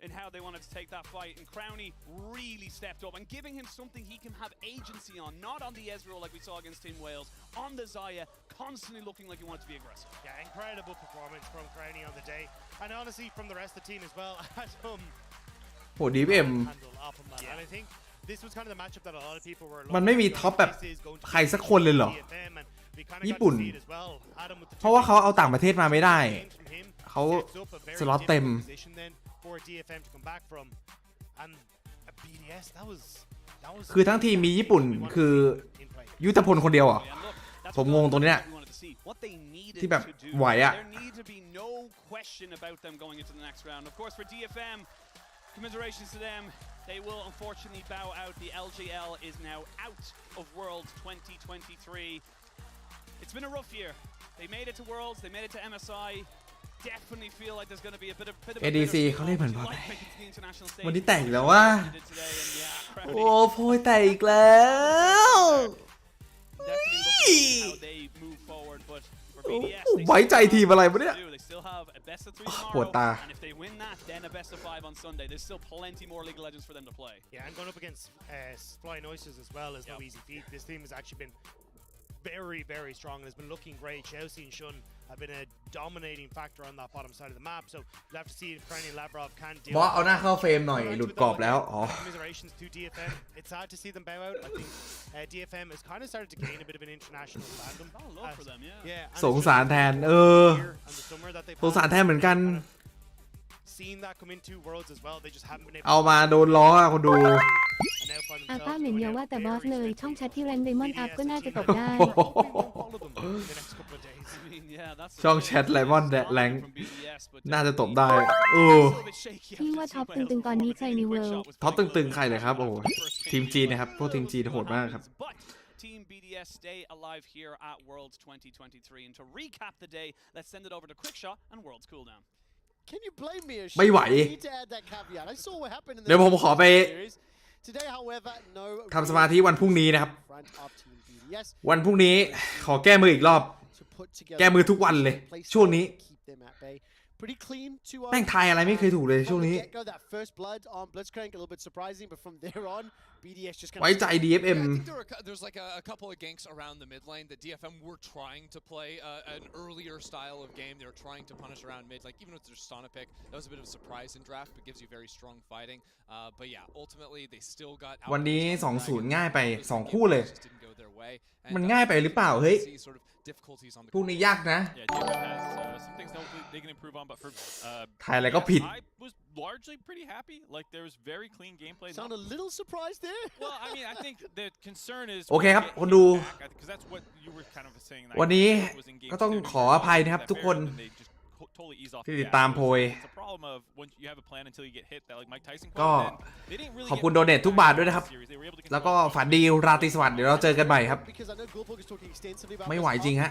in how they wanted to take that fight, and Crowny really stepped up and giving him something he can have agency on, not on the Ezreal like we saw against Team Wales, on the Zaya, constantly looking like he wanted to be aggressive. Yeah, incredible performance from Crowny on the day, and honestly from the rest of the team as well.โหDFM And I think this was kind of the matchup that a lot of people were. มันไม่มีท็อปแบบใครสักคนเลยเหรอญี่ปุ่นเพราะว่าเขาเอาต่างประเทศมาไม่ได้เขาสล็อตเต็มคือทั้งทีมมีญี่ปุ่นคือยุทธพลคนเดียวอ่ะผมงงตรงนี้เนี่ยที่แบบไหวอ่ะ Commiserations to them. They will unfortunately bow out. The LGL is now out of Worlds 2023. It's been a rough year. They made it to Worlds. They made it to MSI. Definitely feel like there's going to be a bit of ADC เขาเล่นเหมือนแบบวันนี้แตกแล้วว่าโอ้โพยแตกอีกแล้วไว้ใจทีมอะไรวะเนี่ยปวดตา Yeah, and going up against Flying Oysters as well is no easy feat. This team has actually been very, very strong and has been looking great. Chelsea and Shun have been a dominating factor on that bottom side of the map. So we'll have to see if Crowny and Lavrov can deal. บอสเอาหน้าเข้าเฟรมหน่อยหลุดกรอบแล้วอ๋อ Commiserations to DFM. It's sad to see them bow out. I think DFM has kind of started to gain a bit of an international fandom. Yeah. สงสารแทนสงสารแทนเหมือนกันเอามาโดนล้อคนดูอาป้าเหม็นอย่าว่าแต่บอสเลยช่องแชทที่แรงไดมอนด์อัพก็น่าจะตบได้ช่องแชทไดมอนด์แรงน่าจะตบได้พี่ว่าท็อปตึงๆตอนนี้ใครในเวิลด์ท็อปตึงๆใครเลยครับโอ้ทีมจีนนะครับพวกทีมจีนโหดมากครับ Team BDS stay alive here at Worlds 2023 and to recap the day let's send it over to Quickshot and Worlds Cooldown Can you blame me? ไม่ไหว เดี๋ยวผมขอไปทำสมาธิวันพรุ่งนี้นะครับวันพรุ่งนี้ขอแก้มืออีกรอบแก้มือทุกวันเลยช่วงนี้แม่งทายอะไรไม่เคยถูกเลยช่วงนี้ไว้ใจ DFM There's like a couple of ganks around the mid lane that DFM were trying to play an earlier style of game. They were trying to punish around mid, like even with their Stana pick, that was a bit of a surprise in draft, but gives you very strong fighting. But yeah, ultimately they still got. วันนี้ 2-0 ง่ายไป2คู่เลยมันง่ายไปหรือเปล่าเฮ้ยพวกนี้ยากนะถ่ายอะไรก็ผิด largely pretty happy. Like there was very clean gameplay. Sound a little surprised there. Well, I mean, I think the concern is. โอเคครับคนดูวันนี้ก็ต้องขออภัยนะครับทุกคนที่ติดตามโพยก็ขอบคุณโดเนททุกบาทด้วยนะครับแล้วก็ฝันดีราตรีสวัสดิ์เดี๋ยวเราเจอกันใหม่ครับไม่ไหวจริงฮะ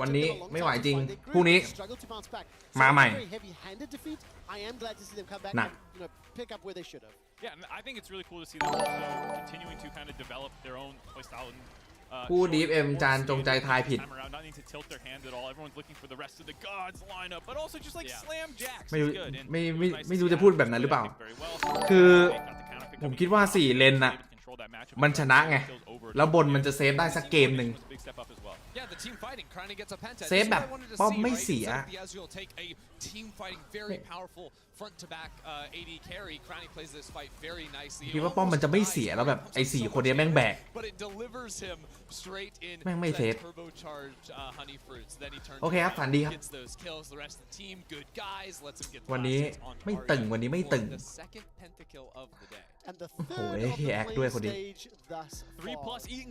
วันนี้ไม่ไหวจริงพรุ่งนี้มาใหม่หนักYeah, I think it's really cool to see them also continuing to kind of develop their own playstyle and ผู้ DFM จานจงใจทายผิด ไม่รู้จะพูดแบบนั้นหรือเปล่าคือผมคิดว่า4เลนน่ะมันชนะไงแล้วบนมันจะเซฟได้สักเกมหนึ่งเซฟแบบป้อมไม่เสียคิดว่าป้อมมันจะไม่เสียแล้วแบบไอ้4คนนี้แม่งแบกแม่งไม่เซฟโอเคครับฝันดีครับวันนี้ไม่ตึงโอ้โหแอคด้วยคนนี้